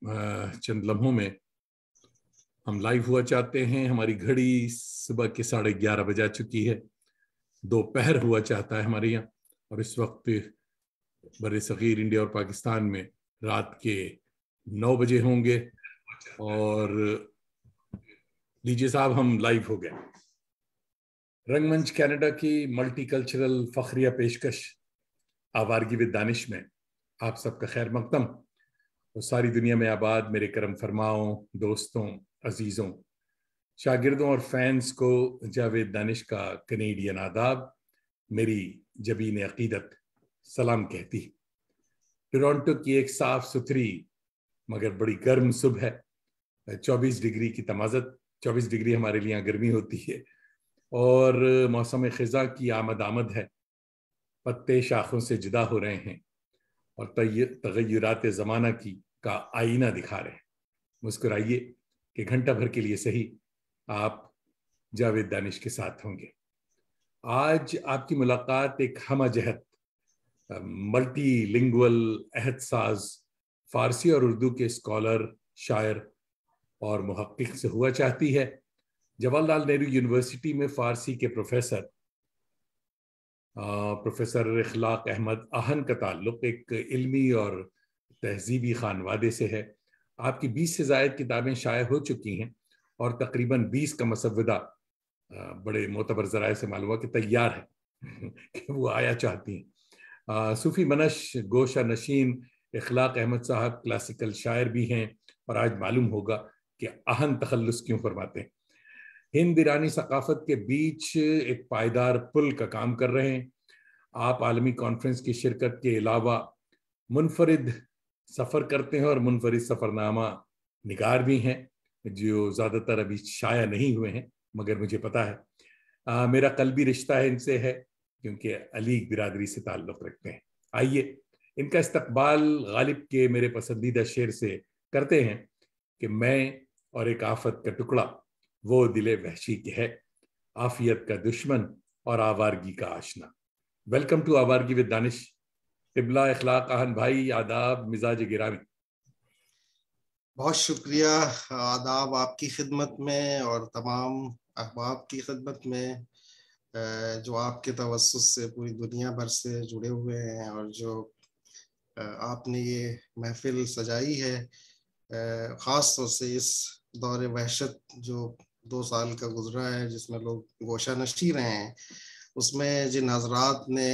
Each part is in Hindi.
चंद लम्हों में हम लाइव हुआ चाहते हैं। हमारी घड़ी सुबह के 11:30 बजा चुकी है, दोपहर हुआ चाहता है हमारे यहाँ, और इस वक्त बड़े सगीर इंडिया और पाकिस्तान में रात के 9 बजे होंगे। और लीजिए साहब, हम लाइव हो गए। रंगमंच कनाडा की मल्टीकल्चरल फखरिया पेशकश आवारगी विद दानिश में आप सबका खैर मकदम। और सारी दुनिया में आबाद मेरे करम फरमाओं, दोस्तों, अजीज़ों, शागिर्दों और फैंस को जावेद दानिश का कनेडियन आदाब, मेरी जबीन अकीदत सलाम कहती। टोरंटो की एक साफ सुथरी मगर बड़ी गर्म सुबह है। 24 डिग्री की तमाज़त, 24 डिग्री हमारे लिए गर्मी होती है, और मौसम ख़िज़ा की आमद है। पत्ते शाखों से जुदा हो रहे हैं और तग़य्युरात ज़माना की का आईना दिखा रहे हैं। मुस्कुराइए कि घंटा भर के लिए सही आप जावेद दानिश के साथ होंगे। आज आपकी मुलाकात एक हमजहत मल्टीलिंगुअल अहदसाज फारसी और उर्दू के स्कॉलर, शायर और मुहक्किक से हुआ चाहती है। जवाहरलाल नेहरू यूनिवर्सिटी में फारसी के प्रोफेसर इखलाक अहमद आहन का ताल्लुक एक इल्मी और तहजीबी खानवादे से है। आपकी 20 से ज़ायद किताबें शाये हो चुकी हैं और तकरीबन 20 का मसवदा बड़े मोतबर ज़राए से मालूम हुआ कि तैयार है कि वो आया चाहती हैं। सूफी मनश गोशा नशीन इखलाक अहमद साहब क्लासिकल शायर भी हैं, और आज मालूम होगा कि आहन तखल्लुस क्यों फरमाते हैं। हिंद ईरानी सकाफत के बीच एक पायदार पुल का काम कर रहे हैं। आप आलमी कॉन्फ्रेंस की शिरकत के अलावा मुनफरिद सफ़र करते हैं और मुनफरिद सफ़रनामा निगार भी हैं, जो ज़्यादातर अभी शाया नहीं हुए हैं, मगर मुझे पता है मेरा कल्बी रिश्ता है इनसे है, क्योंकि अलीग बिरादरी से ताल्लुक़ रखते हैं। आइए इनका इस्तकबाल गालिब के मेरे पसंदीदा शेर से करते हैं कि मैं और एक आफत का टुकड़ा, वो दिले वहशी के है, आफियत का दुश्मन और आवारगी का आशना। वेलकम टू आवारगी विद दानिश। क़िबला इखलाक आहन भाई, आदाब, मिजाज गिरामी। बहुत शुक्रिया। आदाब आपकी खिदमत में और तमाम अहबाब की खिदमत में जो आपके तवस्सुस से पूरी दुनिया भर से जुड़े हुए हैं, और जो आपने ये महफिल सजाई है, ख़ास तौर से इस दौरे वहशत जो 2 साल का गुजरा है, जिसमें लोग गोशा नशी रहे हैं, उसमें जिन हजरात ने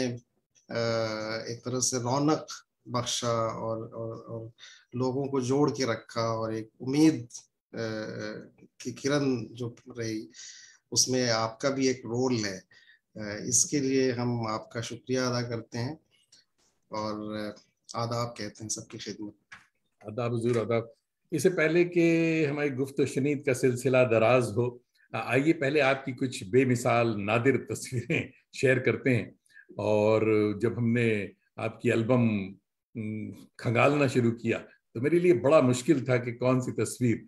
एक तरह से रौनक बख्शा और लोगों को जोड़ के रखा और एक उम्मीद की किरण जो रही, उसमें आपका भी एक रोल है। इसके लिए हम आपका शुक्रिया अदा करते हैं और आदाब कहते हैं सबकी खिदमत। आदाब हुजूर, आदाब। इससे पहले कि हमारी गुफ्त शनीद का सिलसिला दराज हो, आइए पहले आपकी कुछ बेमिसाल नादिर तस्वीरें शेयर करते हैं। और जब हमने आपकी एल्बम खंगालना शुरू किया तो मेरे लिए बड़ा मुश्किल था कि कौन सी तस्वीर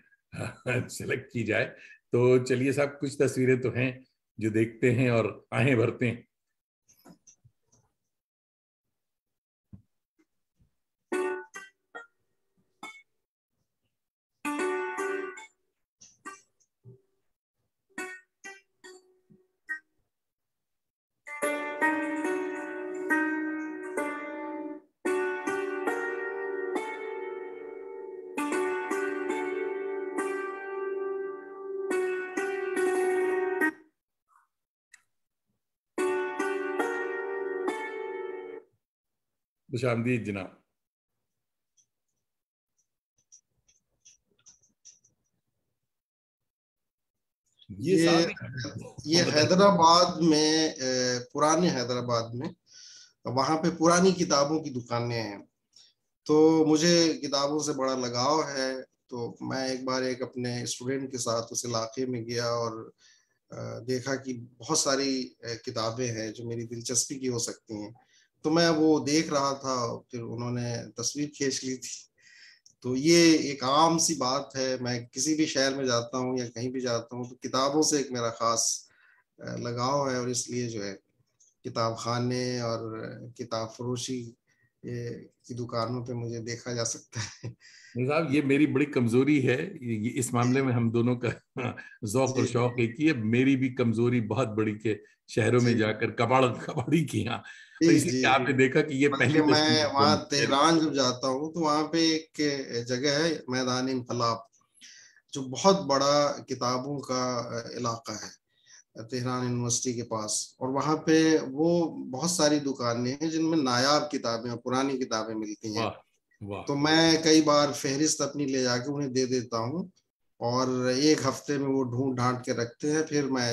सेलेक्ट की जाए। तो चलिए साहब, कुछ तस्वीरें तो हैं जो देखते हैं और आहें भरते हैं। खुशामदीद जनाब। ये हैदराबाद में, पुराने हैदराबाद में, वहाँ पे पुरानी किताबों की दुकानें हैं, तो मुझे किताबों से बड़ा लगाव है। तो मैं एक बार एक अपने स्टूडेंट के साथ उस इलाके में गया और देखा कि बहुत सारी किताबें हैं जो मेरी दिलचस्पी की हो सकती हैं। तो मैं वो देख रहा था, फिर उन्होंने तस्वीर खींच ली थी। तो ये एक आम सी बात है, मैं किसी भी शहर में जाता हूँ या कहीं भी जाता हूँ तो किताबों से एक मेरा खास लगाव है, और इसलिए जो है किताब खाने और किताब फरोशी की दुकानों पे मुझे देखा जा सकता है। नहीं साहब, ये मेरी बड़ी कमजोरी है। इस मामले में हम दोनों का जौक और जी शौक एक ही है। मेरी भी कमजोरी बहुत बड़ी के शहरों में जी जाकर कबाड़ी की, यहाँ। जी और जी इसीलिए जी। आपने देखा कि ये बल्कि पहली मैं तस्वीर जो वहाँ मेरी। तेहरान जब जाता हूँ तो वहाँ पे एक जगह है, मैदान इनकलाब, जो बहुत बड़ा किताबों का इलाका है तेहरान यूनिवर्सिटी के पास। और वहाँ पे वो बहुत सारी दुकानें हैं जिनमें नायाब किताबें और पुरानी किताबें मिलती हैं। वाह वाह। तो मैं कई बार फहरिस्त अपनी ले जाके उन्हें दे देता हूँ, और एक हफ्ते में वो ढूंढ ढांड के रखते हैं, फिर मैं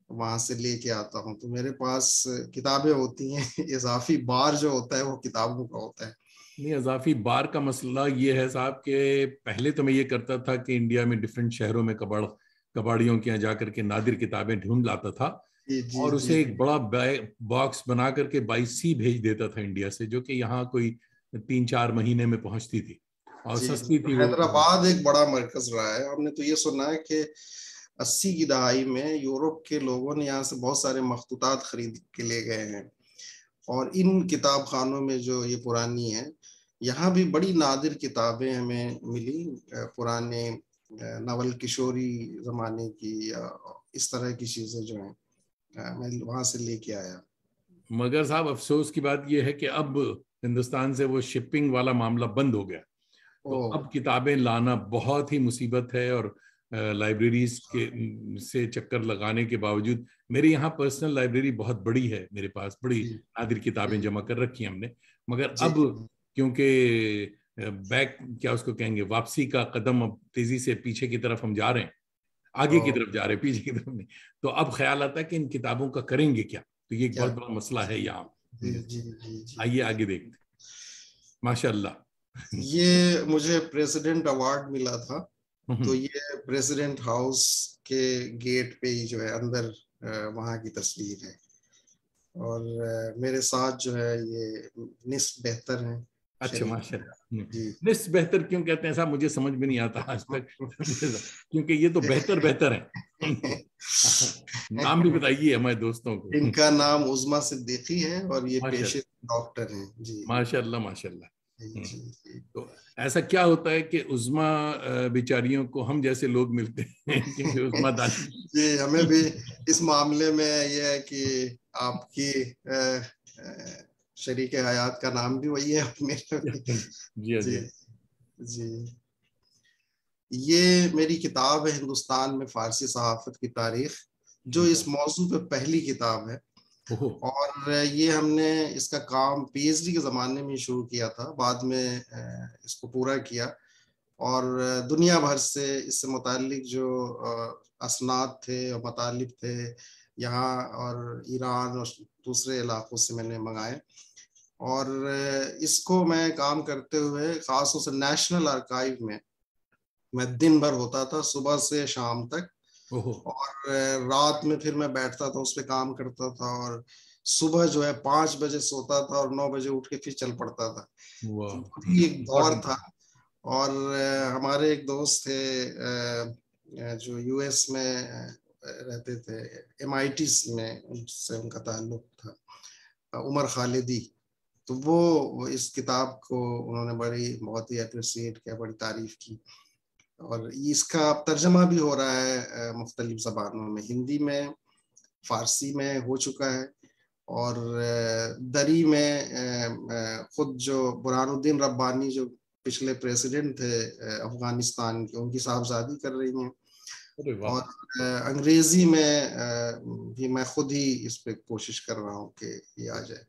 वहां से लेके आता हूँ। तो मेरे पास किताबें होती हैं। इजाफी बार जो होता है वो किताबों का होता है। नहीं, अजाफी बार का मसला ये है साहब कि पहले तो मैं ये करता था कि इंडिया में डिफरेंट शहरों में कबाड़ियों के यहाँ जाकर के नादिर किताबें ढूंढ लाता था, जी जी और जी उसे एक बड़ा बॉक्स बना करके बाई सी भेज देता था इंडिया से, जो कि यहाँ कोई 3-4 महीने में पहुंचती थी और जी जी। सस्ती तो थी वो। हैदराबाद एक बड़ा मरकज रहा है। हमने तो ये सुना है कि 80 की दहाई में यूरोप के लोगों ने यहाँ से बहुत सारे मखतूतात खरीद के ले गए हैं। और इन किताब खानों में जो ये पुरानी है, यहाँ भी बड़ी नादिर किताबें हमें मिली, पुराने नवल किशोरी जमाने की, या इस तरह की चीजें जो हैं मैं वहां से लेके आया। मगर साहब अफसोस की बात यह है कि अब हिंदुस्तान से वो शिपिंग वाला मामला बंद हो गया। तो ओ अब किताबें लाना बहुत ही मुसीबत है, और लाइब्रेरीज के से चक्कर लगाने के बावजूद, मेरे यहाँ पर्सनल लाइब्रेरी बहुत बड़ी है, मेरे पास बड़ी जी नादिर किताबें जी जमा कर रखी हैं हमने। मगर जी अब क्योंकि बैक क्या उसको कहेंगे, वापसी का कदम अब तेजी से पीछे की तरफ हम जा रहे हैं, आगे की ओ तरफ जा रहे हैं, पीछे की तरफ नहीं। तो अब ख्याल आता है कि इन किताबों का करेंगे क्या। तो ये एक क्या। बहुत बड़ा मसला है यहाँ। जी जी जी जी। आइए आगे देखते हैं। माशाल्लाह। ये मुझे प्रेसिडेंट अवार्ड मिला था। तो ये प्रेसिडेंट हाउस के गेट पे ही जो है अंदर वहाँ की तस्वीर है। और मेरे साथ जो है ये निस्फ बेहतर हैं, अच्छा, शरीक। माशाल्लाह। जी। निस बेहतर क्यों कहते हैं साहब, मुझे समझ में नहीं आता आज तक। क्योंकि ये तो बेहतर बेहतर है। नाम भी बताइए हमारे दोस्तों को। इनका नाम उज़मा सिद्दीकी है और ये पेशे माशाल्लाह डॉक्टर हैं। जी माशाल्लाह माशाल्लाह। जी जी जी। तो ऐसा क्या होता है कि उस्मा बिचारियों को हम जैसे लोग मिलते हैं, क्योंकि उस्मा दानी। जी हमें भी इस मामले में ये है कि आपकी शरीक हयात का नाम भी वही है और मेरा भी। जी हाँ, जी जी हाँ। जी। ये मेरी किताब है, हिंदुस्तान में फारसी सहाफत की तारीख, जो इस मौजू पे पहली किताब है। ओहो। और ये हमने इसका काम पीएचडी के ज़माने में शुरू किया था, बाद में इसको पूरा किया। और दुनिया भर से इससे मुतालिक जो असनाद थे और मतालिब थे यहाँ, और ईरान और दूसरे इलाकों से मैंने मंगाए। और इसको मैं काम करते हुए ख़ास तौर से नेशनल आर्काइव में मैं दिन भर होता था, सुबह से शाम तक। ओहो। और रात में फिर मैं बैठता था, उस पर काम करता था। और सुबह जो है 5 बजे सोता था और 9 बजे उठ के फिर चल पड़ता था। वाह। तो वही एक बहुत दौर था। और हमारे एक दोस्त थे जो यूएस में रहते थे, एमआईटी में उनसे उनका ताल्लुक था, उमर खालिदी। तो वो इस किताब को उन्होंने बड़ी बहुत ही अप्रिशिएट किया, बड़ी तारीफ की। और इसका तर्जमा भी हो रहा है मुख्तलिफ ज़बानों में, हिंदी में, फारसी में हो चुका है। और दरी में खुद जो बुरहानुद्दीन रब्बानी जो पिछले प्रेसिडेंट थे अफगानिस्तान के, उनकी साहबजादी कर रही हैं। अरे वाह। और अंग्रेजी में भी मैं खुद ही इस पे कोशिश कर रहा हूँ कि ये आ जाए।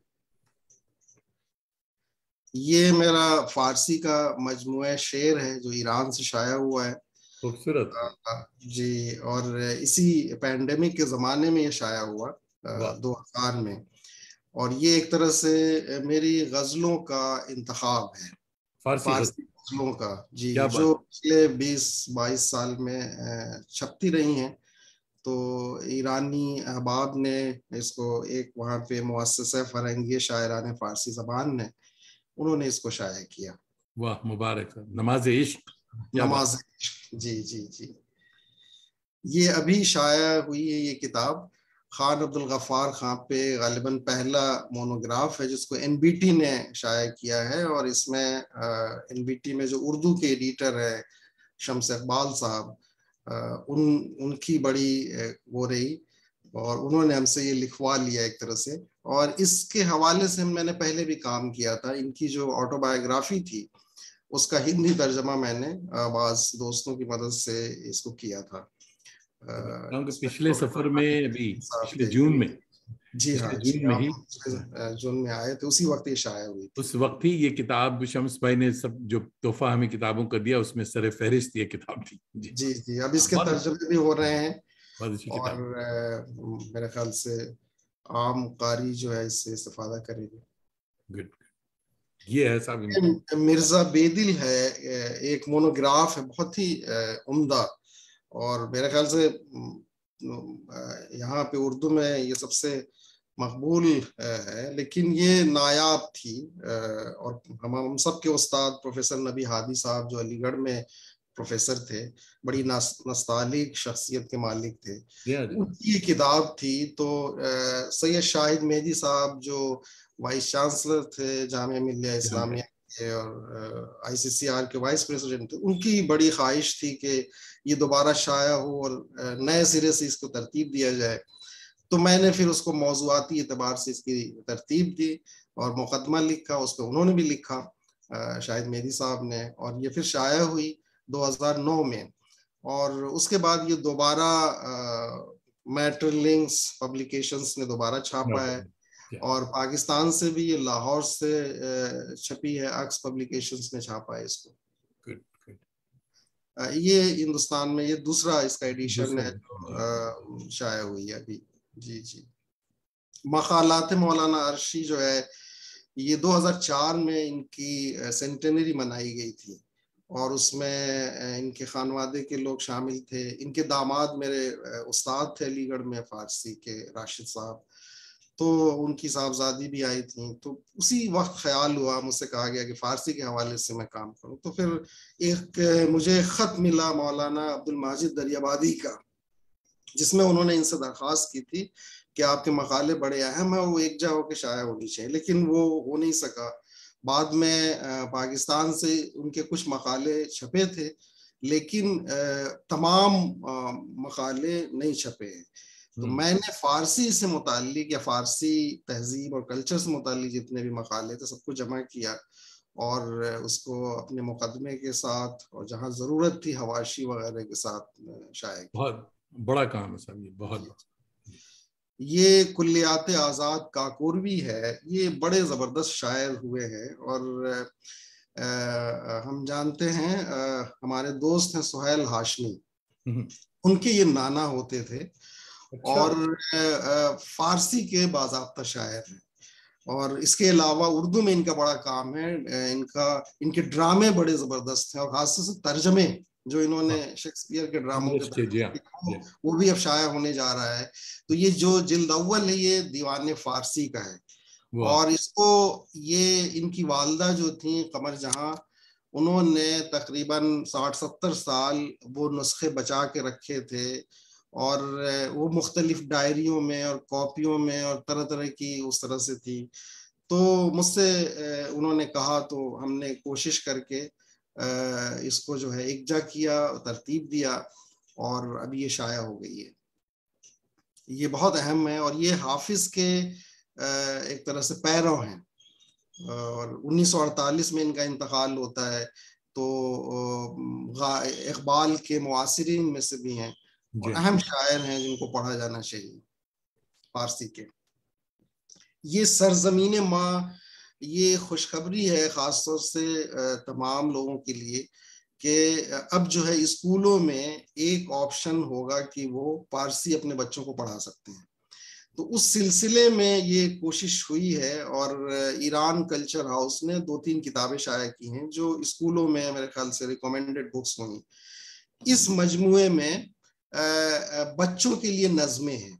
ये मेरा फारसी का मजमुआ शेर है जो ईरान से शाया हुआ है। खूबसूरत। जी। और इसी पैंडेमिक के ज़माने में ये शाया हुआ वाह। 2000 में। और ये एक तरह से मेरी गज़लों का इंतखाब है, फारसी गजल। फारसी गज़लों का। जी, क्या जो बात। पिछले 20-22 साल में छपती रही हैं। तो ईरानी अहबाब ने इसको, एक वहाँ पे मुअस्ससा फ़रंगी शायरान फ़ारसी ज़बान ने, उन्होंने इसको शाया किया। वाह, मुबारक है। नमाज इश्क। क्या बात। नमाज। जी जी जी। ये अभी शाया हुई है ये किताब। खान अब्दुल गफ्फार खान पे गालिबन पहला मोनोग्राफ है जिसको एनबीटी ने शाया किया है। और इसमें एनबीटी में जो उर्दू के एडिटर है शम्स इकबाल साहब, उनकी बड़ी वो रही, और उन्होंने हमसे ये लिखवा लिया एक तरह से। और इसके हवाले से मैंने पहले भी काम किया था। इनकी जो ऑटोबायोग्राफी थी उसका हिंदी तर्जमा मैंने बाज़ दोस्तों की मदद से इसको किया था। पिछले सफर में, अभी पिछले जून में, जी हाँ पिछले जी, जून में ही, जून में आए थे, उसी वक्त ये शाया हुई थी। उस वक्त ही ये किताब शम्स भाई ने सब जो तोहफा हमें किताबों का दिया उसमें सर फहरिस्त ये किताब थी। जी जी जी, अब इसके बहुत तर्जुमे भी हो रहे हैं, बहुत अच्छी और किताब। मेरे ख्याल से आम कारी जो है इससे इस्तेफादा करेंगे। गुड, ये है साहब। मिर्जा बेदिल है, एक मोनोग्राफ है बहुत ही उम्दा, और मेरे ख्याल से यहाँ पे उर्दू में ये सबसे मकबूल है, लेकिन ये नायाब थी। और हम सब के उस्ताद प्रोफेसर नबी हादी साहब जो अलीगढ़ में प्रोफेसर थे, बड़ी नस्तालिक शख्सियत के मालिक थे, उनकी ये किताब थी। तो सैयद शाहिद मेहदी साहब जो वाइस चांसलर थे जामिया मिल्लिया इस्लामिया के और आईसीसीआर के वाइस प्रेसिडेंट थे, उनकी बड़ी ख्वाहिश थी कि ये दोबारा शाया हो और नए सिरे से इसको तरतीब दिया जाए। तो मैंने फिर उसको मौज़ूआती एतबार से इसकी तरतीब दी और मुकदमा लिखा, उस पर उन्होंने भी लिखा, शाहिद मेहदी साहब ने, और ये फिर शाया हुई 2009 में। और उसके बाद ये दोबारा मैटरलिंक्स पब्लिकेशंस ने दोबारा छापा है, और पाकिस्तान से भी ये लाहौर से छपी है, अक्स पब्लिकेशंस ने छापा है इसको। ये हिंदुस्तान में ये दूसरा इसका एडिशन है जो शाया हुई है अभी। जी जी, मकालात मौलाना अर्शी जो है ये 2004 में इनकी सेंटेनरी मनाई गई थी, और उसमें इनके खानवादे के लोग शामिल थे। इनके दामाद मेरे उस्ताद थे अलीगढ़ में फारसी के, राशिद साहब, तो उनकी साहबजादी भी आई थी। तो उसी वक्त ख्याल हुआ, मुझसे कहा गया कि फारसी के हवाले से मैं काम करूं। तो फिर एक मुझे खत मिला मौलाना अब्दुल माजिद दरियाबादी का, जिसमें उन्होंने इनसे दरख्वास्त की थी कि आपके मकाले बड़े अहम है, वो एक जगह होकर शाया होनी चाहिए, लेकिन वो हो नहीं सका। बाद में पाकिस्तान से उनके कुछ मकाले छपे थे, लेकिन तमाम मकाले नहीं छपे हैं। तो मैंने फारसी से मुताल्लिक या फारसी तहजीब और कल्चर से मुताल्लिक जितने भी मकाले थे सबको जमा किया, और उसको अपने मुकदमे के साथ और जहाँ जरूरत थी हवाशी वगैरह के साथ शाया किया। बहुत बड़ा काम है साहब ये, बहुत। ये कुल्लियात आज़ाद काकोरवी है, ये बड़े ज़बरदस्त शायर हुए हैं, और हम जानते हैं हमारे दोस्त हैं सुहेल हाशमी, उनके ये नाना होते थे। अच्छा। और फारसी के बाज़ाब्ता शायर हैं, और इसके अलावा उर्दू में इनका बड़ा काम है। इनके ड्रामे बड़े ज़बरदस्त हैं, और खासतौर से तर्जमे जो इन्होंने शेक्सपियर के ड्रामों के वो भी अब शाया होने जा रहा है। तो ये जो जिल्द अव्वल है ये दीवाने फारसी का है, और इसको ये इनकी वालदा जो थी कमर जहां, उन्होंने तकरीबन 60-70 साल वो नुस्खे बचा के रखे थे, और वो मुख्तलिफ डायरियों में और कॉपियों में और तरह तरह की उस तरह से थी। तो मुझसे उन्होंने कहा, तो हमने कोशिश करके इसको जो है एकजा किया, तरतीब दिया, और अभी ये शाया हो गई है। ये बहुत अहम है, और ये हाफिज के एक तरह से पैरव हैं, और 1948 में इनका इंतकाल होता है। तो इकबाल के मुआसिरीन में से भी हैं, और अहम शायर हैं जिनको पढ़ा जाना चाहिए फारसी के। ये सरजमीन माँ, ये खुशखबरी है खासतौर से तमाम लोगों के लिए कि अब जो है स्कूलों में एक ऑप्शन होगा कि वो फारसी अपने बच्चों को पढ़ा सकते हैं। तो उस सिलसिले में ये कोशिश हुई है, और ईरान कल्चर हाउस ने 2-3 किताबें शाया की हैं जो स्कूलों में मेरे ख्याल से रिकमेंडेड बुक्स हुई। इस मजमुए में बच्चों के लिए नज़में हैं,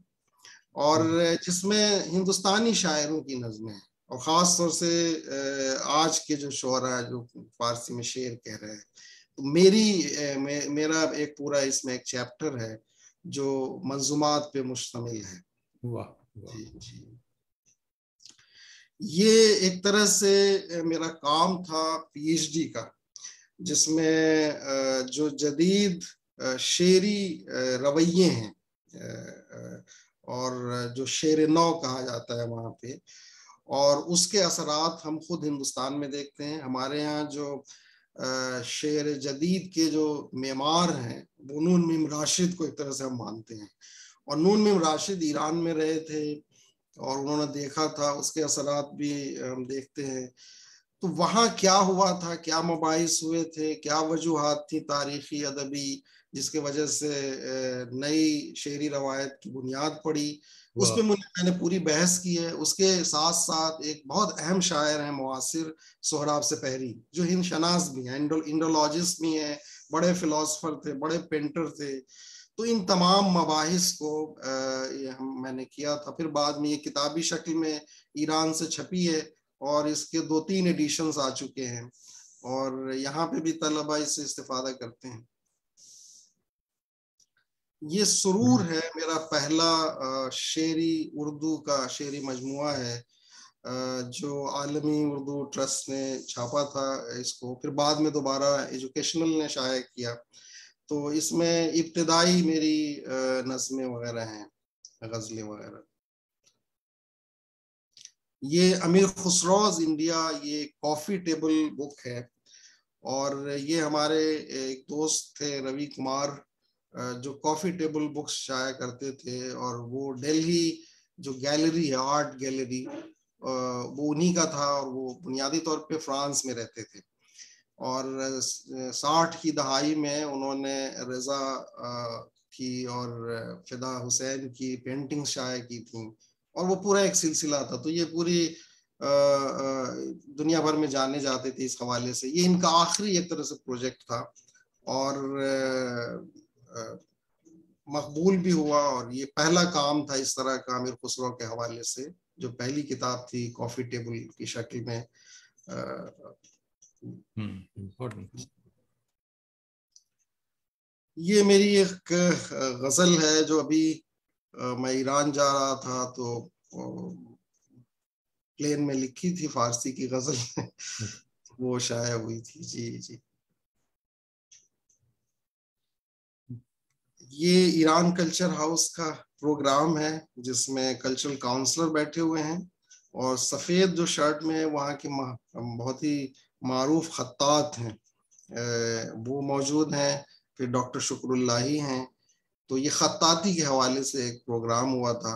और जिसमें हिंदुस्तानी शायरों की नज़में हैं, और ख़ास तौर से आज के जो शोरा जो फारसी में शेर कह रहे हैं। तो मेरा एक पूरा इसमें एक चैप्टर है जो मंजूमात पे मुश्तमिल है, वाह वाह। जी जी। ये एक तरह से मेरा काम था पीएचडी का, जिसमें जो जदीद शेरी रवैये हैं और जो शेर नौ कहा जाता है वहाँ पे, और उसके असरात हम खुद हिंदुस्तान में देखते हैं। हमारे यहाँ जो शेर जदीद के जो मेमार हैं वो नून मीम राशिद को एक तरह से हम मानते हैं, और नून मीम राशिद ईरान में रहे थे और उन्होंने देखा था, उसके असरात भी हम देखते हैं। तो वहाँ क्या हुआ था, क्या मबाइस हुए थे, क्या वजूहात थी तारीखी अदबी जिसके वजह से नई शेरी रवायत की बुनियाद पड़ी, उस पे मैंने पूरी बहस की है। उसके साथ साथ एक बहुत अहम शायर हैं मुआसिर, सोहराब सेपहरी, जो हिंद शनास भी हैं, इंडोलॉजिस्ट भी हैं, बड़े फिलोसफर थे, बड़े पेंटर थे। तो इन तमाम मबाहिस को मैंने किया था। फिर बाद में ये किताबी शक्ल में ईरान से छपी है और इसके 2-3 एडिशंस आ चुके हैं, और यहाँ पे भी तलबा इससे इस्तेफादा करते हैं। ये सुरूर है मेरा पहला शेरी उर्दू का शेरी मजमुआ है, जो आलमी उर्दू ट्रस्ट ने छापा था इसको, फिर बाद में दोबारा एजुकेशनल ने शाया किया। तो इसमें इब्तिदाई मेरी नज़में वगैरह हैं, गज़लें वगैरह। ये अमीर खुसरोज इंडिया, ये कॉफी टेबल बुक है, और ये हमारे एक दोस्त थे रवि कुमार, जो कॉफी टेबल बुक्स शाया करते थे, और वो दिल्ली जो गैलरी है, आर्ट गैलरी, वो उन्हीं का था, और वो बुनियादी तौर पे फ्रांस में रहते थे। और 60 की दहाई में उन्होंने रजा की और फिदा हुसैन की पेंटिंग शाया की थी, और वो पूरा एक सिलसिला था। तो ये पूरी दुनिया भर में जाने जाते थे इस हवाले से। ये इनका आखिरी एक तरह से प्रोजेक्ट था, और मकबूल भी हुआ, और ये पहला काम था इस तरह का अमीर खुसरो के हवाले से, जो पहली किताब थी कॉफी टेबल की शक्ल में। ये मेरी एक गजल है जो अभी मैं ईरान जा रहा था तो प्लेन में लिखी थी, फारसी की गजल वो शाया हुई थी। जी जी। ये ईरान कल्चर हाउस का प्रोग्राम है जिसमें कल्चरल काउंसलर बैठे हुए हैं, और सफेद जो शर्ट में वहाँ के बहुत ही मारूफ खत्तात हैं वो मौजूद हैं। फिर डॉक्टर शुक्रुल्लाही हैं। तो ये खत्ताती के हवाले से एक प्रोग्राम हुआ था।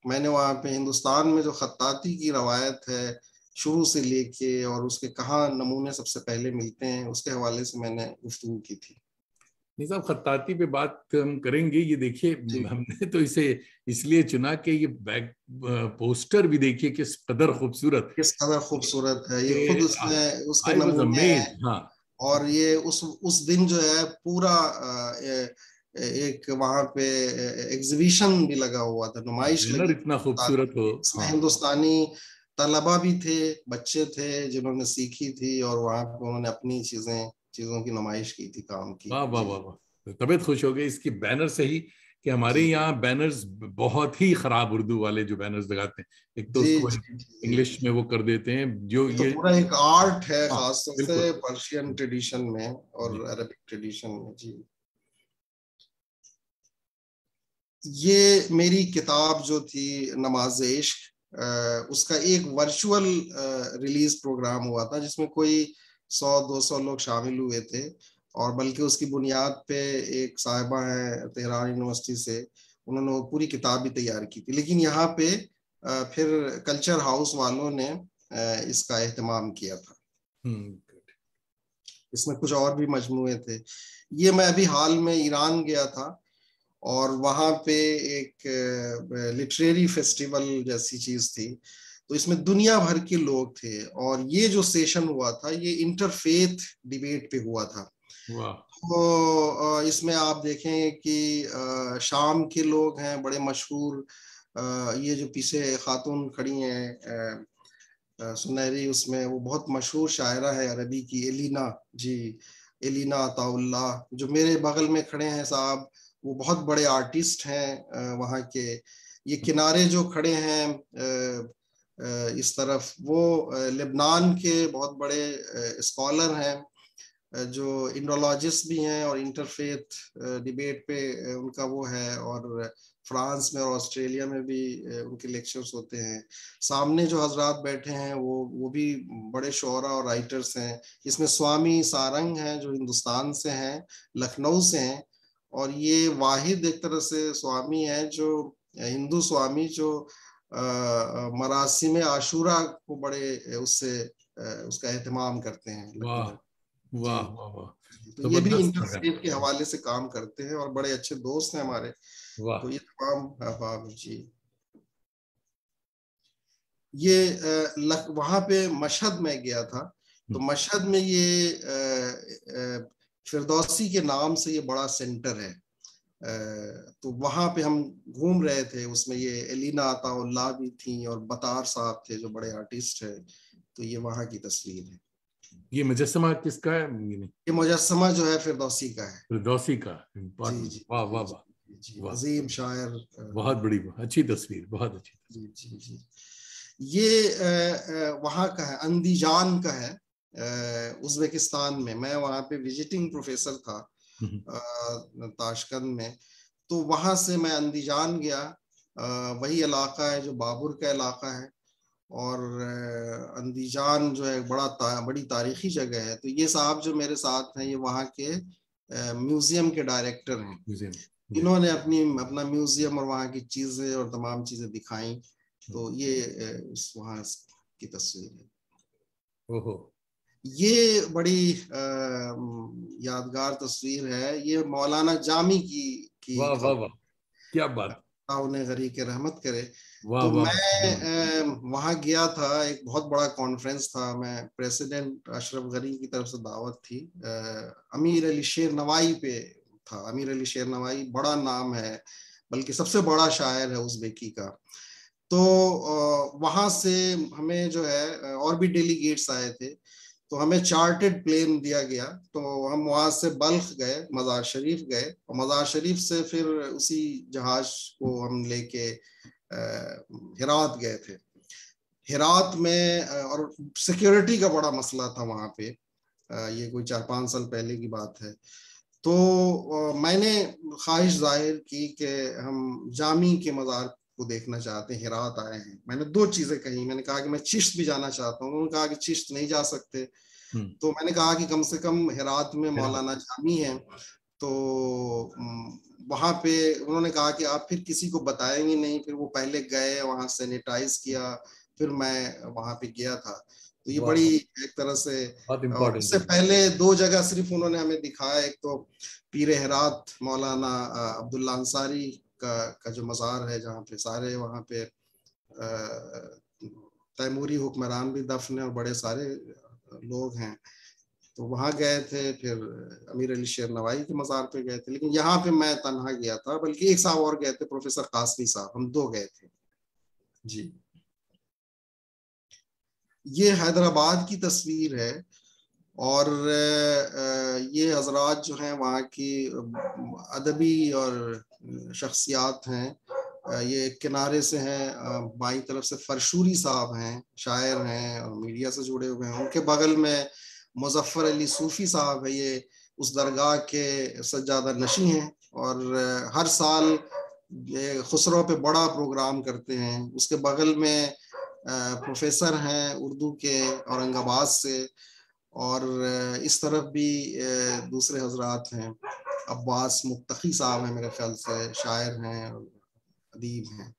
मैंने वहाँ पे हिंदुस्तान में जो खत्ताती की रवायत है शुरू से लेके, और उसके कहाँ नमूने सबसे पहले मिलते हैं, उसके हवाले से मैंने गुफ्तगू की थी। नहीं साहब, खत्ताती पे बात हम करेंगे। ये देखिए, हमने तो इसे इसलिए चुना कि ये बैक पोस्टर भी देखिए किस कदर खूबसूरत, किस कदर खूबसूरत है। ये खुद उसमें उसके आई वाज नमूने हैं, अमेज्ड। हाँ, और ये उस दिन जो है पूरा एक वहां पे एग्जीबिशन भी लगा हुआ था, नुमाइश बैनर लगी। इतना खूबसूरत हो। इसमें हाँ, हिंदुस्तानी तलबा भी थे, बच्चे थे जिन्होंने सीखी थी, और वहां पे उन्होंने अपनी चीजों की नुमाइश की थी, काम की। वाह वाह जी वाह वाह। तबीयत खुश हो गई इसकी बैनर से ही, कि हमारे जी यहाँ बैनर्स बहुत ही खराब उर्दू वाले जो बैनर्स लगाते हैं, एक तो जी उसको जी जी इंग्लिश जी। में वो कर देते हैं जो ये तो ये। पूरा एक आर्ट है, हाँ, खासतौर बिल्कुल। से पर्शियन ट्रेडिशन में और जी। अरबिक ट्रेडिशन में। जी। ये मेरी किताब जो थी नमाज इश्क, उसका एक वर्चुअल रिलीज प्रोग्राम हुआ था जिसमें कोई 100-200 लोग शामिल हुए थे, और बल्कि उसकी बुनियाद पे एक साहिबा है तेहरान यूनिवर्सिटी से, उन्होंने वो पूरी किताब भी तैयार की थी। लेकिन यहाँ पे फिर कल्चर हाउस वालों ने इसका एहतमाम किया था। इसमें कुछ और भी मजमूए थे। ये मैं अभी हाल में ईरान गया था, और वहाँ पे एक लिटरेरी फेस्टिवल जैसी चीज थी। तो इसमें दुनिया भर के लोग थे, और ये जो सेशन हुआ था ये इंटरफेथ डिबेट पे हुआ था। वाह। तो इसमें आप देखें कि शाम के लोग हैं बड़े मशहूर, ये जो पीछे खातून खड़ी हैं सुनहरी, उसमें वो बहुत मशहूर शायरा है अरबी की, एलिना जी, एलिना अताउल्लाह। जो मेरे बगल में खड़े हैं साहब, वो बहुत बड़े आर्टिस्ट हैं वहाँ के। ये किनारे जो खड़े हैं इस तरफ, वो लेबनान के बहुत बड़े स्कॉलर हैं, जो इंडोलॉजिस्ट भी हैं और इंटरफेथ डिबेट पे उनका वो है, और फ्रांस में और ऑस्ट्रेलिया में भी उनके लेक्चर्स होते हैं। सामने जो हजरात बैठे हैं वो भी बड़े शोरा और राइटर्स हैं। इसमें स्वामी सारंग हैं जो हिंदुस्तान से हैं, लखनऊ से हैं, और ये वाहिद एक तरह से स्वामी है जो हिंदू स्वामी जो मरासिम आशूरा को बड़े उससे उसका एहतमाम करते हैं। वाह वाह जी, वाह वाह, तो ये भी जबरदस्त है। इंटरफेथ के हवाले से काम करते हैं और बड़े अच्छे दोस्त हैं हमारे। वाह। तो ये तमाम अहबाब जी, ये वहां पे मशहद में गया था, तो मशहद में ये फिरदौसी के नाम से ये बड़ा सेंटर है। तो वहां पे हम घूम रहे थे, उसमें ये एलिना अताउल्लाह भी थी और बतार साहब थे जो बड़े आर्टिस्ट है। तो ये वहां की तस्वीर है। ये मुजस्समा किसका है? ये मुजस्समा जो है फिरदौसी का है। फिरदौसी का। जी जी वाह जी वाह जी वाह जी, वाह, अजीम शायर। बहुत बड़ी, अच्छी तस्वीर, बहुत अच्छी जी जी जी। ये वहाँ का है, अंदीजान का है, उज्बेकिस्तान में। मैं वहाँ पे विजिटिंग प्रोफेसर था ताशकंद में, तो वहाँ से मैं अंदीजान गया। वही इलाका है जो बाबर का इलाका है, और अंदीजान जो है बड़ी तारीखी जगह है। तो ये साहब जो मेरे साथ हैं, ये वहाँ के म्यूजियम के डायरेक्टर हैं। म्यूजियम। इन्होंने अपना म्यूजियम और वहाँ की चीजें और तमाम चीजें दिखाई। तो ये उस वहाँ की तस्वीर है। ओहो, ये बड़ी यादगार तस्वीर है। ये मौलाना जामी की वाह वाह वाह, क्या बात। उन्हें गरी के रहमत करे। वाह तो वाह। मैं वहाँ गया था, एक बहुत बड़ा कॉन्फ्रेंस था। मैं प्रेसिडेंट अशरफ गनी की तरफ से दावत थी। अमीर अली शेर नवाई पे था। अमीर अली शेर नवाई बड़ा नाम है, बल्कि सबसे बड़ा शायर है उज़्बेकी का। तो वहां से हमें जो है और भी डेलीगेट्स आए थे, तो हमें चार्टेड प्लेन दिया गया। तो हम वहां से बल्ख गए, मज़ार शरीफ गए, और मज़ार शरीफ से फिर उसी जहाज को हम लेके हिरात गए थे। हिरात में और सिक्योरिटी का बड़ा मसला था वहां पे। ये कोई 4-5 साल पहले की बात है। तो मैंने ख्वाहिश जाहिर की कि हम जामी के मज़ार को देखना चाहते हैं, हिरात आए हैं। मैंने 2 चीजें कही। मैंने कहा कि मैं चिश्त भी जाना चाहता हूँ। उन्होंने कहा कि चिश्त नहीं जा सकते। तो मैंने कहा कि कम से कम हिरात में मौलाना जामी है। तो वहां पे उन्होंने कहा कि आप फिर किसी को बताएंगे नहीं। फिर वो पहले गए, वहां सैनिटाइज किया, फिर मैं वहां पे गया था। तो ये बड़ी एक तरह से, बहुत और इम्पोर्टेंट उससे है। पहले 2 जगह सिर्फ उन्होंने हमें दिखाया। एक तो पीर हेरात मौलाना अब्दुल्ला अंसारी का जो मज़ार है, जहाँ पे सारे वहाँ पे तैमूरी हुक्मरान भी दफन है और बड़े सारे लोग हैं। तो वहां गए थे। फिर अमीर अली शेर नवाई के मज़ार पे गए थे। लेकिन यहाँ पे मैं तन्हा गया था, बल्कि एक साहब और गए थे, प्रोफेसर कासमी साहब। हम 2 गए थे जी। ये हैदराबाद की तस्वीर है, और ये हजरात जो हैं वहाँ की अदबी और शख्सियात हैं। ये किनारे से हैं, बाई तरफ से फरशूरी साहब हैं, शायर हैं और मीडिया से जुड़े हुए हैं। उनके बगल में मुजफ्फर अली सूफी साहब है, ये उस दरगाह के सज्जादा नशी हैं, और हर साल खुसरो पे बड़ा प्रोग्राम करते हैं। उसके बगल में प्रोफेसर हैं उर्दू के औरंगाबाद से, और इस तरफ भी दूसरे हजरात हैं। अब्बास मुफ्तखी साहब हैं, मेरे ख्याल से शायर हैं और अदीब हैं।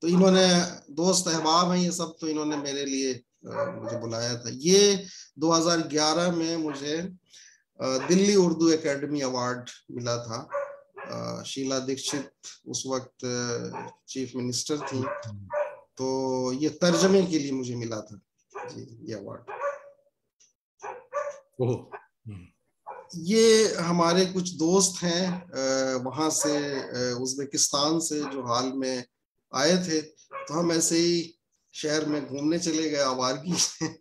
तो इन्होंने, दोस्त अहबाब हैं ये सब, तो इन्होंने मेरे लिए मुझे बुलाया था। ये 2011 में मुझे दिल्ली उर्दू एकेडमी अवार्ड मिला था। शीला दीक्षित उस वक्त चीफ मिनिस्टर थी। तो ये तर्जमे के लिए मुझे मिला था जी, ये अवार्ड। ये हमारे कुछ दोस्त हैं वहां से, उज्बेकिस्तान से, जो हाल में आए थे। तो हम ऐसे ही शहर में घूमने चले गए आवारगी में।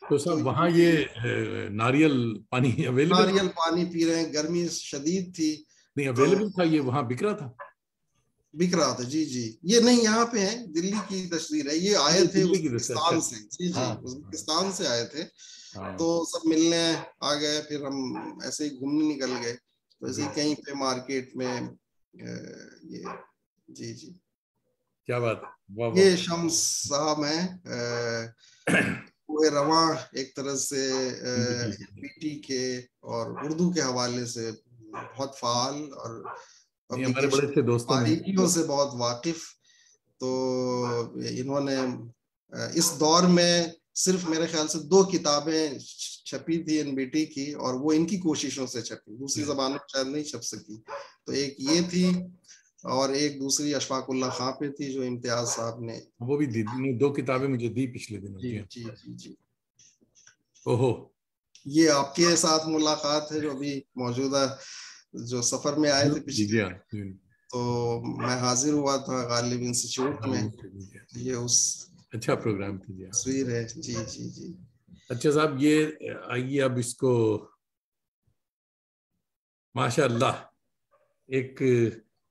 तो तो साहब वहाँ ये नारियल पानी अवेलेबल? नारियल पानी पी रहे हैं, गर्मी शदीद थी। नहीं, तो अवेलेबल था, ये वहाँ बिक रहा था? बिक रहा था। जी जी, ये नहीं यहाँ पे है, दिल्ली की तस्वीर है। ये आए थे दिल्ली की तरफ से, उज़्बेकिस्तान अच्छा। से। जी जी, हाँ उज़्बेकिस्तान से आए थे। हाँ, तो सब मिलने आ गए, फिर हम ऐसे ही घूमने निकल गए। तो ऐसे ही कहीं पे मार्केट में ये, जी जी, क्या बात है, वाह ये वाह। शम्स साहब हैं, वो रवा एक तरह से पीटी के और उर्दू के हवाले से बहुत फाल, और नहीं, हमारे बड़े पब्लिकेशन अच्छे दोस्तों में। बारीकियों से बहुत वाकिफ। तो इन्होंने इस दौर में सिर्फ मेरे ख्याल से 2 किताबें छपी थी एनबीटी की, और वो इनकी कोशिशों से छपी, दूसरी जबानों में शायद नहीं छप सकी। तो एक ये थी, और एक दूसरी अशफाकुल्लाह खां पे थी, जो इम्तियाज साहब ने। वो भी दी, ने 2 किताबें मुझे दी पिछले दिनों। जी जी हाँ। जी जी जी। ओहो। ये आपके साथ मुलाकात है, जो अभी मौजूदा जो सफर में आए थे जी जी पिछले, हाँ जी। तो मैं हाजिर हुआ था गालिब इंस्टीट्यूट में। ये उस अच्छा प्रोग्राम था। जी हाँ। तस्वीर है। जी जी जी। अच्छा साहब, ये आइए अब इसको, माशाअल्लाह, एक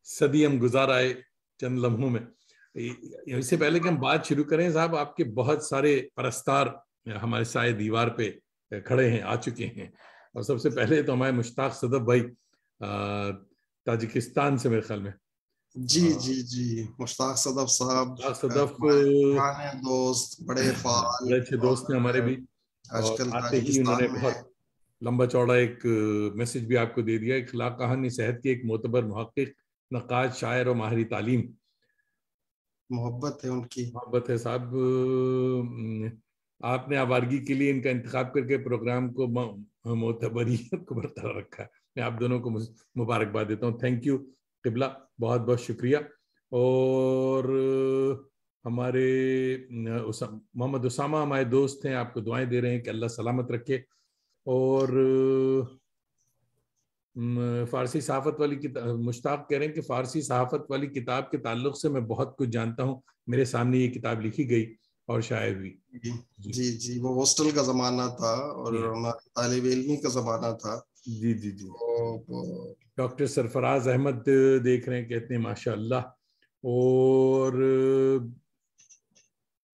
सदी हम गुजार आए चंद लम्हों में। इससे पहले कि हम बात शुरू करें साहब, आपके बहुत सारे परस्तार हमारे साए दीवार पे खड़े हैं, आ चुके हैं। और सबसे पहले तो हमारे मुश्ताक सदफ भाई, ताजिकिस्तान से मेरे ख्याल में। जी जी जी, मुश्ताक सदफ साहब मुश्ताक सदफ हमारे पुराने दोस्त, बड़े फाल, बड़े अच्छे दोस्त हैं हमारे और भी। और आजकल आते ही उन्होंने ताजिकिस्तान में है। बहुत लंबा चौड़ा एक मैसेज भी आपको दे दिया। इखलाक कहानी सेहत के एक मोतबर मुहक्किक, नक्काश, शायर और माहिर तालीम। मोहब्बत है उनकी। मोहब्बत है साहब। आपने आवारगी के लिए इनका इंतखाब करके प्रोग्राम को मोतबरियत को बरकरार रखा है। मैं आप दोनों को मुबारकबाद देता हूँ। थैंक यू किबला, बहुत बहुत शुक्रिया। और हमारे मोहम्मद उसामा हमारे दोस्त हैं, आपको दुआएं दे रहे हैं कि अल्लाह सलामत रखे। और फारसी सहाफत वाली किताब, मुश्ताक कह रहे हैं कि फारसी सहाफत वाली किताब के ताल्लुक से मैं बहुत कुछ जानता हूँ। मेरे सामने ये किताब लिखी गई और शायद हुई। जी जी जी जी, वो हॉस्टल का जमाना था, और जी हाँ। हमारे तालिब इल्मी का जमाना था। जी जी जी। तो डॉक्टर सरफराज अहमद देख रहे हैं, कहते हैं माशाअल्लाह। और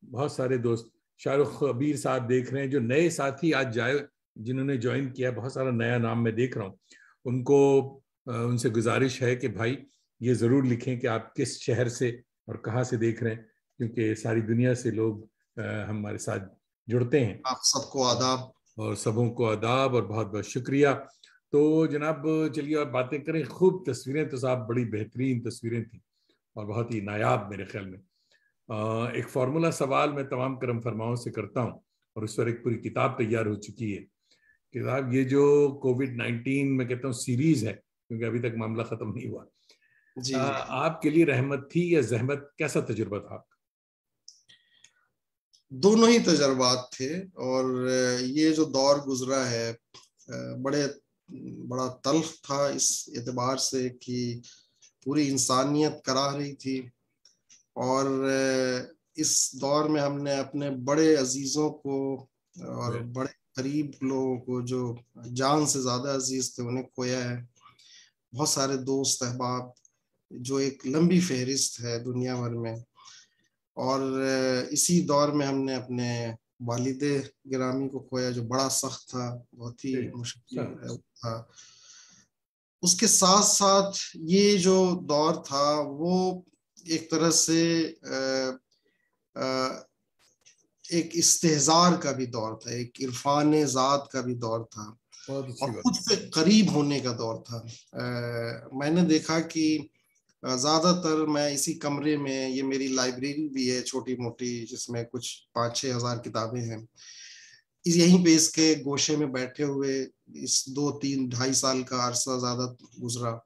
बहुत सारे दोस्त, शाहरुख अबीर साहब देख रहे हैं, जो नए साथी आज जाए, जिन्होंने ज्वाइन किया, बहुत सारा नया नाम मैं देख रहा हूँ। उनको उनसे गुजारिश है कि भाई ये ज़रूर लिखें कि आप किस शहर से और कहाँ से देख रहे हैं, क्योंकि सारी दुनिया से लोग हमारे साथ जुड़ते हैं। आप सबको आदाब। और सबों को आदाब और बहुत बहुत शुक्रिया। तो जनाब चलिए और बातें करें। खूब तस्वीरें तो साहब, बड़ी बेहतरीन तस्वीरें थी और बहुत ही नायाब मेरे ख्याल में। एक फार्मूला सवाल मैं तमाम करम फरमाओं से करता हूँ, और उस पर एक पूरी किताब तैयार हो चुकी है। किताब ये जो कोविड-19 में कहता हूँ सीरीज है, क्योंकि अभी तक मामला खत्म नहीं हुआ। जी जी, आपके लिए रहमत थी या जहमत, कैसा तजुर्बा था आपका? दोनों ही तजर्बात थे। और ये जो दौर गुजरा है, बड़े बड़ा तल्ख था इस एतबार से कि पूरी इंसानियत करा रही थी। और इस दौर में हमने अपने बड़े अजीजों को और बड़े करीब लोगों को, जो जान से ज्यादा अजीज थे, उन्हें खोया है। बहुत सारे दोस्त अहबाब, जो एक लंबी फहरिस्त है दुनिया भर में। और इसी दौर में हमने अपने वालिदे गिरामी को खोया, जो बड़ा सख्त था, बहुत ही मुश्किल था। उसके साथ साथ ये जो दौर था, वो एक तरह से एक इस्तेहजार का भी दौर था, एक इरफान ज़ात का भी दौर था, बहुत और अच्छी बात। खुद से करीब होने का दौर था। मैंने देखा कि ज्यादातर मैं इसी कमरे में, ये मेरी लाइब्रेरी भी है छोटी मोटी, जिसमें कुछ 5-6 हजार किताबें हैं, इस यहीं पे इसके गोशे में बैठे हुए इस 2-3-2.5 साल का अरसा ज्यादा गुजरा।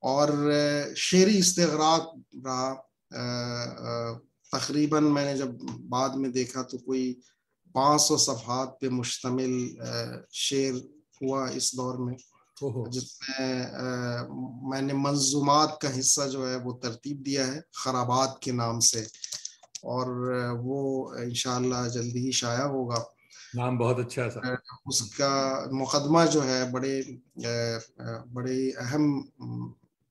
और शेरी इस्तेगराक रहा। तकरीबन मैंने जब बाद में देखा तो कोई 500 सफ़हात पे मुश्तमिल शेर हुआ इस दौर में, जिसमें मैंने मंजूमात का हिस्सा जो है वो तरतीब दिया है खराबात के नाम से, और वो इंशाअल्लाह जल्दी ही शाया होगा। नाम बहुत अच्छा है सर। उसका मुकदमा जो है बड़े बड़े अहम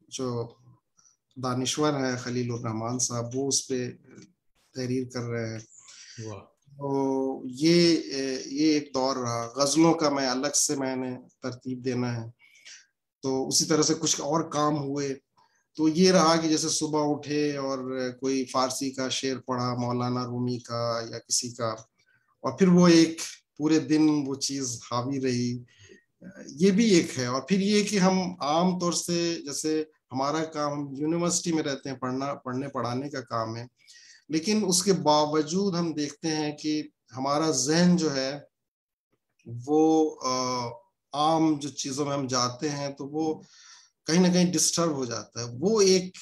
जो दानिश्वर हैं खलीलुर रहमान साहब, वो उस पे तहरीर कर रहे हैं। वाह। तो ये एक दौर रहा। गजलों का मैं अलग से मैंने तरतीब देना है, तो उसी तरह से कुछ और काम हुए। तो ये रहा कि जैसे सुबह उठे और कोई फारसी का शेर पढ़ा, मौलाना रूमी का या किसी का, और फिर वो एक पूरे दिन वो चीज हावी रही। ये भी एक है। और फिर ये कि हम आम तौर से, जैसे हमारा काम, हम यूनिवर्सिटी में रहते हैं, पढ़ने पढ़ाने का काम है, लेकिन उसके बावजूद हम देखते हैं कि हमारा जहन जो है वो आम जो चीजों में हम जाते हैं तो वो कहीं ना कहीं डिस्टर्ब हो जाता है। वो एक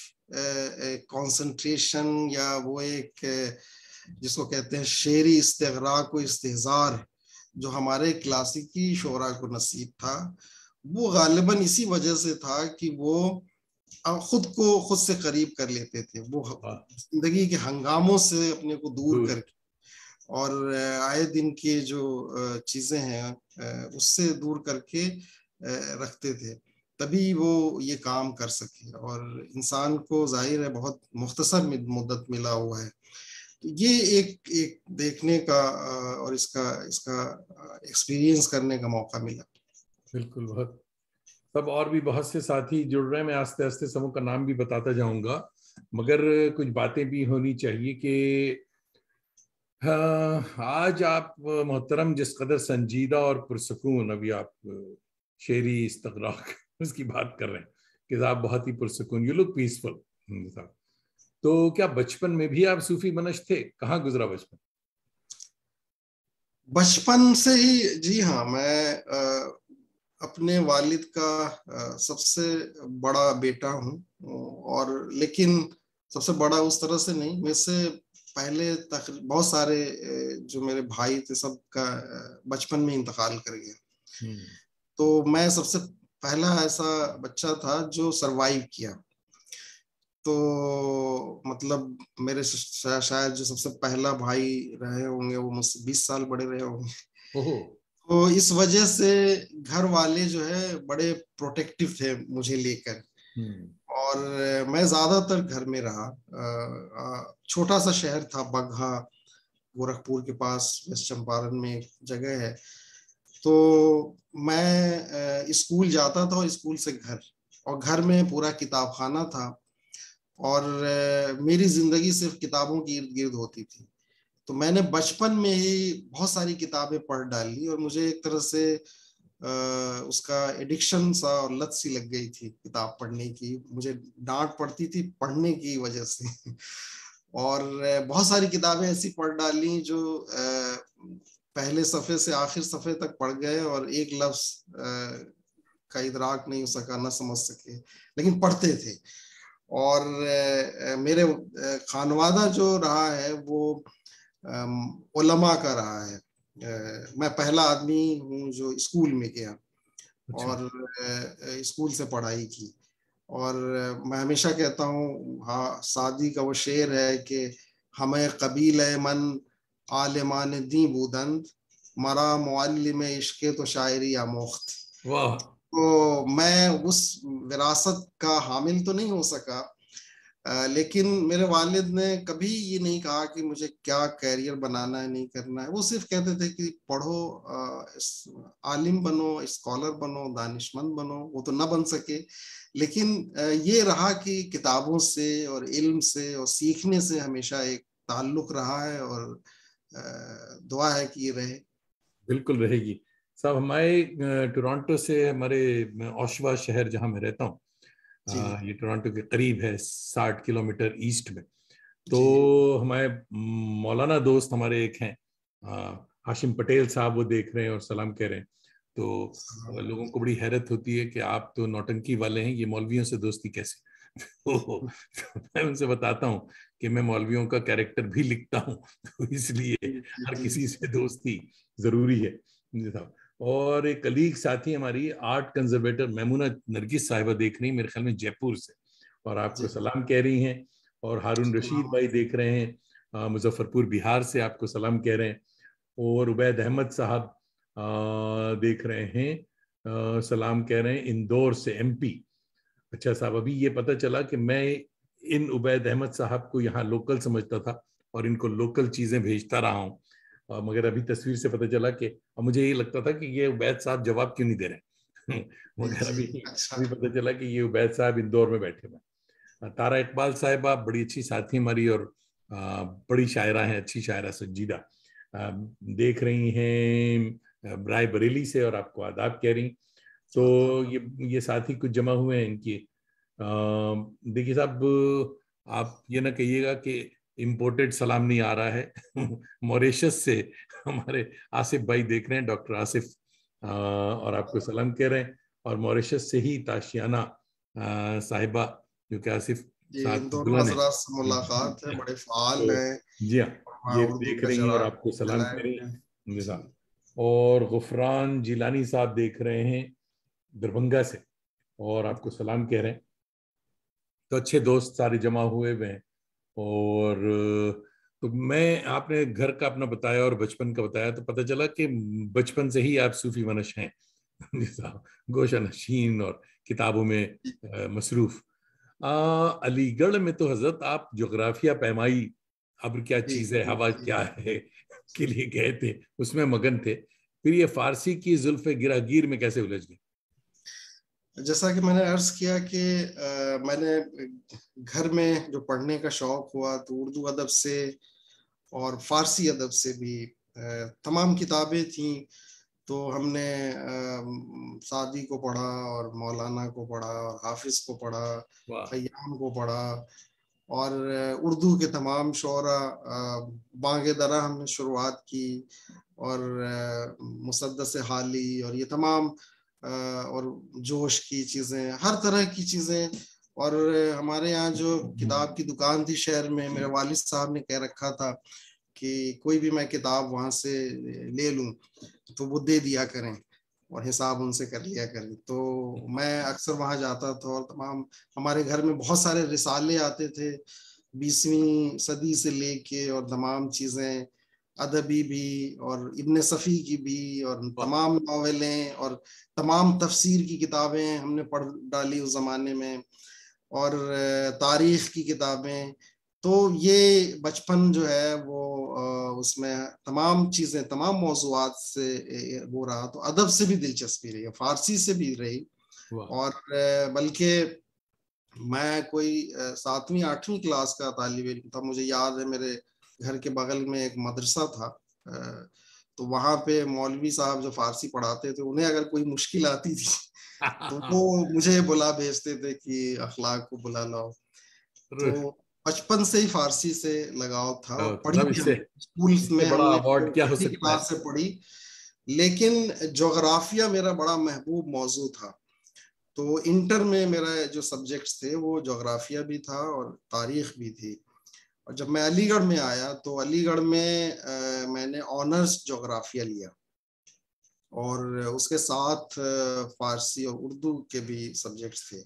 कंसंट्रेशन या वो एक जिसको कहते हैं शेरी इस्तिगराक व इस्तिहजार, जो हमारे क्लासिकी शोरा को नसीब था, वो गालिबन इसी वजह से था कि वो खुद को खुद से करीब कर लेते थे। वो जिंदगी के हंगामों से अपने को दूर करके और आए दिन के जो चीजें हैं उससे दूर करके रखते थे, तभी वो ये काम कर सके। और इंसान को जाहिर है बहुत मुख्तसर मुद्दत मिला हुआ है। तो ये एक देखने का और इसका इसका एक्सपीरियंस करने का मौका मिला। बिल्कुल। बहुत सब और भी बहुत से साथी जुड़ रहे हैं। मैं आस्ते आस्ते समूह का नाम भी बताता जाऊंगा, मगर कुछ बातें भी होनी चाहिए कि आज आप मोहतरम जिस कदर संजीदा और पुरसकून, अभी आप शेरी इस्तगराक उसकी बात कर रहे हैं कि आप बहुत ही पुरसकून, यू लुक पीसफुल साहब। तो क्या बचपन में भी आप सूफी बनश थे? कहाँ गुजरा बचपन? बचपन से ही, जी हाँ। मैं अपने वालिद का सबसे बड़ा बेटा हूँ, और लेकिन सबसे बड़ा उस तरह से नहीं। वैसे पहले तक बहुत सारे जो मेरे भाई थे सबका बचपन में इंतकाल कर गया। तो मैं सबसे पहला ऐसा बच्चा था जो सरवाइव किया। तो मतलब मेरे शायद जो सबसे पहला भाई रहे होंगे वो मुझसे 20 साल बड़े रहे होंगे। तो इस वजह से घर वाले जो है बड़े प्रोटेक्टिव थे मुझे लेकर। और मैं ज्यादातर घर में रहा। छोटा सा शहर था बगहा, गोरखपुर के पास, वेस्ट चंपारण में एक जगह है। तो मैं स्कूल जाता था और स्कूल से घर, और घर में पूरा किताब खाना था, और मेरी जिंदगी सिर्फ किताबों की इर्द गिर्द होती थी। तो मैंने बचपन में ही बहुत सारी किताबें पढ़ डाली, और मुझे एक तरह से उसका एडिक्शन सा और लत सी लग गई थी किताब पढ़ने की। मुझे डांट पड़ती थी पढ़ने की वजह से। और बहुत सारी किताबें ऐसी पढ़ डाली जो पहले सफे से आखिर सफे तक पढ़ गए और एक लफ्ज का इदराक नहीं हो सका, ना समझ सके, लेकिन पढ़ते थे। और मेरे खानवादा जो रहा है वो उलमा का रहा है। मैं पहला आदमी हूँ जो स्कूल में गया और स्कूल से पढ़ाई की। और मैं हमेशा कहता हूँ, हाँ, सादी का वो शेर है कि हमें कबील मन आलिमान दी बूदंद, मरा मुअल्लिम इश्क़ तो शायरी आमोख्त। वाह। तो मैं उस विरासत का हामिल तो नहीं हो सका, लेकिन मेरे वालिद ने कभी ये नहीं कहा कि मुझे क्या कैरियर बनाना है, नहीं करना है। वो सिर्फ कहते थे कि पढ़ो, आलिम बनो, स्कॉलर बनो, दानिशमंद बनो। वो तो ना बन सके, लेकिन ये रहा कि किताबों से और इल्म से और सीखने से हमेशा एक ताल्लुक रहा है, और दुआ है कि ये रहे। बिल्कुल रहेगी साहब। हमारे टोरंटो से, हमारे ओशवा शहर जहाँ मैं रहता हूँ, ये टोरंटो के करीब है, 60 किलोमीटर ईस्ट में। तो हमारे मौलाना दोस्त हमारे एक हैं, हाशिम पटेल साहब, वो देख रहे हैं और सलाम कह रहे हैं। तो लोगों को बड़ी हैरत होती है कि आप तो नौटंकी वाले हैं, ये मौलवियों से दोस्ती कैसे? तो मैं उनसे बताता हूँ कि मैं मौलवियों का कैरेक्टर भी लिखता हूँ, तो इसलिए हर किसी से दोस्ती जरूरी है साहब। और एक कलीग साथी हमारी आर्ट कंजर्वेटर मैमूना नरगिस साहिबा देख रही, मेरे ख्याल में जयपुर से, और आपको सलाम कह रही हैं। और हारून रशीद भाई देख रहे हैं मुजफ्फरपुर बिहार से, आपको सलाम कह रहे हैं। और उबैद अहमद साहब देख रहे हैं, सलाम कह रहे हैं इंदौर से, MP। अच्छा साहब, अभी ये पता चला कि मैं इन उबैद अहमद साहब को यहाँ लोकल समझता था और इनको लोकल चीजें भेजता रहा हूँ। मगर अभी तस्वीर से पता चला कि मुझे ये लगता था कि ये उबैद साहब जवाब क्यों नहीं दे रहे मगर अभी अच्छा। अभी पता चला कि ये उबैद साहब इंदौर में बैठे हुए। तारा इकबाल साहिबा बड़ी अच्छी साथी हमारी और बड़ी शायरा हैं, अच्छी शायरा, संजीदा। देख रही हैं राय बरेली से और आपको आदाब कह रही। तो ये साथी कुछ जमा हुए हैं इनकी। देखिए साहब, आप ये ना कहिएगा कि इम्पोर्टेड सलाम नहीं आ रहा है मॉरिशस से हमारे आसिफ भाई देख रहे हैं, डॉक्टर आसिफ, और आपको सलाम कह रहे हैं। और मॉरिशस से ही ताशियाना साहिबा, जो कि आसिफ ये साहब इन की दोनों दुल्हन है। हजरात से मुलाकात है, बड़े फाल तो हैं, जी हाँ, वहाँ ये उर्दू देख के रही हैं और शराब आपको सलाम कह रही फैलाए हैं। हैं। जी जी। साहब। और गुफरान जिलानी साहब देख रहे हैं दरभंगा से और आपको सलाम कह रहे हैं। तो अच्छे दोस्त सारे जमा हुए हैं। और तो मैं, आपने घर का अपना बताया और बचपन का बताया, तो पता चला कि बचपन से ही आप सूफी मनश हैं गोशा नशीन और किताबों में मसरूफ। अलीगढ़ में तो हजरत आप जोग्राफिया पैमाई, अब्र क्या जी चीज है, हवा जी क्या है के लिए गए थे, उसमें मगन थे। फिर ये फारसी की जुल्फे गिरागीर में कैसे उलझ गए? जैसा कि मैंने अर्ज किया कि मैंने घर में जो पढ़ने का शौक हुआ तो उर्दू अदब से और फारसी अदब से भी तमाम किताबें थी। तो हमने सादी को पढ़ा और मौलाना को पढ़ा और हाफिज को पढ़ा, वाह। खय्याम को पढ़ा, और उर्दू के तमाम शोरा, बांगे दरा हमने शुरुआत की, और मुसद्दस हाली और ये तमाम और जोश की चीज़ें, हर तरह की चीज़ें। और हमारे यहाँ जो किताब की दुकान थी शहर में, मेरे वालिद साहब ने कह रखा था कि कोई भी मैं किताब वहाँ से ले लूँ तो वो दे दिया करें और हिसाब उनसे कर लिया करें। तो मैं अक्सर वहाँ जाता था और तमाम हमारे घर में बहुत सारे रिसाले आते थे 20वीं सदी से लेके, और तमाम चीज़ें अदबी भी और इब्ने सफ़ी की भी, और तमाम नावलें और तमाम तफसीर की किताबें हमने पढ़ डाली उस ज़माने में, और तारीख़ की किताबें। तो ये बचपन जो है वो उसमें तमाम चीज़ें, तमाम मौज़ूआत से वो रहा। तो अदब से भी दिलचस्पी रही, फ़ारसी से भी रही। और बल्कि मैं कोई 7वीं 8वीं क्लास का तालिब इल्म था। मुझे याद है मेरे घर के बगल में एक मदरसा था, तो वहाँ पे मौलवी साहब जो फारसी पढ़ाते थे, उन्हें अगर कोई मुश्किल आती थी तो वो मुझे बुला भेजते थे कि अखलाक को बुला लाओ। तो बचपन से ही फारसी से लगाव था और पढ़ी तब भी हमने स्कूल इससे में, बड़ा हमने अवार्ड क्या हो 6वीं सकता है? क्लास से पढ़ी। लेकिन जोग्राफिया मेरा बड़ा महबूब मौजू था। तो इंटर में मेरा जो सब्जेक्ट्स थे वो जोग्राफिया भी था और तारीख भी थी। और जब मैं अलीगढ़ में आया तो अलीगढ़ में मैंने ऑनर्स जोग्राफिया लिया, और उसके साथ फारसी और उर्दू के भी सब्जेक्ट्स थे।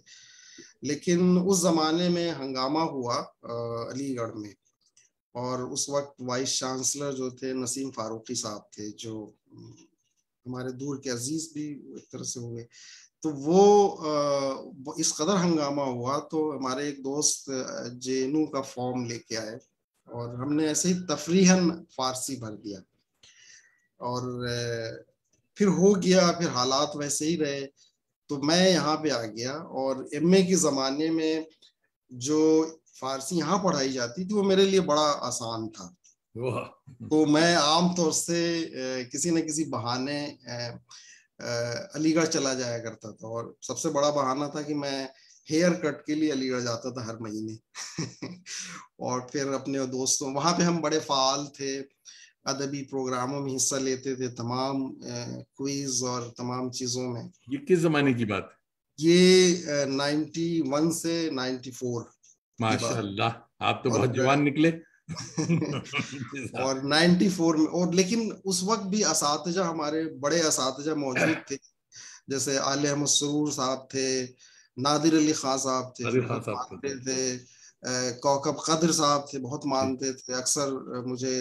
लेकिन उस जमाने में हंगामा हुआ अलीगढ़ में, और उस वक्त वाइस चांसलर जो थे नसीम फारूकी साहब थे, जो हमारे दूर के अजीज भी एक तरह से हुए। तो वो इस कदर हंगामा हुआ तो हमारे एक दोस्त जेएनयू का फॉर्म लेके आए और हमने ऐसे ही तफरीहन फारसी भर दिया, और फिर हो गया, फिर हालात वैसे ही रहे। तो मैं यहाँ पे आ गया, और एमए के ज़माने में जो फारसी यहाँ पढ़ाई जाती थी वो मेरे लिए बड़ा आसान था। तो मैं आम तौर से किसी न किसी बहाने अलीगढ़ चला जाया करता था, और सबसे बड़ा बहाना था कि मैं हेयर कट के लिए अलीगढ़ जाता था हर महीने और फिर अपने दोस्तों, वहां पे हम बड़े फाल थे, अदबी प्रोग्रामों में हिस्सा लेते थे, तमाम क्विज और तमाम चीजों में। ये किस जमाने की बात? ये 91 से 94 की बात। माशाल्लाह, आप तो बहुत और जवान निकले और 94 में, और लेकिन उस वक्त भी असातिजा, हमारे बड़े असातिजा मौजूद थे, जैसे आले अहमद सरूर साहब थे, नादिर अली खां साहब थे जो बहुत मानते थे, कौकब कद्र साहब थे, बहुत मानते थे, अक्सर मुझे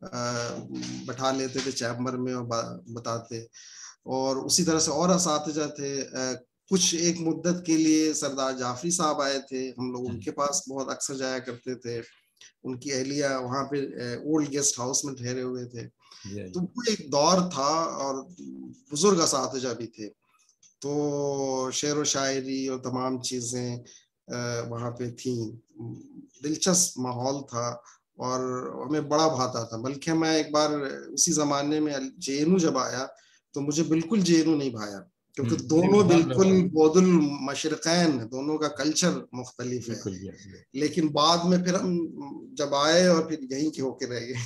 बैठा लेते थे चैम्बर में और बताते। और उसी तरह से और असातिजा थे, कुछ एक मुद्दत के लिए सरदार जाफरी साहब आए थे, हम लोग उनके पास बहुत अक्सर जाया करते थे। उनकी अहलिया वहां पे ओल्ड गेस्ट हाउस में ठहरे हुए थे। तो वो एक दौर था, और बुजुर्ग असातिज़ा भी थे, तो शेर व शायरी और तमाम चीजें वहां पे थी। दिलचस्प माहौल था और हमें बड़ा भाता था। बल्कि मैं एक बार उसी जमाने में जेएनयू जब आया तो मुझे बिल्कुल जेएनयू नहीं भाया, क्योंकि दोनों बिल्कुल बौदुल मशरकैन, दोनों का कल्चर मुख्तलिफ है। लेकिन बाद में फिर हम जब आए और फिर यहीं के होके रह गए।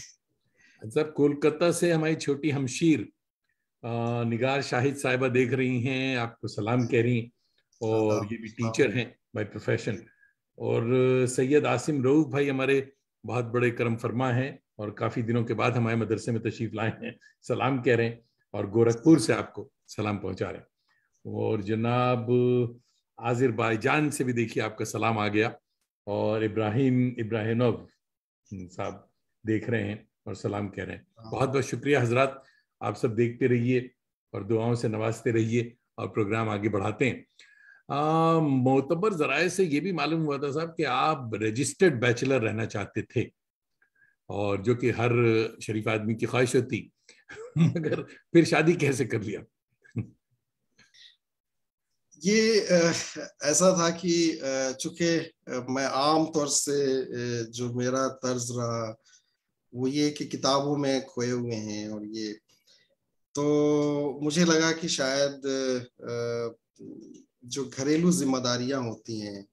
सर, कोलकाता से हमारी छोटी हमशीर निगार शाहिद साहिबा देख रही हैं, आपको सलाम कह रही, और ये भी टीचर हैं बाय प्रोफेशन। और सैयद आसिम रऊफ भाई हमारे बहुत बड़े करम फरमा हैं और काफी दिनों के बाद हमारे मदरसे में तशरीफ लाए हैं, सलाम कह रहे हैं, और गोरखपुर से आपको सलाम पहुंचा रहे हैं। और जनाब आज़रबाईजान से भी देखिए आपका सलाम आ गया, और इब्राहिमोव साहब देख रहे हैं और सलाम कह रहे हैं। बहुत बहुत शुक्रिया हजरात, आप सब देखते रहिए और दुआओं से नवाजते रहिए और प्रोग्राम आगे बढ़ाते हैं। मोतबर जराए से ये भी मालूम हुआ था साहब कि आप रजिस्टर्ड बैचलर रहना चाहते थे, और जो कि हर शरीफ आदमी की ख्वाहिश होती, मगर फिर शादी कैसे कर लिया? ये ऐसा था कि चूंकि मैं आम तौर से जो मेरा तर्ज रहा वो ये कि किताबों में खोए हुए हैं, और ये तो मुझे लगा कि शायद जो घरेलू जिम्मेदारियां होती हैं,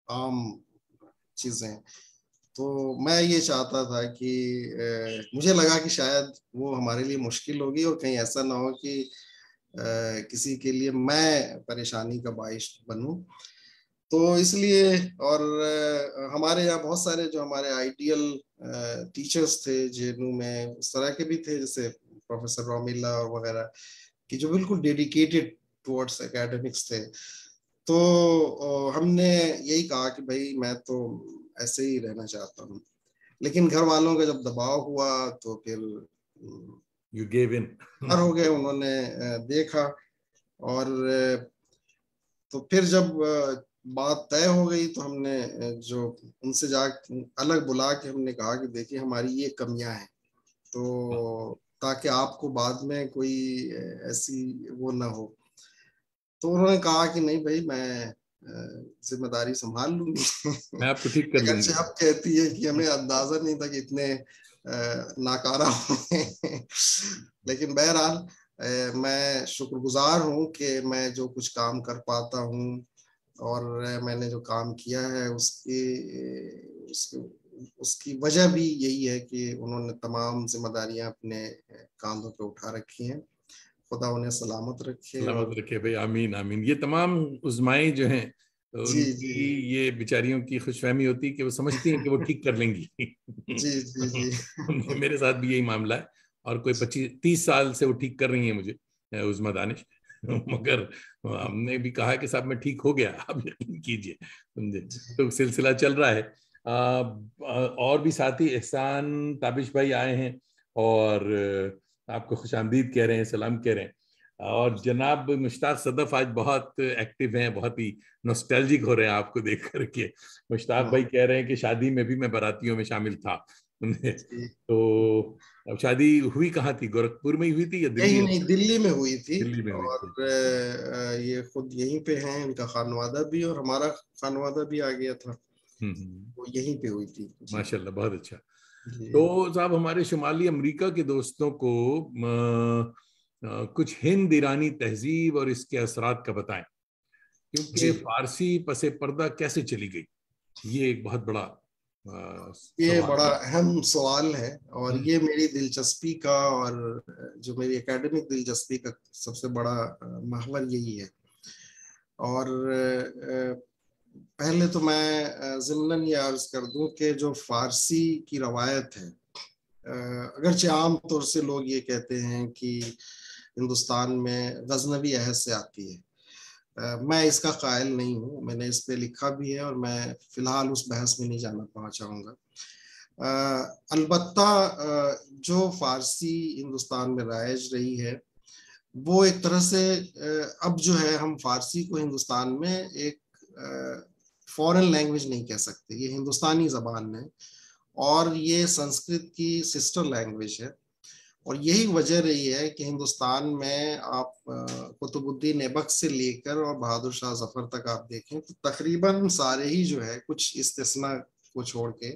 आम चीजें, तो मैं ये चाहता था कि मुझे लगा कि शायद वो हमारे लिए मुश्किल होगी, और कहीं ऐसा ना हो कि किसी के लिए मैं परेशानी का बाइश बनूं। तो इसलिए, और हमारे यहाँ बहुत सारे जो हमारे आइडियल टीचर्स थे जेएनयू में, उस तरह के भी थे, जैसे प्रोफेसर रोमिला और वगैरह, कि जो बिल्कुल डेडिकेटेड टुवर्ड्स एकेडमिक्स थे। तो हमने यही कहा कि भाई मैं तो ऐसे ही रहना चाहता हूँ। लेकिन घर वालों का जब दबाव हुआ तो फिर यू गेव इन हो गए, उन्होंने देखा, और तो फिर जब बात तय हो गई तो हमने जो उनसे जा अलग बुला के हमने कहा कि देखिए हमारी ये कमियां हैं, तो ताकि आपको बाद में कोई ऐसी वो ना हो। तो उन्होंने कहा कि नहीं भाई, मैं जिम्मेदारी संभाल लूंगी। मैं आपको ठीक कर लूंगी। आप कहती है कि हमें अंदाजा नहीं था कि इतने नाकारा होंगे। लेकिन बहरहाल मैं शुक्रगुजार हूँ कि मैं जो कुछ काम कर पाता हूँ, और मैंने जो काम किया है उसकी वजह भी यही है कि उन्होंने तमाम जिम्मेदारियां अपने कांधों पे उठा रखी हैं। खुदा उन्हें सलामत रखे। सलामत रखे भाई, आमीन आमीन। ये तमाम उजमाएं जो हैं, जी जी उनकी ये बेचारियों की खुशफहमी होती है कि वो समझती हैं कि वो ठीक कर लेंगी। जी जी जी मेरे साथ भी यही मामला है, और कोई 25-30 साल से वो ठीक कर रही हैं मुझे, उजमा दानिश। मगर हमने भी कहा कि साहब मैं ठीक हो गया, आप यकीन कीजिए, समझे। तो सिलसिला चल रहा है। और भी साथी एहसान ताबिश भाई आए हैं, और आपको खुशामदीद कह रहे हैं, सलाम कह रहे हैं। और जनाब मुश्ताक सदफ आज बहुत एक्टिव हैं, बहुत ही नॉस्टैल्जिक हो रहे हैं आपको देख करके। मुश्ताक भाई कह रहे हैं कि शादी में भी मैं बारातियों में शामिल था। तो अब शादी हुई कहाँ थी, गोरखपुर में ही हुई थी या दिल्ली? नहीं, दिल्ली में हुई थी, दिल्ली में हुई और थी। ये खुद यहीं पे हैं, इनका खानवादा भी और हमारा खानवादा भी आ गया था, वो यहीं पे हुई थी। माशाल्लाह, बहुत अच्छा। जी तो साहब हमारे शुमाली अमेरिका के दोस्तों को कुछ हिंद ईरानी तहजीब और इसके असरात का बताएं, क्योंकि जी फारसी पसे पर्दा कैसे चली गई, ये एक बहुत बड़ा ये सवाल बड़ा है। अहम सवाल है, और ये मेरी दिलचस्पी का, और जो मेरी एकेडमिक दिलचस्पी का सबसे बड़ा महवर यही है। और पहले तो मैं ज़िमनन ये अर्ज कर दूं कि जो फारसी की रवायत है, अगरचे आम तौर से लोग ये कहते हैं कि हिंदुस्तान में गजनवी अहद से आती है, मैं इसका कायल नहीं हूँ, मैंने इस पे लिखा भी है, और मैं फिलहाल उस बहस में नहीं जाना चाहूँगा। अलबत्ता जो फारसी हिंदुस्तान में राइज रही है वो एक तरह से अब जो है हम फारसी को हिंदुस्तान में एक फॉरेन लैंग्वेज नहीं कह सकते, ये हिंदुस्तानी जबान है और ये संस्कृत की सिस्टर लैंग्वेज है। और यही वजह रही है कि हिंदुस्तान में आप कुतुबुद्दीन ऐबक से लेकर और बहादुर शाह जफर तक आप देखें तो तकरीबन सारे ही जो है, कुछ इस्तिस्ना को छोड़ के,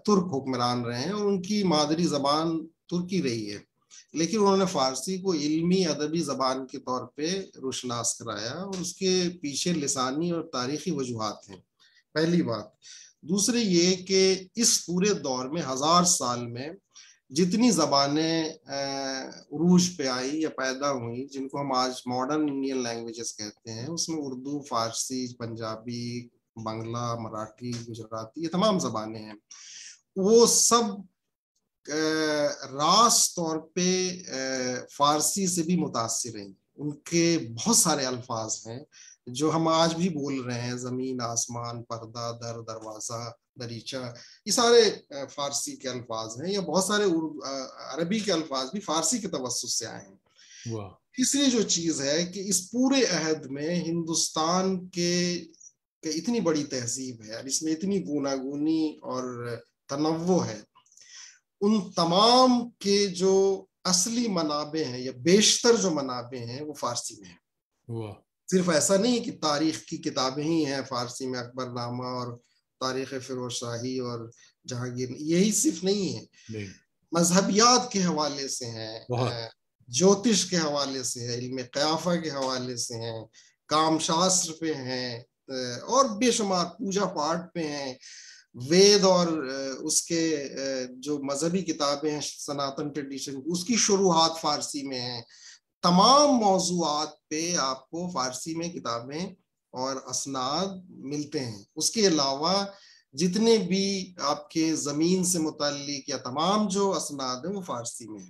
तुर्क हुक्मरान रहे हैं और उनकी मादरी जबान तुर्की रही है, लेकिन उन्होंने फारसी को इल्मी अदबी जबान के तौर पे रोशनास कराया और उसके पीछे लिसानी और तारीखी वजूहात हैं, पहली बात। दूसरी ये कि इस पूरे दौर में 1000 साल में जितनी जबानें उरूज पे आई या पैदा हुई, जिनको हम आज मॉडर्न इंडियन लैंग्वेजेस कहते हैं, उसमें उर्दू, फारसी, पंजाबी, बांग्ला, मराठी, गुजराती, ये तमाम जबानें हैं। वो सब रास तौर पे फारसी से भी मुतासिर हैं। उनके बहुत सारे अल्फाज हैं जो हम आज भी बोल रहे हैं, जमीन, आसमान, पर्दा, दर, दरवाजा, दरीचा, ये सारे फारसी के अल्फाज हैं, या बहुत सारे अरबी के अल्फाज भी फारसी के तवस्सुस से आए हैं। तीसरी जो चीज है कि इस पूरे अहद में हिंदुस्तान के इतनी बड़ी तहजीब है, इसमें इतनी गूनागूनी और तनव्वुर है, उन तमाम के जो असली मनाबे हैं या बेशतर जो मनाबे हैं वो फारसी में है। सिर्फ ऐसा नहीं कि तारीख की किताबें ही हैं फारसी में, अकबरनामा और तारीख फिरोज शाही और जहांगीर, यही सिर्फ नहीं है, मजहबियात के हवाले से हैं, ज्योतिष के हवाले से है, इल्म क़याफ़ा के हवाले से हैं, काम शास्त्र पे हैं और बेशुमार पूजा पाठ पे हैं, वेद और उसके जो मजहबी किताबें हैं सनातन ट्रेडिशन, उसकी शुरुआत फारसी में है। तमाम मौज़ूआत पे आपको फारसी में किताबें और असनाद मिलते हैं। उसके अलावा जितने भी आपके जमीन से मुताल्लिक या तमाम जो असनाद हैं वो फारसी में है।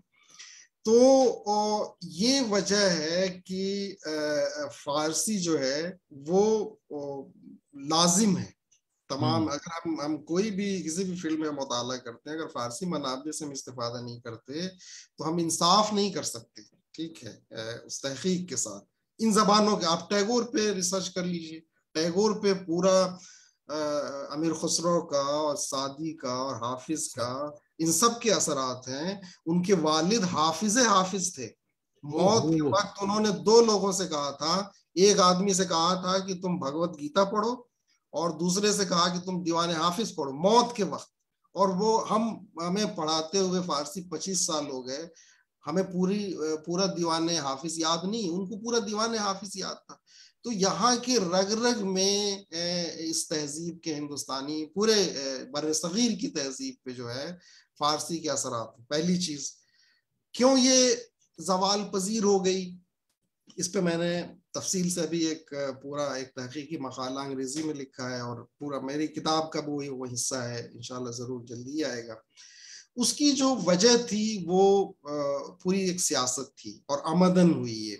तो ये वजह है कि फारसी जो है वो लाजिम है तमाम, अगर हम कोई भी किसी भी फील्ड में मुताला करते हैं, अगर फारसी मनाबे से हम इस्तेफादा नहीं करते तो हम इंसाफ नहीं कर सकते, ठीक है, उस तहकीक के साथ। इन जबानों के आप टैगोर पे रिसर्च कर लीजिए, टैगोर पे पूरा अमीर खुसरो का और सादी का और हाफिज का, इन सब के असरात हैं। उनके वालिद हाफिज थे, मौत के वक्त उन्होंने 2 लोगों से कहा था, एक आदमी से कहा था कि तुम भगवत गीता पढ़ो और दूसरे से कहा कि तुम दीवाने हाफिज पढ़ो, मौत के वक्त। और वो हमें पढ़ाते हुए फारसी 25 साल हो गए, हमें पूरा दीवाने हाफिज याद नहीं, उनको पूरा दीवाने हाफिज याद था। तो यहाँ के रग रग में इस तहजीब के, हिंदुस्तानी पूरे बर्र-ए-सगीर की तहजीब पे जो है फारसी के असरात। पहली चीज, क्यों ये जवाल पजीर हो गई, इस पे मैंने तफसील से अभी एक तहकीकी मकाला अंग्रेजी में लिखा है और पूरा मेरी किताब का वो हिस्सा है, इंशाल्लाह जरूर जल्दी आएगा। उसकी जो वजह थी वो पूरी एक सियासत थी और आमदन हुई है।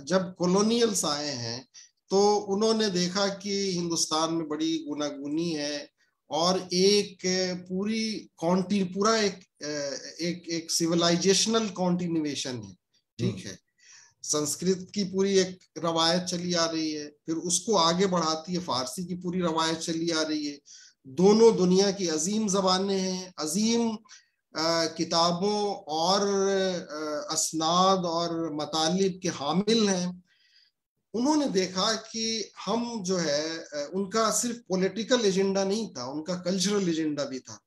जब कॉलोनियल्स आए हैं तो उन्होंने देखा कि हिंदुस्तान में बड़ी गुनागुनी है और एक पूरा एक सिविलाइजेशनल कॉन्टिन्यूएशन है, ठीक है। संस्कृत की पूरी एक रवायत चली आ रही है, फिर उसको आगे बढ़ाती है फारसी की पूरी रवायत चली आ रही है। दोनों दुनिया की अजीम जबानें हैं, अजीम किताबों और असनाद और मतालिब के हामिल हैं। उन्होंने देखा कि हम जो है, उनका सिर्फ पॉलिटिकल एजेंडा नहीं था, उनका कल्चरल एजेंडा भी था।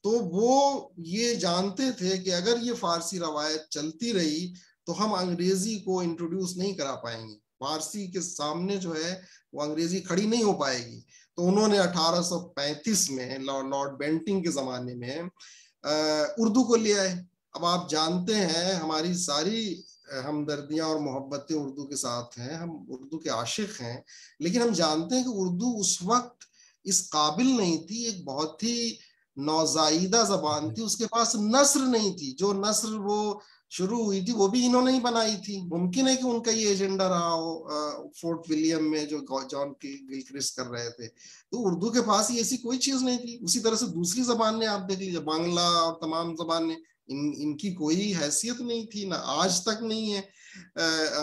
तो वो ये जानते थे कि अगर ये फारसी रवायत चलती रही तो हम अंग्रेजी को इंट्रोड्यूस नहीं करा पाएंगे, फारसी के सामने जो है वो अंग्रेजी खड़ी नहीं हो पाएगी। तो उन्होंने 1835 में लॉर्ड बेंटिंग के जमाने में उर्दू को ले आए। अब आप जानते हैं हमारी सारी हमदर्दियां और मोहब्बतें उर्दू के साथ हैं, हम उर्दू के आशिक हैं, लेकिन हम जानते हैं कि उर्दू उस वक्त इस काबिल नहीं थी, एक बहुत ही नौजाइदा जबान थी, उसके पास नस्र नहीं थी। जो नस्र वो शुरू हुई थी वो भी इन्होंने ही बनाई थी। मुमकिन है कि उनका ये एजेंडा रहा हो फोर्ट विलियम में जो जॉन गिलक्रिस्ट कर रहे थे, तो उर्दू के पास ही ऐसी कोई चीज नहीं थी। उसी तरह से दूसरी जबान ने आप देख लीजिए, बांग्ला और तमाम जबानें, इनकी कोई हैसियत नहीं थी, ना आज तक नहीं है।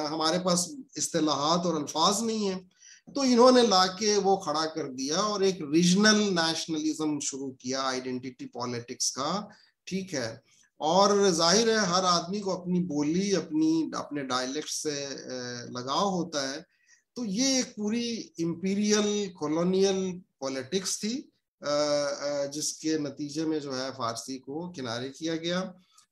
हमारे पास इस्तिलाहात और अल्फाज नहीं है। तो इन्होंने लाके वो खड़ा कर दिया और एक रीजनल नेशनलिज्म शुरू किया, आइडेंटिटी पॉलिटिक्स का। ठीक है, और जाहिर है हर आदमी को अपनी बोली, अपने डायलेक्ट से लगाव होता है। तो ये एक पूरी इंपीरियल कॉलोनियल पॉलिटिक्स थी, जिसके नतीजे में जो है फारसी को किनारे किया गया,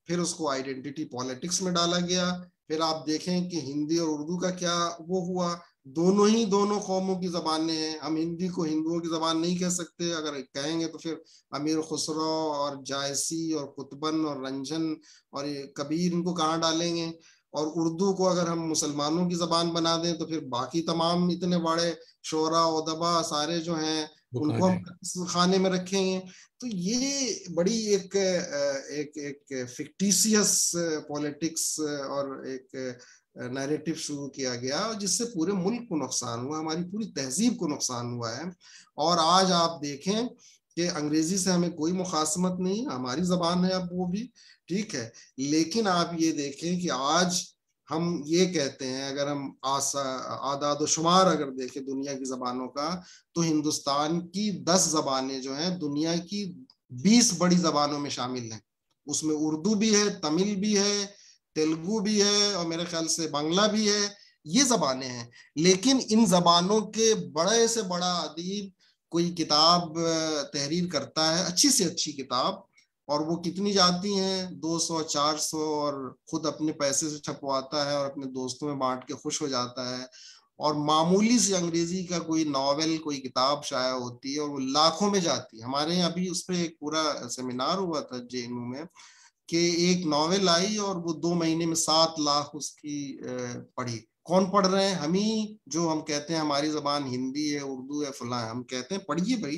फिर उसको आइडेंटिटी पॉलिटिक्स में डाला गया। फिर आप देखें कि हिंदी और उर्दू का क्या वो हुआ, दोनों कौमों की जबानें हैं। हम हिंदी को हिंदुओं की जबान नहीं कह सकते, अगर कहेंगे तो फिर अमीर खुसरो और जायसी और कुतुबन और रंजन और कबीर इनको कहाँ डालेंगे। और उर्दू को अगर हम मुसलमानों की जबान बना दें तो फिर बाकी तमाम इतने बड़े शोरा उदबा सारे जो हैं उनको हम खाने में रखेंगे। तो ये बड़ी एक फिक्टिशियस पॉलिटिक्स और एक नैरेटिव शुरू किया गया, जिससे पूरे मुल्क को नुकसान हुआ, हमारी पूरी तहजीब को नुकसान हुआ है। और आज आप देखें कि अंग्रेजी से हमें कोई मुखासमत नहीं, हमारी जबान है अब वो भी, ठीक है। लेकिन आप ये देखें कि आज हम ये कहते हैं, अगर हम आदाद शुमार अगर देखें दुनिया की जबानों का, तो हिंदुस्तान की 10 जबानें जो हैं दुनिया की 20 बड़ी जबानों में शामिल हैं। उसमें उर्दू भी है, तमिल भी है, तेलुगु भी है और मेरे ख्याल से बांग्ला भी है। ये जबानें हैं। लेकिन इन जबानों के बड़े से बड़ा अदीब कोई किताब तहरीर करता है, अच्छी से अच्छी किताब, और वो कितनी जाती हैं 200 400, और खुद अपने पैसे से छपवाता है और अपने दोस्तों में बांट के खुश हो जाता है। और मामूली से अंग्रेजी का कोई नॉवेल, कोई किताब शाया होती है और वो लाखों में जाती है। हमारे यहाँ अभी उस पर एक पूरा सेमिनार हुआ था जेएनयू में, कि एक नॉवेल आई और वो 2 महीने में 7 लाख उसकी पढ़ी। कौन पढ़ रहे हैं? हम ही, जो हम कहते हैं हमारी जबान हिंदी है, उर्दू है, फला है, हम कहते हैं पढ़िए भाई,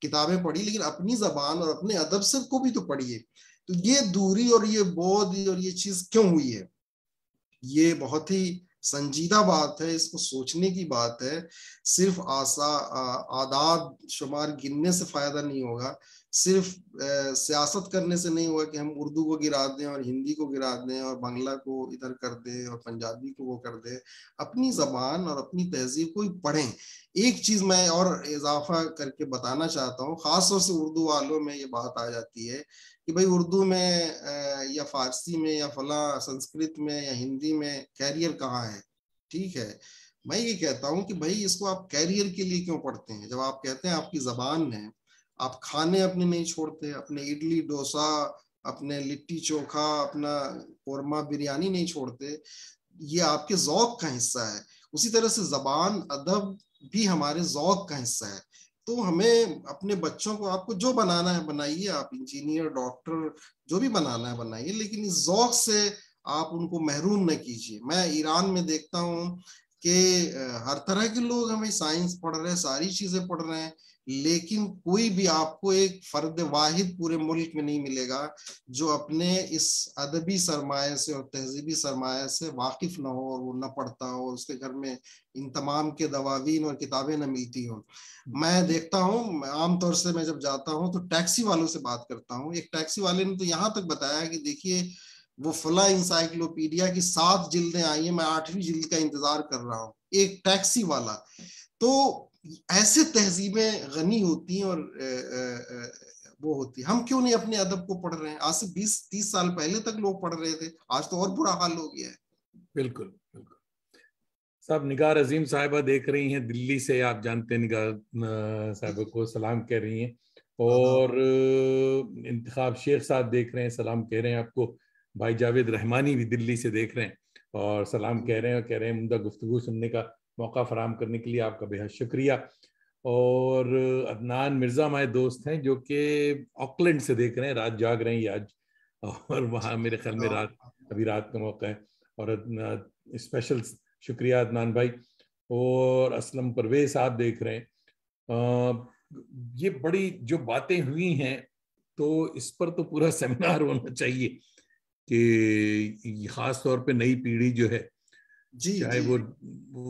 किताबें पढ़िए, लेकिन अपनी जबान और अपने अदब से को भी तो पढ़िए। तो ये दूरी और ये बोध और ये चीज क्यों हुई है, ये बहुत ही संजीदा बात है, इसको सोचने की बात है। सिर्फ आदाद शुमार गिनने से फायदा नहीं होगा, सिर्फ सियासत करने से नहीं होगा कि हम उर्दू को गिरा दें और हिंदी को गिरा दें और बांग्ला को इधर कर दें और पंजाबी को वो कर दें। अपनी जबान और अपनी तहजीब को ही पढ़ें। एक चीज मैं और इजाफा करके बताना चाहता हूँ, खासतौर से उर्दू वालों में ये बात आ जाती है कि भाई उर्दू में या फारसी में या फला संस्कृत में या हिंदी में कैरियर कहाँ है। ठीक है, मैं ये कहता हूँ कि भाई इसको आप कैरियर के लिए क्यों पढ़ते हैं? जब आप कहते हैं आपकी जबान है, आप खाने अपने नहीं छोड़ते, अपने इडली डोसा, अपने लिट्टी चोखा, अपना कोरमा बिरयानी नहीं छोड़ते, ये आपके ज़ौक का हिस्सा है। उसी तरह से जबान अदब भी हमारे ज़ौक का हिस्सा है। तो हमें अपने बच्चों को, आपको जो बनाना है बनाइए, आप इंजीनियर डॉक्टर जो भी बनाना है बनाइए, लेकिन इस ज़ौक से आप उनको महरूम न कीजिए। मैं ईरान में देखता हूँ कि हर तरह के लोग हमें साइंस पढ़ रहे हैं, सारी चीजें पढ़ रहे हैं, लेकिन कोई भी आपको एक फर्द वाहिद पूरे मुल्क में नहीं मिलेगा जो अपने इस अदबी सरमाए से और तहजीबी सरमाए से वाकिफ ना हो, और वो ना पढ़ता हो, उसके घर में इन तमाम के दवावीन और किताबें ना मिलती हो। मैं देखता हूँ, आमतौर से मैं जब जाता हूँ तो टैक्सी वालों से बात करता हूँ। एक टैक्सी वाले ने तो यहाँ तक बताया कि देखिए वो फला इंसाइक्लोपीडिया की 7 जिल्दें आई हैं, मैं 8वीं जिल्द का इंतजार कर रहा हूँ। एक टैक्सी वाला। तो ऐसे तहजीबें गनी होती हैं और वो होती है। हम क्यों नहीं अपने अदब को पढ़ रहे हैं? आज से 20-30 साल पहले तक लोग पढ़ रहे थे, आज तो और बुरा हाल हो गया है। बिल्कुल बिल्कुल साहब। निगार अजीम साहिबा देख रही हैं दिल्ली से, आप जानते हैं निगार साहिबा को सलाम कह रही हैं। और इंतखाब शेख साहब देख रहे हैं, सलाम कह रहे हैं आपको। भाई जावेद रहमानी भी दिल्ली से देख रहे हैं और सलाम कह रहे हैं, कह रहे हैं उम्दा गुफ्तगू सुनने का मौका फराहम करने के लिए आपका बेहद शुक्रिया। और अदनान मिर्जा हमारे दोस्त हैं जो कि ऑकलैंड से देख रहे हैं, रात जाग रहे हैं ये आज, और वहाँ मेरे ख्याल में अभी रात का मौका है। और स्पेशल शुक्रिया अदनान भाई। और असलम परवेज साहब देख रहे हैं। ये बड़ी जो बातें हुई हैं तो इस पर तो पूरा सेमिनार होना चाहिए कि खास तौर पे नई पीढ़ी जो है, चाहे वो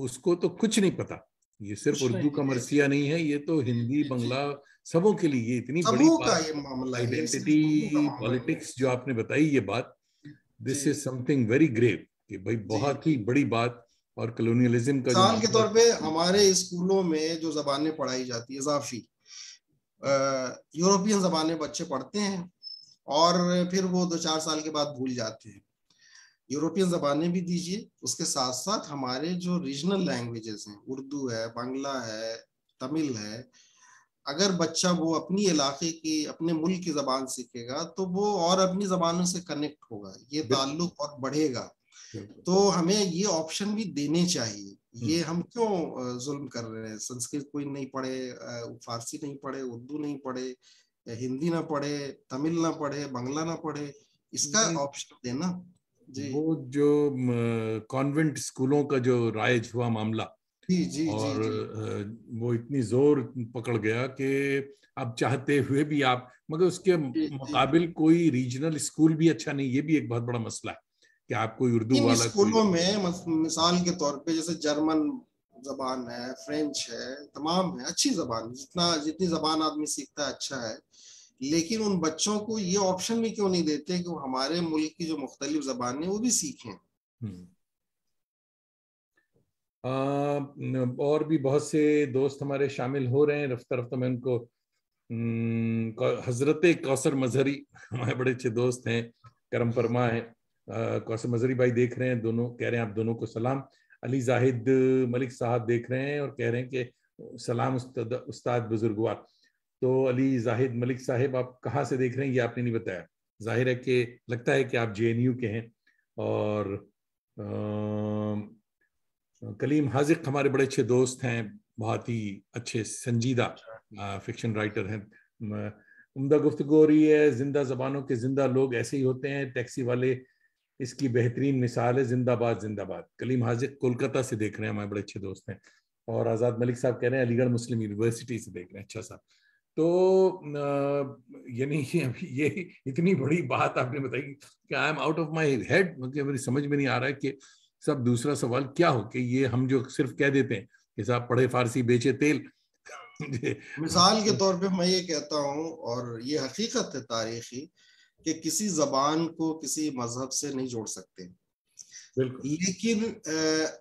उसको तो कुछ नहीं पता। ये सिर्फ उर्दू का मरसिया नहीं है, ये तो हिंदी, बंगला, सबों के लिए ये इतनी बड़ी सबों का बात, ये मामला है, ये सिर्फ उर्दू का आइडेंटिटी मामला नहीं पॉलिटिक्स जो आपने बताई ये बात, है। This ji is something very grave कि भाई जी। बहुत ही बड़ी बात। और कॉलोनियलिज्म का जो मिसाल के मामला, तौर पे हमारे स्कूलों में जो जबानें पढ़ाई जाती है इजाफी, यूरोपियन जबानें बच्चे पढ़ते हैं और फिर वो 2-4 साल के बाद भूल जाते हैं। यूरोपियन जबानें भी दीजिए, उसके साथ साथ हमारे जो रीजनल लैंग्वेजेस हैं, उर्दू है, बांग्ला है, तमिल है, अगर बच्चा वो अपनी इलाके की, अपने मुल्क की जबान सीखेगा तो वो और अपनी जबानों से कनेक्ट होगा, ये ताल्लुक और बढ़ेगा। तो हमें ये ऑप्शन भी देने चाहिए। ये हम क्यों जुल्म कर रहे हैं? संस्कृत कोई नहीं पढ़े, फारसी नहीं पढ़े, उर्दू नहीं पढ़े, हिंदी ना पढ़े, तमिल ना पढ़े, बांग्ला ना पढ़े, इसका ऑप्शन देना। जी वो जो कॉन्वेंट स्कूलों का जो राइज हुआ मामला, जी जी जी और जी वो इतनी जोर पकड़ गया कि अब चाहते हुए भी आप, मगर उसके जी जी। मुकाबिल कोई रीजनल स्कूल भी अच्छा नहीं, ये भी एक बहुत बड़ा मसला है कि आप कोई उर्दू इन वाला कोई। स्कूलों में मिसाल के तौर पे जैसे जर्मन जबान है, फ्रेंच है, तमाम है, अच्छी जबान, जितनी जबान आदमी सीखता है अच्छा है, लेकिन उन बच्चों को ये ऑप्शन भी क्यों नहीं देते कि वो हमारे मुल्क की जो मुख्तलिफ जबान है वो भी सीखें। और भी बहुत से दोस्त हमारे शामिल हो रहे हैं रफ्ता रफ्ता। मैं उनको हजरत कौसर मजहरी हमारे बड़े अच्छे दोस्त हैं, करम फरमा है। कौसर मजहरी भाई देख रहे हैं, दोनों कह रहे हैं आप दोनों को सलाम। अली जाहिद मलिक साहब देख रहे हैं और कह रहे हैं कि सलाम उस्ताद बुजुर्गवार। तो अली जाहिद मलिक साहिब आप कहाँ से देख रहे हैं ये आपने नहीं बताया। जाहिर है कि लगता है कि आप JNU के हैं। और कलीम हाजिक हमारे बड़े अच्छे दोस्त हैं, बहुत ही अच्छे संजीदा फिक्शन राइटर हैं। उम्दा गुफ्तगू हो रही है, जिंदा जबानों के जिंदा लोग ऐसे ही होते हैं, टैक्सी वाले इसकी बेहतरीन मिसाल है, जिंदाबाद जिंदाबाद। कलीम हाजिक कोलकाता से देख रहे हैं, हमारे बड़े अच्छे दोस्त हैं। और आज़ाद मलिक साहब कह रहे हैं अलीगढ़ मुस्लिम यूनिवर्सिटी से देख रहे हैं। अच्छा साहब, तो यानी ये इतनी बड़ी बात आपने बताई कि I am out of my head, मुझे मेरी समझ में नहीं आ रहा है कि सब दूसरा सवाल क्या हो कि ये हम जो सिर्फ कह देते हैं कि साहब पढ़े फारसी बेचे तेल। मिसाल के तौर पे मैं ये कहता हूँ, और ये हकीकत है तारीखी, कि किसी जबान को किसी मजहब से नहीं जोड़ सकते। बिल्कुल। लेकिन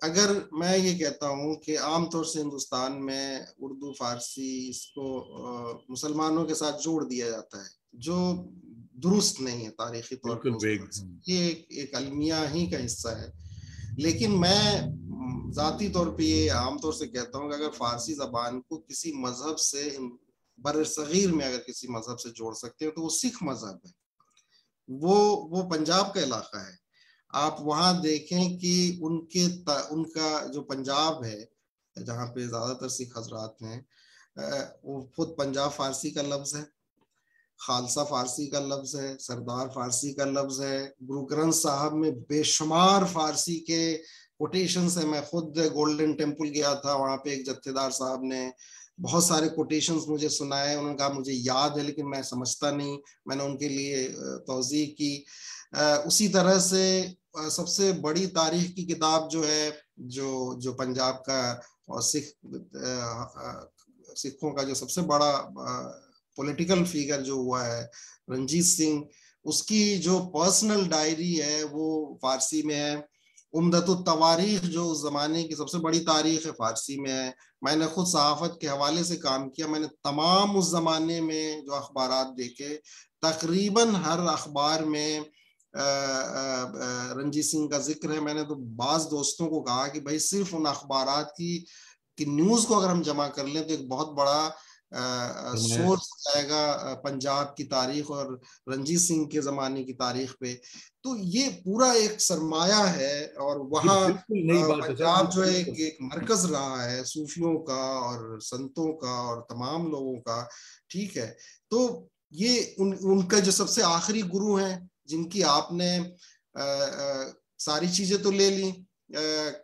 अगर मैं ये कहता हूँ कि आमतौर से हिंदुस्तान में उर्दू फारसी इसको मुसलमानों के साथ जोड़ दिया जाता है, जो दुरुस्त नहीं है तारीखी तौर बिल्कुल पर उस वेग। तरह से। ये एक अलमिया ही का हिस्सा है। लेकिन मैं जाती तौर पे ये आमतौर से कहता हूँ कि अगर फारसी जबान को किसी मजहब से, बर सगीर में अगर किसी मजहब से जोड़ सकते हैं तो वो सिख मजहब है। वो पंजाब का इलाका है। आप वहां देखें कि उनका जो पंजाब है, जहाँ पे ज्यादातर सिख हजरात हैं, वो खुद पंजाब फारसी का लफ्ज है, खालसा फारसी का लफ्ज है, सरदार फारसी का लफ्ज है। गुरु ग्रंथ साहब में बेशुमार फारसी के कोटेशंस है। मैं खुद गोल्डन टेम्पल गया था, वहां पे एक जत्थेदार साहब ने बहुत सारे कोटेशंस मुझे सुनाए। उन्होंने कहा मुझे याद है लेकिन मैं समझता नहीं। मैंने उनके लिए तौज़ीह की। उसी तरह से सबसे बड़ी तारीख की किताब जो है, जो पंजाब का और सिखों का जो सबसे बड़ा पॉलिटिकल फिगर जो हुआ है, रंजीत सिंह, उसकी जो पर्सनल डायरी है वो फारसी में है। उम्दतुत तवारीख जो उस जमाने की सबसे बड़ी तारीख है, फारसी में है। मैंने खुद सहाफत के हवाले से काम किया। मैंने तमाम उस जमाने में जो अखबारात देखे, तकरीबन हर अखबार में रंजीत सिंह का जिक्र है। मैंने तो बाज दोस्तों को कहा कि भाई सिर्फ उन अखबारात की न्यूज को अगर हम जमा कर लें तो एक बहुत बड़ा सोर्स आएगा पंजाब की तारीख और रंजीत सिंह के जमाने की तारीख पे। तो ये पूरा एक सरमाया है। और वहाँ बिल्कुल नई बात है साहब, पंजाब जो है एक मरकज रहा है सूफियों का और संतों का और तमाम लोगों का। ठीक है, तो ये उनका जो सबसे आखिरी गुरु हैं, जिनकी आपने सारी चीजें तो ले ली,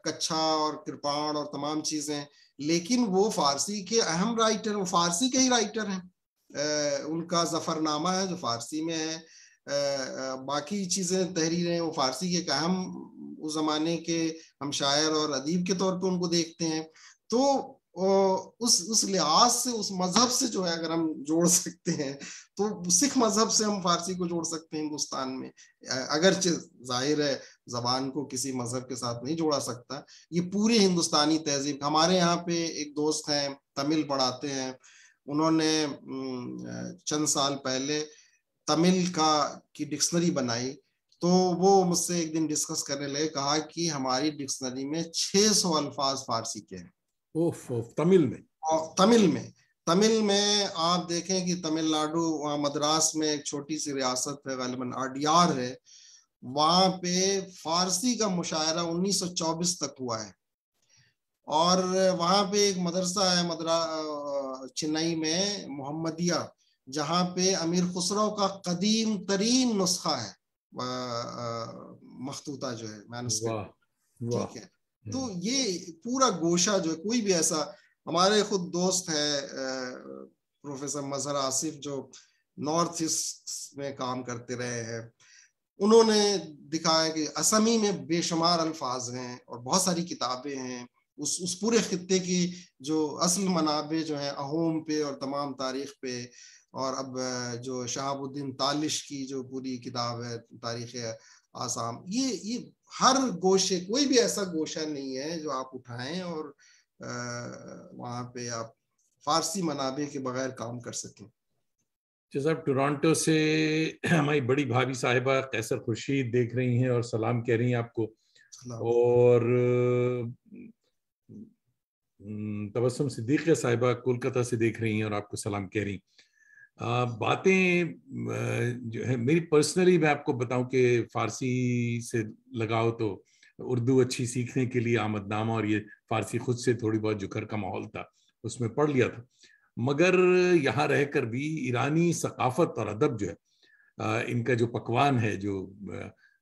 कच्छा और कृपाण और तमाम चीजें, लेकिन वो फारसी के अहम राइटर, वो फारसी के ही राइटर हैं। उनका जफरनामा है जो फारसी में है। बाकी चीजें तहरीरें वो फारसी के एक अहम उस जमाने के हम शायर और अदीब के तौर पे उनको देखते हैं। तो उस लिहाज से, उस मजहब से जो है अगर हम जोड़ सकते हैं तो सिख मजहब से हम फारसी को जोड़ सकते हैं हिंदुस्तान में। अगरचे जाहिर है जबान को किसी मजहब के साथ नहीं जोड़ा सकता, ये पूरी हिंदुस्तानी तहजीब। हमारे यहाँ पे एक दोस्त हैं, तमिल पढ़ाते हैं, उन्होंने चंद साल पहले तमिल की डिक्शनरी बनाई। तो वो मुझसे एक दिन डिस्कस करने लगे, कहा कि हमारी डिक्शनरी में 600 अल्फाज फारसी के हैं। तमिल में? और तमिल में आप देखें कि तमिलनाडु, वहाँ मद्रास में एक छोटी सी रियासत है, गालिबन अडियार है, वहां पे फारसी का मुशायरा 1924 तक हुआ है। और वहां पे एक मदरसा है चेन्नई में, मोहम्मदिया, जहाँ पे अमीर खुसरो का कदीम तरीन नुस्खा है, मखतूता जो है, मैनुस्क्रिप्ट, ठीक है। तो ये पूरा गोशा जो है, कोई भी ऐसा, हमारे खुद दोस्त है प्रोफेसर मजहर आसिफ जो नॉर्थ ईस्ट में काम करते रहे हैं, उन्होंने दिखाया कि असमी में बेशुमार अल्फाज हैं और बहुत सारी किताबें हैं। उस पूरे खित्ते की जो असल मनाबे जो है अहोम पे और तमाम तारीख पे, और अब जो शहाबुद्दीन तालिश की जो पूरी किताब है तारीख आसाम, ये हर गोशे, कोई भी ऐसा गोशा नहीं है जो आप उठाएं और वहां पे आप फारसी मनाबे के बगैर काम कर सकें। साहब, टोरंटो से हमारी बड़ी भाभी साहिबा कैसर खुर्शीद देख रही हैं और सलाम कह रही हैं आपको, और तबस्सुम सिद्दीक़िया साहिबा कोलकाता से देख रही हैं और आपको सलाम कह रही। बातें जो है मेरी पर्सनली, मैं आपको बताऊं कि फारसी से लगाओ तो उर्दू अच्छी सीखने के लिए आमदनामा और ये फारसी खुद से थोड़ी बहुत जो घर का माहौल था उसमें पढ़ लिया था, मगर यहाँ रहकर भी ईरानी सकाफत और अदब जो है, इनका जो पकवान है, जो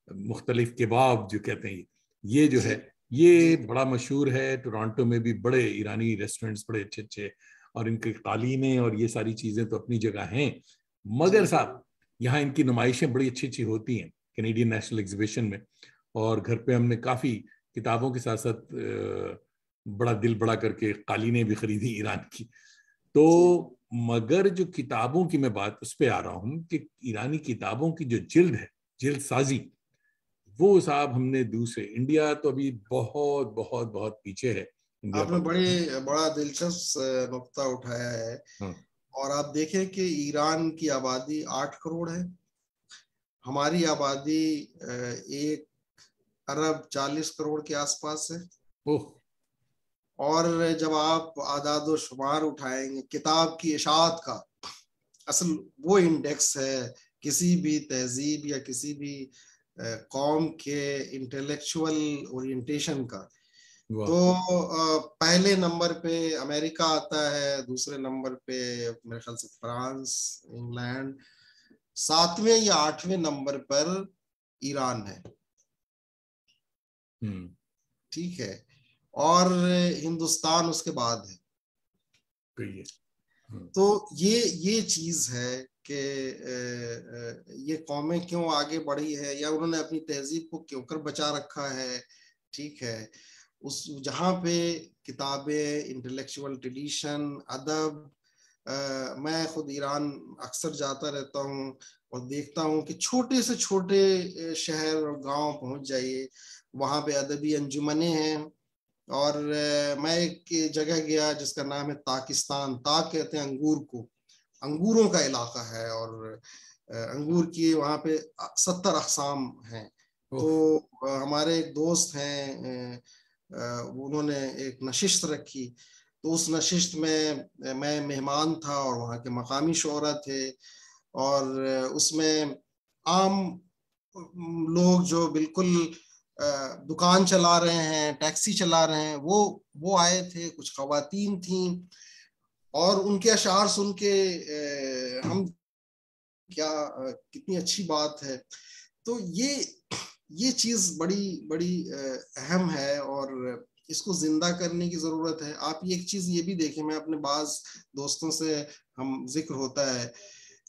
मुख्तलिफ केबाब जो कहते हैं, ये जो है ये बड़ा मशहूर है। टोरंटो में भी बड़े ईरानी रेस्टोरेंट्स बड़े अच्छे अच्छे, और इनके कालीने और ये सारी चीजें तो अपनी जगह हैं, मगर साहब यहाँ इनकी नुमाइशें बड़ी अच्छी अच्छी होती हैं कैनेडियन नेशनल एग्जीबिशन में, और घर पे हमने काफी किताबों के साथ साथ बड़ा दिल बड़ा करके कालीने भी खरीदी ईरान की। तो मगर जो किताबों की मैं बात उस पर आ रहा हूँ कि ईरानी किताबों की जो जिल्द है, जिल्द साजी, वो साहब हमने दूसरे, इंडिया तो अभी बहुत बहुत बहुत पीछे है। आपने बड़ा दिलचस्प नुक्ता उठाया है। और आप देखें कि ईरान की आबादी 8 करोड़ है, हमारी आबादी 1 अरब 40 करोड़ के आसपास है। और जब आप आदाद शुमार उठाएंगे किताब की इशाअत का, असल वो इंडेक्स है किसी भी तहजीब या किसी भी कौम के इंटेलेक्चुअल ओरिएंटेशन का, तो पहले नंबर पे अमेरिका आता है, दूसरे नंबर पे मेरे ख्याल से फ्रांस, इंग्लैंड, 7वें या 8वें नंबर पर ईरान है, ठीक है, और हिंदुस्तान उसके बाद है। तो ये चीज है कि ये कौमें क्यों आगे बढ़ी है या उन्होंने अपनी तहजीब को क्यों कर बचा रखा है, ठीक है। उस जहाँ पे किताबें, इंटेलेक्चुअल ट्रेडिशन, अदब, मैं खुद ईरान अक्सर जाता रहता हूँ और देखता हूँ कि छोटे से छोटे शहर और गांव पहुंच जाइए, वहाँ पे अदबी अंजुमने हैं। और मैं एक जगह गया जिसका नाम है ताकिस्तान, ताक कहते हैं अंगूर को, अंगूरों का इलाका है, और अंगूर की वहाँ पे 70 अक़साम हैं। तो हमारे एक दोस्त हैं, उन्होंने एक नशिस्त रखी, तो उस नशिस्त में मैं मेहमान था और वहाँ के मकामी शोरा थे, और उसमें आम लोग जो बिल्कुल दुकान चला रहे हैं, टैक्सी चला रहे हैं, वो आए थे, कुछ ख़वातीन थीं, और उनके अशार सुन के हम क्या, कितनी अच्छी बात है। तो ये चीज बड़ी बड़ी अहम है और इसको जिंदा करने की जरूरत है। आप एक चीज ये भी देखें, मैं अपने बाज दोस्तों से हम जिक्र होता है,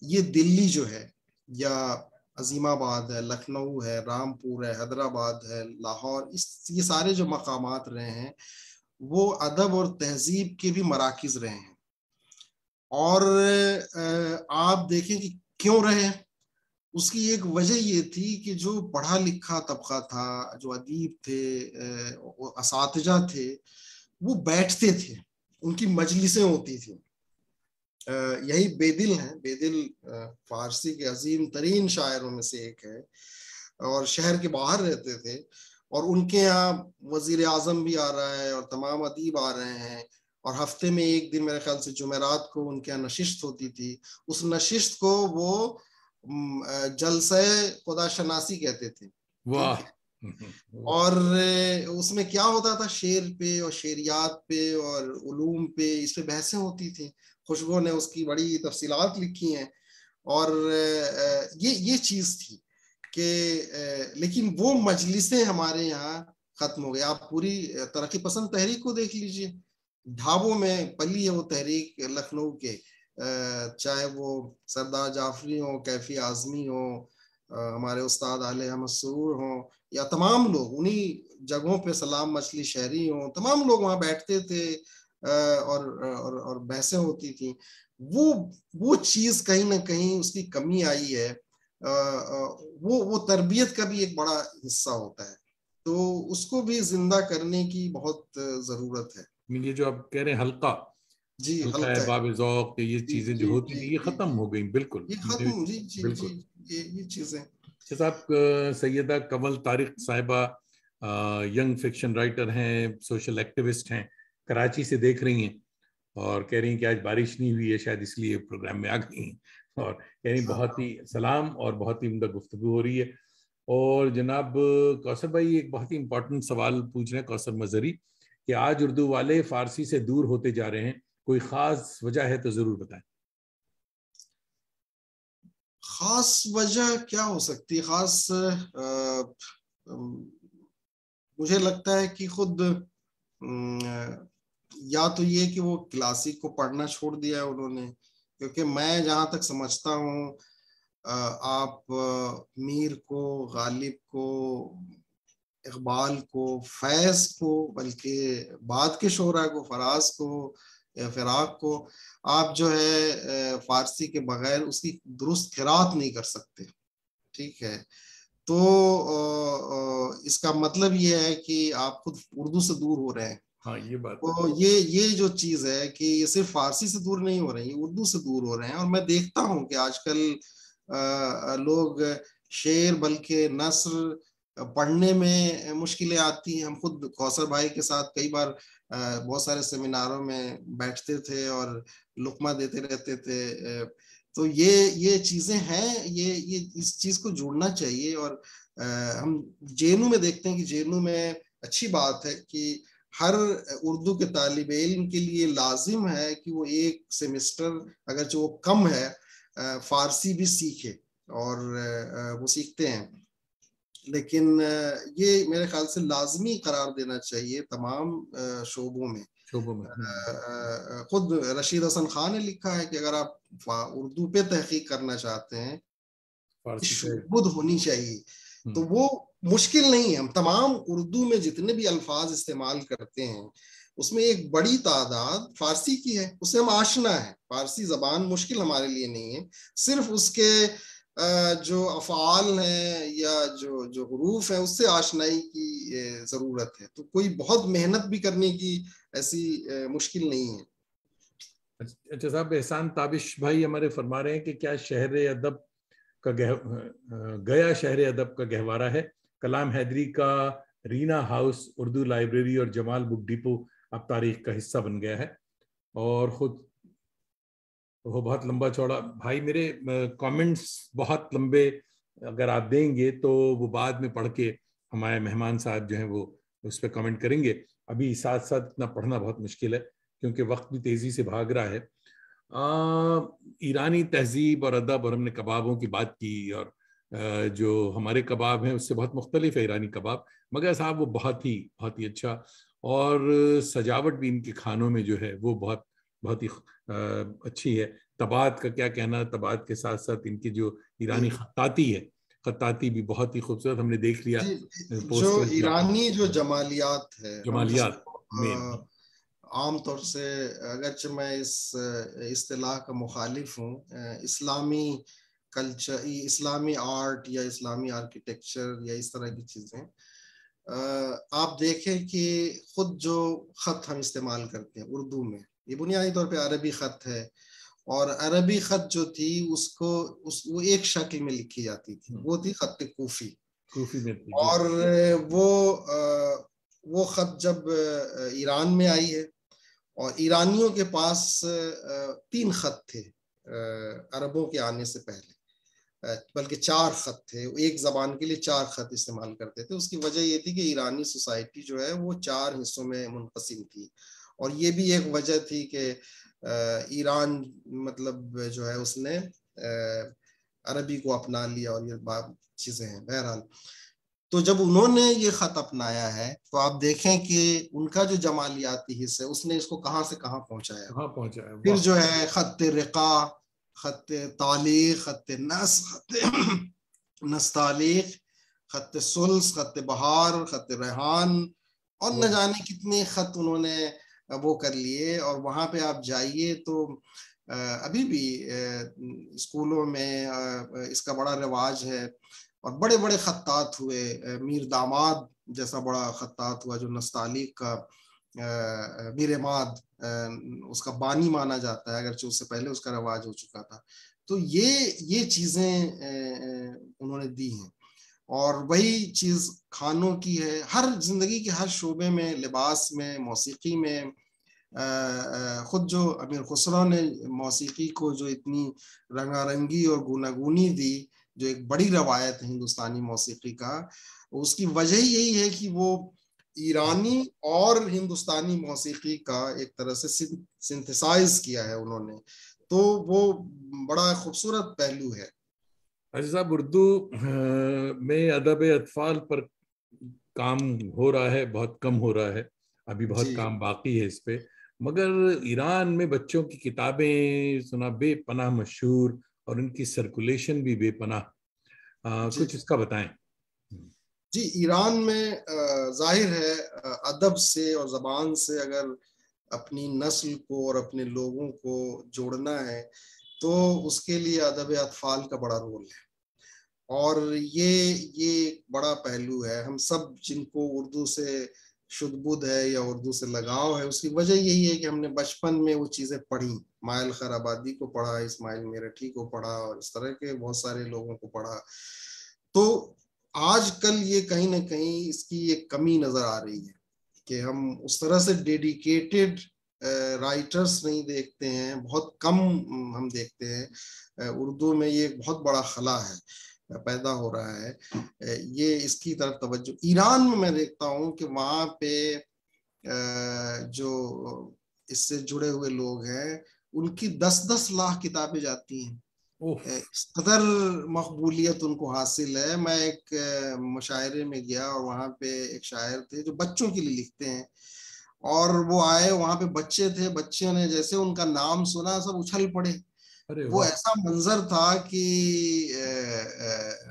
ये दिल्ली जो है या अजीमाबाद है, लखनऊ है, रामपुर है, हैदराबाद है, लाहौर, ये सारे जो मकामात रहे हैं, वो अदब और तहजीब के भी मराकिज रहे हैं। और आप देखें कि क्यों रहे, उसकी एक वजह ये थी कि जो पढ़ा लिखा तबका था, जो अदीब थे, असातिजा थे, वो बैठते थे, उनकी मजलिसें होती थी। यही बेदिल हैं। बेदिल फारसी के अजीम तरीन शायरों में से एक है और शहर के बाहर रहते थे, और उनके यहाँ वजीर आजम भी आ रहा है और तमाम अदीब आ रहे हैं, और हफ्ते में एक दिन मेरे ख्याल से जुमेरात को उनके यहाँ नशिस्त होती थी। उस नशिस्त को वो जलसे खुदा शनासी कहते थे। ठीक वाह। है। और उसमें क्या होता था, शेर पे और शेरियात पे और उलूम पे, इस पे बहसें होती थी। खुशबू ने उसकी बड़ी तफसीलात लिखी हैं। और ये चीज थी कि लेकिन वो मजलिसें हमारे यहाँ खत्म हो गई। आप पूरी तरक्की पसंद तहरीक को देख लीजिए, ढाबों में पली है वो तहरीक लखनऊ के, चाहे वो सरदार जाफरी हो, कैफी आजमी हो, हमारे उस्ताद आले अहमद सुरूर हो, या तमाम लोग उन्हीं जगहों पे, सलाम मछली शहरी हो, तमाम लोग वहां बैठते थे और बहसें होती थी। वो चीज कहीं ना कहीं उसकी कमी आई है। वो तरबियत का भी एक बड़ा हिस्सा होता है, तो उसको भी जिंदा करने की बहुत जरूरत है। ये जो आप कह रहे हैं हल्का, जी, हल्का है हल्का है। बाब ज़ौक़, ये जी चीजें जो जी होती जी थी ये जी खत्म जी, हो गई बिल्कुल। ये मुझे खत्म। जी जी जी, बिल्कुल। ये चीजें। अच्छा साहब, सैयदा कमल तारिक साहिबा यंग फिक्शन राइटर हैं, सोशल एक्टिविस्ट हैं, कराची से देख रही हैं और कह रही हैं कि आज बारिश नहीं हुई है, शायद इसलिए प्रोग्राम में आ गई हैं, और कह रही बहुत ही सलाम और बहुत ही उम्दा गुफ्तगू हो रही है। और जनाब कौसर भाई एक बहुत ही इंपॉर्टेंट सवाल पूछ रहे हैं, कौसर मजहरी, कि आज उर्दू वाले फारसी से दूर होते जा रहे हैं, कोई खास वजह है तो जरूर बताएं। खास वजह क्या हो सकती है? खास मुझे लगता है कि खुद या तो ये कि वो क्लासिक को पढ़ना छोड़ दिया है उन्होंने, क्योंकि मैं जहां तक समझता हूँ, आप मीर को, गालिब को, इकबाल को, फैज को, बल्कि बाद के शोरा को, फराज को या फिराक को, आप जो है फारसी के बगैर उसकी दुरुस्त क़िराअत नहीं कर सकते। ठीक है। तो इसका मतलब ये है कि आप खुद उर्दू से दूर हो रहे हैं। हाँ ये बात है। तो ये जो चीज है कि ये सिर्फ फारसी से दूर नहीं हो रहे हैं, उर्दू से दूर हो रहे हैं। और मैं देखता हूँ कि आजकल लोग शेर बल्कि नस्र पढ़ने में मुश्किलें आती हैं। हम खुद कौसर भाई के साथ कई बार बहुत सारे सेमिनारों में बैठते थे और लुकमा देते रहते थे। तो ये चीजें हैं, ये इस चीज को जोड़ना चाहिए। और हम जेएनयू में देखते हैं कि जेएनयू में अच्छी बात है कि हर उर्दू के तालिब इल्म के लिए लाजिम है कि वो एक सेमेस्टर, अगर जो वो कम है, फारसी भी सीखे, और वो सीखते हैं। लेकिन ये मेरे ख्याल से लाजमी करार देना चाहिए तमाम शोबों में। शोबों में। खुद रशीद हसन खान ने लिखा है कि अगर आप उर्दू पे तहकीक करना चाहते हैं, फारसी से। शुद्ध होनी चाहिए। तो वो मुश्किल नहीं है। हम तमाम उर्दू में जितने भी अल्फाज इस्तेमाल करते हैं, उसमें एक बड़ी तादाद फारसी की है, उससे हम आशना है। फारसी जबान मुश्किल हमारे लिए नहीं है, सिर्फ उसके जो अफ़आल हैं या जो जो हुरूफ है, उससे आशनाई की जरूरत है। तो कोई बहुत मेहनत भी करने की ऐसी मुश्किल नहीं है। अच्छा साहब, एहसान ताबिश भाई हमारे फरमा रहे हैं कि क्या शहर अदब का गया शहर अदब का गहवारा है। कलाम हैदरी का रीना हाउस, उर्दू लाइब्रेरी और जमाल बुक डिपो अब तारीख का हिस्सा बन गया है। और खुद वो बहुत लंबा चौड़ा भाई, मेरे कमेंट्स बहुत लंबे अगर आप देंगे तो वो बाद में पढ़ के हमारे मेहमान साहब जो हैं वो उस पर कमेंट करेंगे। अभी साथ साथ इतना पढ़ना बहुत मुश्किल है क्योंकि वक्त भी तेजी से भाग रहा है। ईरानी तहजीब और अदब, और हमने कबाबों की बात की, और जो हमारे कबाब हैं उससे बहुत मुख्तलिफ है ईरानी कबाब, मगर साहब वो बहुत ही अच्छा। और सजावट भी इनके खानों में जो है वो बहुत ही अच्छी है। तबात का क्या कहना, तबात के साथ साथ इनकी जो ईरानी खत्ताती है, खत्ताती भी बहुत ही खूबसूरत, हमने देख लिया जी, जो पोस्टर्स भी आपने, ईरानी जो जमालियात है, हम जमालियात। जिसको मेन। आम तौर से अगरचे मैं इस इस्तिलाह का मुखालिफ हूँ, इस्लामी कल्चर, इस्लामी आर्ट या इस्लामी आर्किटेक्चर या इस तरह की चीज़ें, आप देखें कि खुद जो ख़त हम इस्तेमाल करते हैं उर्दू में, ये बुनियादी तौर पे अरबी ख़त है, और अरबी ख़त जो थी उसको वो एक शक्ल में लिखी जाती थी, वो थी ख़त कूफी। कूफी में थी। और वो ख़त जब ईरान में आई है, और ईरानियों के पास 3 ख़त थे अरबों के आने से पहले, बल्कि 4 ख़त थे, एक ज़बान के लिए 4 ख़त इस्तेमाल करते थे। उसकी वजह ये थी कि ईरानी सोसाइटी जो है वो 4 हिस्सों में मुनक़सिम थी, और ये भी एक वजह थी कि ईरान मतलब जो है उसने अरबी को अपना लिया, और ये बात चीज़ें हैं। बहरहाल, तो जब उन्होंने ये ख़त अपनाया है तो आप देखें कि उनका जो जमालियाती हिस्सा है उसने इसको कहाँ से कहाँ पहुँचाया। कहाँ पहुँचा है। फिर जो है ख़त रिक़ा, ख़त तालीक़, ख़त नस, ख़त नस्तालीक़, ख़त सुल्स, ख़त बहार, ख़त रेहान, और न जाने कितने ख़त उन्होंने वो कर लिए। और वहाँ पे आप जाइए तो अभी भी स्कूलों में इसका बड़ा रिवाज है, और बड़े बड़े खत्तात हुए, मीर दामाद जैसा बड़ा खत्तात हुआ जो नस्तालीक़ का मीर इमाद उसका बानी माना जाता है, अगरचे उससे पहले उसका रवाज हो चुका था। तो ये चीजें उन्होंने दी हैं, और वही चीज खानों की है, हर जिंदगी के हर शोबे में, लिबास में, मौसीकी में। खुद जो अमीर खुसरो ने मौसीकी को जो इतनी रंगारंगी और गुनागुनी दी, जो एक बड़ी रवायत है हिंदुस्तानी मौसीकी का, उसकी वजह यही है कि वो ईरानी और हिंदुस्तानी मौसीकी का एक तरह से सिंथेसाइज किया है उन्होंने, तो वो बड़ा खूबसूरत पहलू है। अच्छा साहब, उर्दू में अदब अतफाल पर काम हो रहा है, बहुत कम हो रहा है, अभी बहुत काम बाकी है इस पे, मगर ईरान में बच्चों की किताबें सुना बेपनाह मशहूर, और उनकी सर्कुलेशन भी बेपनाह। कुछ इसका बताएं। जी, ईरान में जाहिर है अदब से और ज़बान से अगर अपनी नस्ल को और अपने लोगों को जोड़ना है तो उसके लिए अदब अतफाल का बड़ा रोल है, और ये बड़ा पहलू है। हम सब जिनको उर्दू से शुद्ध-बुद्ध है या उर्दू से लगाव है, उसकी वजह यही है कि हमने बचपन में वो चीज़ें पढ़ी, माइल खैराबादी को पढ़ा, इस्माइल मेरठी को पढ़ा, और इस तरह के बहुत सारे लोगों को पढ़ा। तो आजकल ये कहीं ना कहीं इसकी एक कमी नजर आ रही है कि हम उस तरह से डेडिकेटेड राइटर्स नहीं देखते हैं, बहुत कम हम देखते हैं। उर्दू में ये एक बहुत बड़ा खला है, पैदा हो रहा है। ये इसकी तरफ तवज्जो ईरान में मैं देखता हूँ कि वहाँ पे जो इससे जुड़े हुए लोग हैं उनकी 10-10 लाख किताबें जाती हैं, इस कदर मकबूलियत उनको हासिल है। मैं एक मुशायरे में गया और वहाँ पे एक शायर थे जो बच्चों के लिए लिखते हैं, और वो आए, वहाँ पे बच्चे थे, बच्चे ने जैसे उनका नाम सुना सब उछल पड़े। वो ऐसा मंजर था कि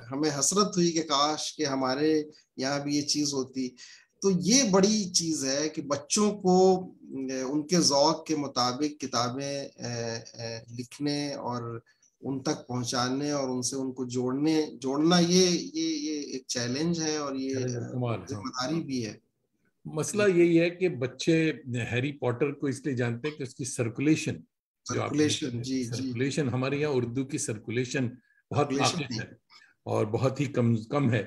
हमें हसरत हुई कि काश कि हमारे यहाँ भी ये चीज होती। तो ये बड़ी चीज है कि बच्चों को उनके ज़ौक़ के मुताबिक किताबें लिखने और उन तक पहुंचाने और उनसे उनको जोड़ना ये एक चैलेंज है, और ये जिम्मेदारी भी है। मसला यही है कि बच्चे हैरी पॉटर को इसलिए जानते हैं कि उसकी सर्कुलेशन, जो आप सर्कुलेशन, हमारे यहाँ उर्दू की सर्कुलेशन बहुत नाकिस है और बहुत ही कम है।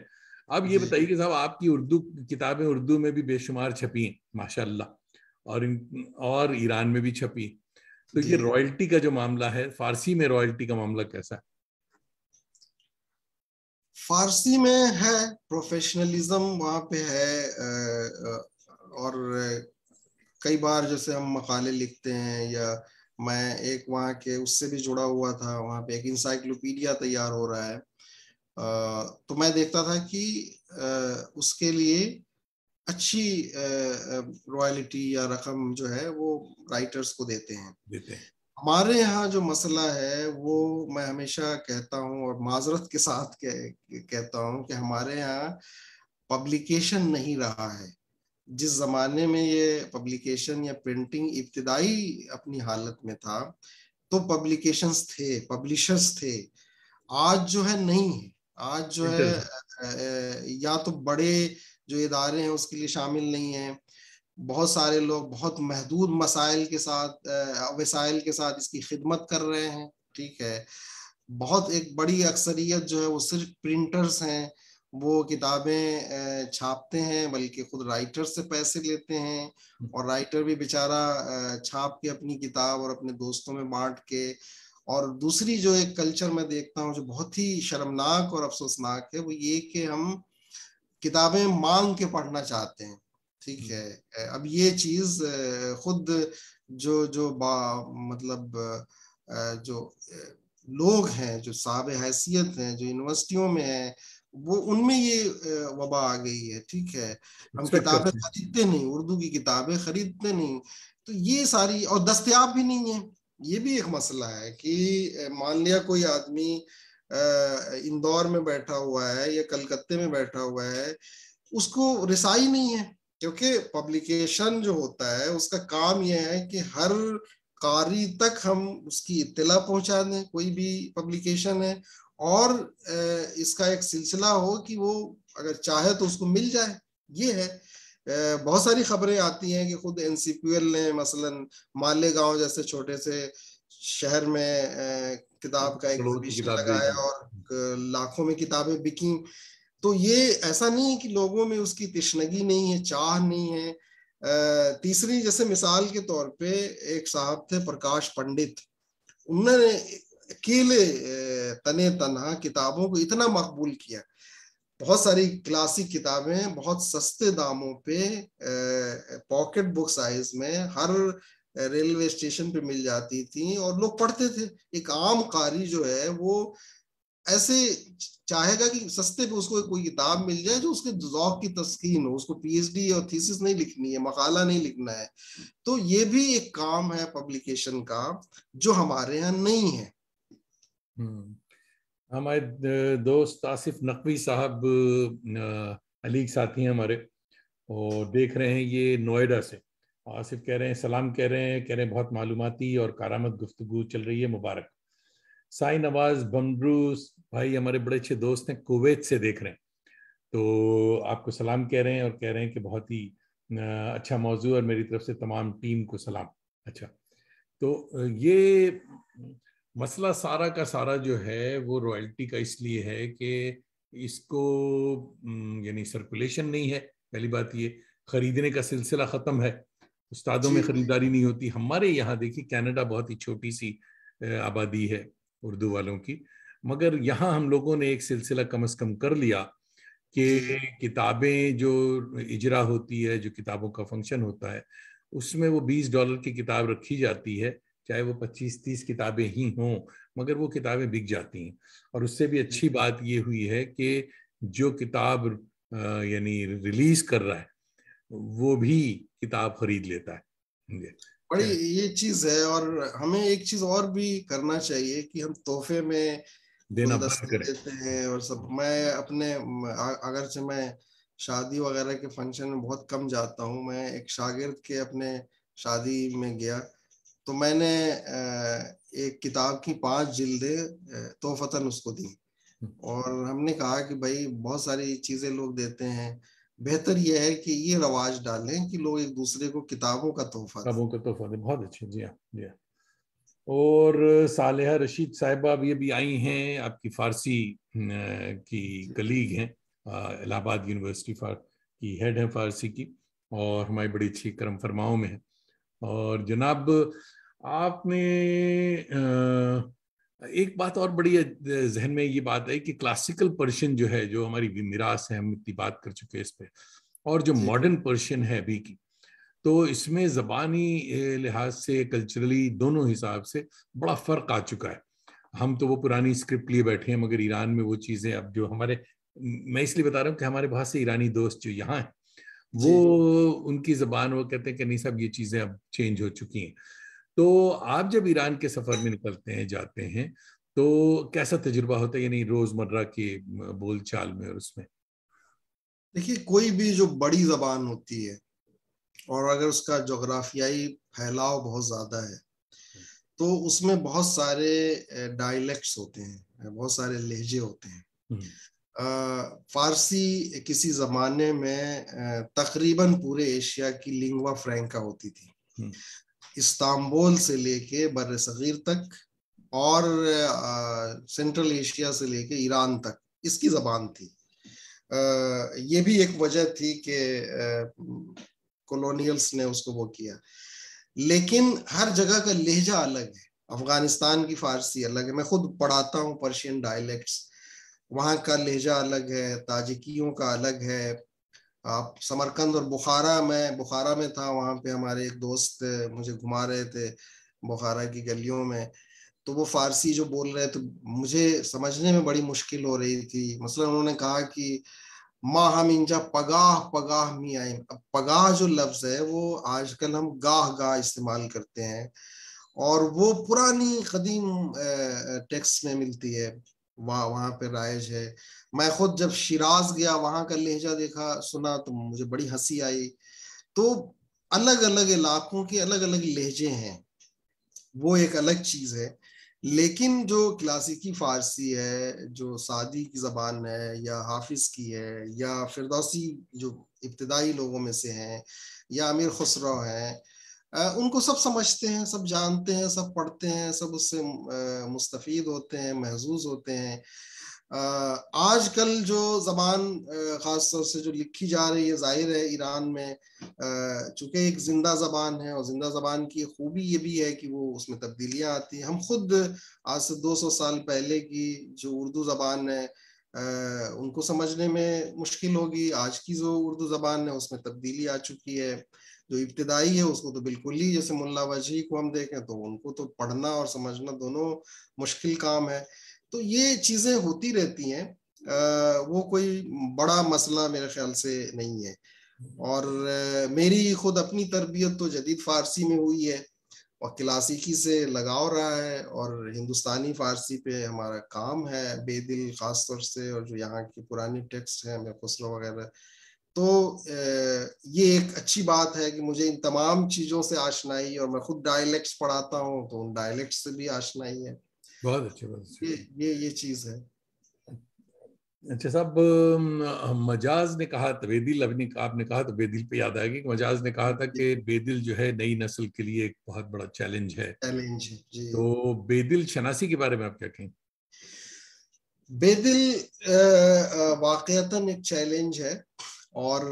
अब ये बताइए कि साहब, आपकी उर्दू किताबें उर्दू में भी बेशुमार छपी हैं माशाल्लाह, और ईरान में भी छपी, तो ये रॉयल्टी का जो मामला है, फारसी में रॉयल्टी का मामला कैसा है? फारसी में है प्रोफेशनलिज्म, वहाँ पे है, और कई बार जैसे हम मकाले लिखते हैं, या मैं एक वहाँ के उससे भी जुड़ा हुआ था, वहाँ पे एक इंसाइक्लोपीडिया तैयार हो रहा है, तो मैं देखता था कि उसके लिए अच्छी रॉयल्टी या रकम जो है वो राइटर्स को देते हैं। हमारे यहाँ जो मसला है वो मैं हमेशा कहता हूँ और माजरत के साथ कहता हूँ कि हमारे यहाँ पब्लिकेशन नहीं रहा है। जिस जमाने में ये पब्लिकेशन या प्रिंटिंग इब्तिदाई अपनी हालत में था, तो पब्लिकेशंस थे, पब्लिशर्स थे। आज जो है नहीं है। आज जो है या तो बड़े जो इदारे हैं उसके लिए शामिल नहीं है, बहुत सारे लोग बहुत महदूद मसाइल के साथ, वसाइल के साथ इसकी खिदमत कर रहे हैं, ठीक है। बहुत एक बड़ी अक्सरियत जो है वो सिर्फ प्रिंटर्स हैं, वो किताबें छापते हैं, बल्कि खुद राइटर से पैसे लेते हैं, और राइटर भी बेचारा छाप के अपनी किताब और अपने दोस्तों में बांट के। और दूसरी जो एक कल्चर मैं देखता हूँ जो बहुत ही शर्मनाक और अफसोसनाक है, वो ये कि हम किताबें मांग के पढ़ना चाहते हैं, ठीक है। अब ये चीज खुद जो जो मतलब जो लोग हैं, जो साहब हैसियत हैं, जो यूनिवर्सिटियों में हैं, वो उनमें ये वबा आ गई है, ठीक है। हम किताबें खरीदते नहीं, उर्दू की किताबें खरीदते नहीं, तो ये सारी, और दस्तयाब भी नहीं है। ये भी एक मसला है कि मान लिया कोई आदमी इंदौर में बैठा हुआ है या कलकत्ते में बैठा हुआ है, उसको रिसाई नहीं है, क्योंकि पब्लिकेशन जो होता है उसका काम यह है कि हर कारी तक हम उसकी इत्तला पहुंचा दें, कोई भी पब्लिकेशन है, और इसका एक सिलसिला हो कि वो अगर चाहे तो उसको मिल जाए। ये है, बहुत सारी खबरें आती हैं कि खुद एनसीपीएल ने मसलन मालेगांव जैसे छोटे से शहर में किताब का एग्जीबिशन लगाया और लाखों में किताबें बिकी। तो ये ऐसा नहीं है कि लोगों में उसकी तिश्नगी नहीं है, चाह नहीं है। तीसरी जैसे मिसाल के तौर पे एक साहब थे प्रकाश पंडित, उन्होंने अकेले तने तनहा किताबों को इतना मकबूल किया। बहुत सारी क्लासिक किताबें बहुत सस्ते दामों पे पॉकेट बुक साइज में हर रेलवे स्टेशन पे मिल जाती थी और लोग पढ़ते थे। एक आम कारी जो है वो ऐसे चाहेगा कि सस्ते पे उसको कोई किताब मिल जाए जो उसके ज़ौक़ की तस्कीन हो, उसको पीएचडी और थीसिस नहीं लिखनी है, मकाला नहीं लिखना है। तो ये भी एक काम है पब्लिकेशन का जो हमारे यहाँ नहीं है। हमारे दोस्त आसिफ नकवी साहब अलीग साथी हैं हमारे, और देख रहे हैं ये नोएडा से। आसिफ कह रहे हैं, सलाम कह रहे हैं बहुत मालूमाती और कारामद गुफ्तगू चल रही है, मुबारक। साई नवाज बमरूस भाई हमारे बड़े अच्छे दोस्त हैं, कुवैत से देख रहे हैं, तो आपको सलाम कह रहे हैं और कह रहे हैं कि बहुत ही अच्छा मौजू, और मेरी तरफ से तमाम टीम को सलाम। अच्छा, तो ये मसला सारा का सारा जो है वो रॉयल्टी का इसलिए है कि इसको यानी सर्कुलेशन नहीं है, पहली बात ये, खरीदने का सिलसिला ख़त्म है, उस्तादों में ख़रीदारी नहीं होती। हमारे यहाँ देखिए कनाडा बहुत ही छोटी सी आबादी है उर्दू वालों की, मगर यहाँ हम लोगों ने एक सिलसिला कम से कम कर लिया कि किताबें जो इजरा होती है, जो किताबों का फंक्शन होता है, उसमें वो $20 की किताब रखी जाती है, चाहे वो 25-30 किताबें ही हों, मगर वो किताबें बिक जाती हैं। और उससे भी अच्छी बात ये हुई है कि जो किताब यानी रिलीज कर रहा है वो भी किताब खरीद लेता है। बड़ी ये चीज है। और हमें एक चीज और भी करना चाहिए कि हम तोहफे में देना बंद गुलदस्ते करें। देते हैं और सब। मैं अपने अगरचे मैं शादी वगैरह के फंक्शन में बहुत कम जाता हूँ, मैं एक शागिर्द के अपने शादी में गया, तो मैंने एक किताब की 5 जिल्दें तोहफतन उसको दी, और हमने कहा कि भाई बहुत सारी चीजें लोग देते हैं, बेहतर यह है कि ये रवाज डालें कि लोग एक दूसरे को किताबों का तोहफा दें। किताबों का तोहफा दें, बहुत अच्छे। जी हाँ, जी हाँ। और सालेहा रशीद साहिबा अब ये भी आई हैं, आपकी फारसी की कलीग हैं, इलाहाबाद यूनिवर्सिटी की हेड है फारसी की, और हमारी बड़ी अच्छी करम फरमाओं में है। और जनाब आपने एक बात और बड़ी जहन में ये बात है कि क्लासिकल पर्शियन जो है, जो हमारी मिरास है, हम इतनी बात कर चुके हैं इस पे, और जो मॉडर्न पर्शियन है अभी की, तो इसमें ज़बानी लिहाज से, कल्चरली, दोनों हिसाब से बड़ा फ़र्क आ चुका है। हम तो वो पुरानी स्क्रिप्ट लिए बैठे हैं, मगर ईरान में वो चीज़ें अब जो हमारे, मैं इसलिए बता रहा हूँ कि हमारे बहुत से ईरानी दोस्त जो यहाँ हैं, वो उनकी ज़बान, वो कहते हैं कि नहीं साहब ये चीज़ें अब चेंज हो चुकी हैं। तो आप जब ईरान के सफ़र में निकलते हैं, जाते हैं, तो कैसा तजुर्बा होता है, यानी रोज़मर्रा के बोल चाल में और उसमें? देखिए, कोई भी जो बड़ी जबान होती है और अगर उसका जोग्राफियाई फैलाव बहुत ज्यादा है तो उसमें बहुत सारे डायलेक्ट्स होते हैं, बहुत सारे लहजे होते हैं। फारसी किसी जमाने में तकरीबन पूरे एशिया की लिंग्वा फ्रैंका होती थी, इस्तांबुल से लेके बर्र सगीर तक और सेंट्रल एशिया से लेके ईरान तक इसकी जबान थी। ये भी एक वजह थी कि कॉलोनियल्स ने उसको वो किया, लेकिन हर जगह का लहजा अलग है। अफगानिस्तान की फारसी अलग है, मैं खुद पढ़ाता हूँ पर्शियन डायलेक्ट्स, वहाँ का लहजा अलग है, ताजिकियों का अलग है। आप समरकंद और बुखारा, मैं बुखारा में था, वहाँ पे हमारे एक दोस्त मुझे घुमा रहे थे बुखारा की गलियों में, तो वो फारसी जो बोल रहे थे मुझे समझने में बड़ी मुश्किल हो रही थी। मसलन उन्होंने कहा कि माँ हम इंजा पगाह पगाह मी आइन। अब पगाह जो लफ्ज है वो आजकल हम गाह गाह इस्तेमाल करते हैं और वो पुरानी कदीम टेक्स्ट में मिलती है, वहाँ पे राइज है। मैं खुद जब शिराज गया, वहाँ का लहजा देखा सुना तो मुझे बड़ी हंसी आई। तो अलग अलग इलाकों के अलग अलग लहजे हैं, वो एक अलग चीज है। लेकिन जो क्लासिकी फारसी है, जो सादी की जबान है या हाफिज की है या फिरदौसी जो इब्तदाई लोगों में से हैं या अमीर खुसरो हैं, उनको सब समझते हैं, सब जानते हैं, सब पढ़ते हैं, सब उससे मुस्तफीद होते हैं, महजूज होते हैं। आजकल जो जबान खास तौर से जो लिखी जा रही है, जाहिर है ईरान में चूंकि एक जिंदा जबान है और जिंदा जबान की खूबी ये भी है कि वो उसमें तब्दीलियां आती हैं। हम खुद आज से 200 साल पहले की जो उर्दू जबान है उनको समझने में मुश्किल होगी, आज की जो उर्दू जबान है उसमें तब्दीली आ चुकी है। जो इब्तदाई है उसको तो बिल्कुल ही, जैसे मुल्ला वजी को हम देखें तो उनको तो पढ़ना और समझना दोनों मुश्किल काम है। तो ये चीजें होती रहती हैं, वो कोई बड़ा मसला मेरे ख्याल से नहीं है। और मेरी खुद अपनी तरबियत तो जदीद फारसी में हुई है और क्लासिकी से लगाव रहा है, और हिंदुस्तानी फारसी पे हमारा काम है बेदिल खास तौर से, और जो यहाँ की पुरानी टेक्स्ट है मैं खुसरो वगैरह। तो ये एक अच्छी बात है कि मुझे इन तमाम चीजों से आशनाई, और मैं खुद डायलेक्ट्स पढ़ाता हूँ तो उन डायलेक्ट्स से भी आशनाई है। बहुत अच्छे, बहुत अच्छे। ये चीज है। अच्छा साहब, मजाज ने कहा, बेदिल, अभी आपने कहा तो बेदिल पे याद आएगी कि मजाज ने कहा था कि बेदिल जो है नई नस्ल के लिए एक बहुत बड़ा चैलेंज है। चैलेंज है जी। तो बेदिल शनासी के बारे में आप क्या कहें? बेदिल वाकईतन एक चैलेंज है, और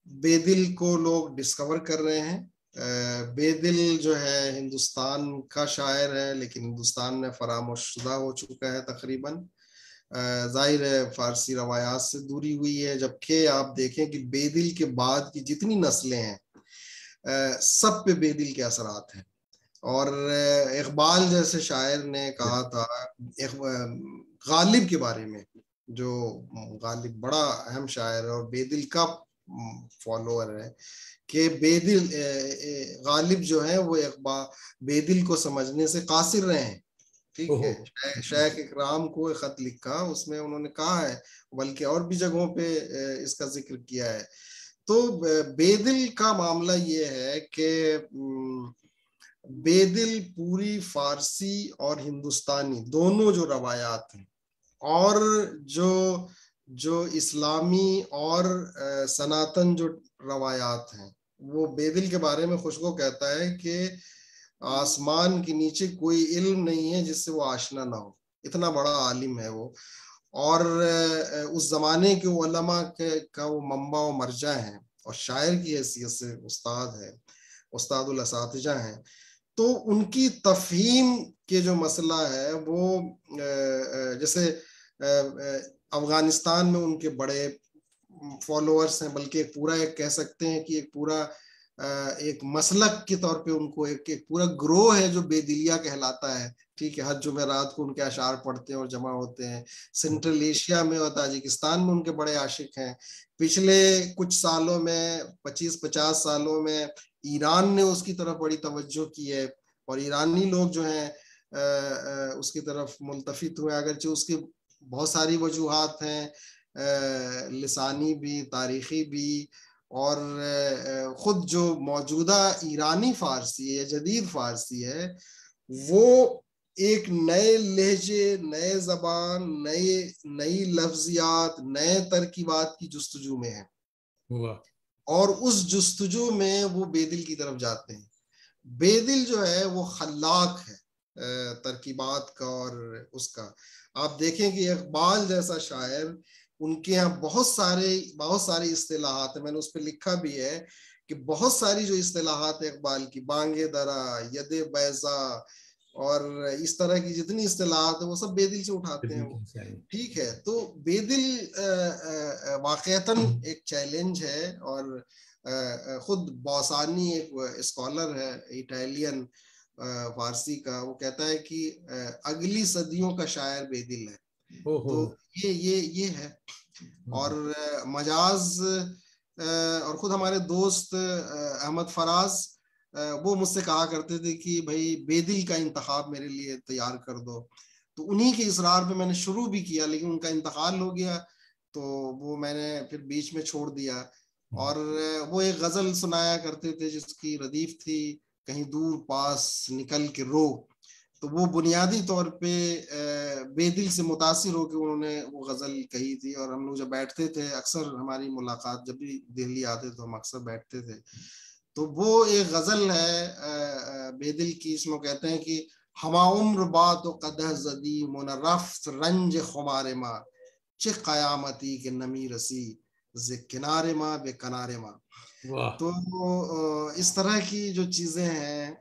बेदिल को लोग डिस्कवर कर रहे हैं। बेदिल जो है हिंदुस्तान का शायर है, लेकिन हिंदुस्तान में फरामोशुदा हो चुका है तकरीबन। जाहिर है फारसी रवायात से दूरी हुई है, जबकि आप देखें कि बेदिल के बाद की जितनी नस्लें हैं सब पे बेदिल के असरात हैं। और इकबाल जैसे शायर ने कहा था गालिब के बारे में, जो गालिब बड़ा अहम शायर है और बेदिल का फॉलोअर है, कि बेदिल गालिब जो है वो बेदिल को समझने से कासिर रहे हैं। ठीक ओहो। है, शेख इकराम को एक खत लिखा, उसमें उन्होंने कहा है, बल्कि और भी जगहों पे इसका जिक्र किया है। तो बेदिल का मामला ये है कि बेदिल पूरी फारसी और हिंदुस्तानी दोनों जो रवायात हैं, और जो जो इस्लामी और सनातन जो रवायात हैं, वो बेदिल के बारे में खुशगो कहता है कि आसमान के नीचे कोई इल्म नहीं है जिससे वो आशना ना हो, इतना बड़ा आलिम है वो। और उस जमाने के उलमा का वो मंबा व मर्जा है, और शायर की हैसियत से उस्ताद है, उस्तादुल असातिजा हैं। तो उनकी तफहीम के जो मसला है वो जैसे अफगानिस्तान में उनके बड़े फॉलोअर्स हैं, बल्कि एक पूरा एक कह सकते हैं कि एक पूरा एक मसलक के तौर पे उनको एक पूरा ग्रोह है जो बेदिलिया कहलाता है। ठीक है, हर जुमेरात को उनके अशार पढ़ते हैं और जमा होते हैं। सेंट्रल एशिया में और ताजिकिस्तान में उनके बड़े आशिक हैं। पिछले कुछ सालों में 25-50 सालों में ईरान ने उसकी तरफ बड़ी तवज्जो की है, और ईरानी लोग जो हैं उसकी तरफ मुल्तफित हुए, अगरचे उसकी बहुत सारी वजूहात हैं, लिसानी भी, तारीखी भी, और खुद जो मौजूदा ईरानी फारसी है, जदीद फारसी है, वो एक नए लहजे, नए जबान, नई लफ्जियात, नए तरकीबात की जुस्तजू में है। और उस जुस्तजू में वो बेदिल की तरफ जाते हैं। बेदिल जो है वो खल्लाक है तरकीबात का और उसका। आप देखें कि इकबाल जैसा शायर, उनके यहाँ बहुत सारे इस्तिलाहात है, मैंने उस पर लिखा भी है कि बहुत सारी जो इस्तिलाहात है इकबाल की, बांगे दरा, यदे बैजा और इस तरह की जितनी इस्तिलाहात है वो सब बेदिल से उठाते हैं वो। ठीक है, तो बेदिल वाकईतन एक चैलेंज है। और खुद बौसानी एक स्कॉलर है इटालियन फारसी का, वो कहता है कि अगली सदियों का शायर बेदिल है। तो ये है। और मजाज और खुद हमारे दोस्त अहमद फराज, वो मुझसे कहा करते थे कि भाई बेदिल का इंतखाब मेरे लिए तैयार कर दो। तो उन्हीं के इसरार पे मैंने शुरू भी किया, लेकिन उनका इंतकाल हो गया तो वो मैंने फिर बीच में छोड़ दिया। और वो एक गजल सुनाया करते थे जिसकी रदीफ थी, कहीं दूर पास निकल के रो। तो वो बुनियादी तौर पे बेदिल से मुतासिर होकर उन्होंने वो गजल कही थी। और हम लोग जब बैठते थे, अक्सर हमारी मुलाकात, जब भी दिल्ली आते तो हम अक्सर बैठते थे। तो वो एक गजल है बेदिल की, इसमें कहते हैं कि हमा उम्र बात कदह जदी मुनरफ्त रंज खुमारे माँ चे कयामती के नमी रसी जे किनारे माँ बे किनारे माँ। तो इस तरह की जो चीजें हैं,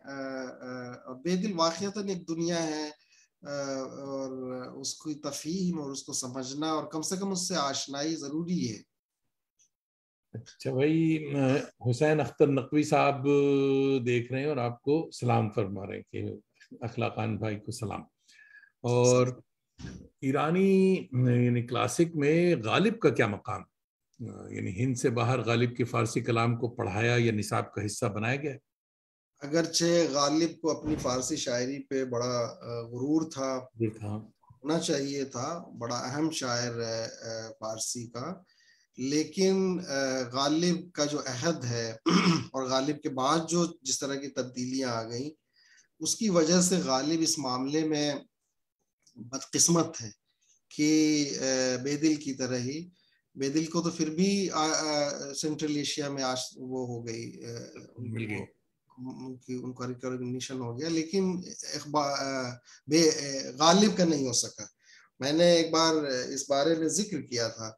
बेदिल वाकईतन एक दुनिया है, और उसकी तफहीम और उसको समझना और कम से कम उससे आशनाई जरूरी है। अच्छा भाई, हुसैन अख्तर नकवी साहब देख रहे हैं और आपको सलाम फरमा रहे हैं कि अखलाकान भाई को सलाम। और ईरानी यानी क्लासिक में गालिब का क्या मकाम, यानी हिंद से बाहर गालिब के फारसी कलाम को पढ़ाया या निसाब का हिस्सा बनाया गया? अगरचे गालिब को अपनी फारसी शायरी पे बड़ा गुरूर था, होना चाहिए था, बड़ा अहम शायर है फारसी का, लेकिन गालिब का जो अहद है और गालिब के बाद जो जिस तरह की तब्दीलियां आ गई, उसकी वजह से गालिब इस मामले में बदकिस्मत है कि बेदिल की तरह ही, बेदिल को तो फिर भी सेंट्रल एशिया में आज वो हो गई, उनको रिकॉग्निशन हो गया, लेकिन गालिब का नहीं हो सका। मैंने एक बार इस बारे में जिक्र किया था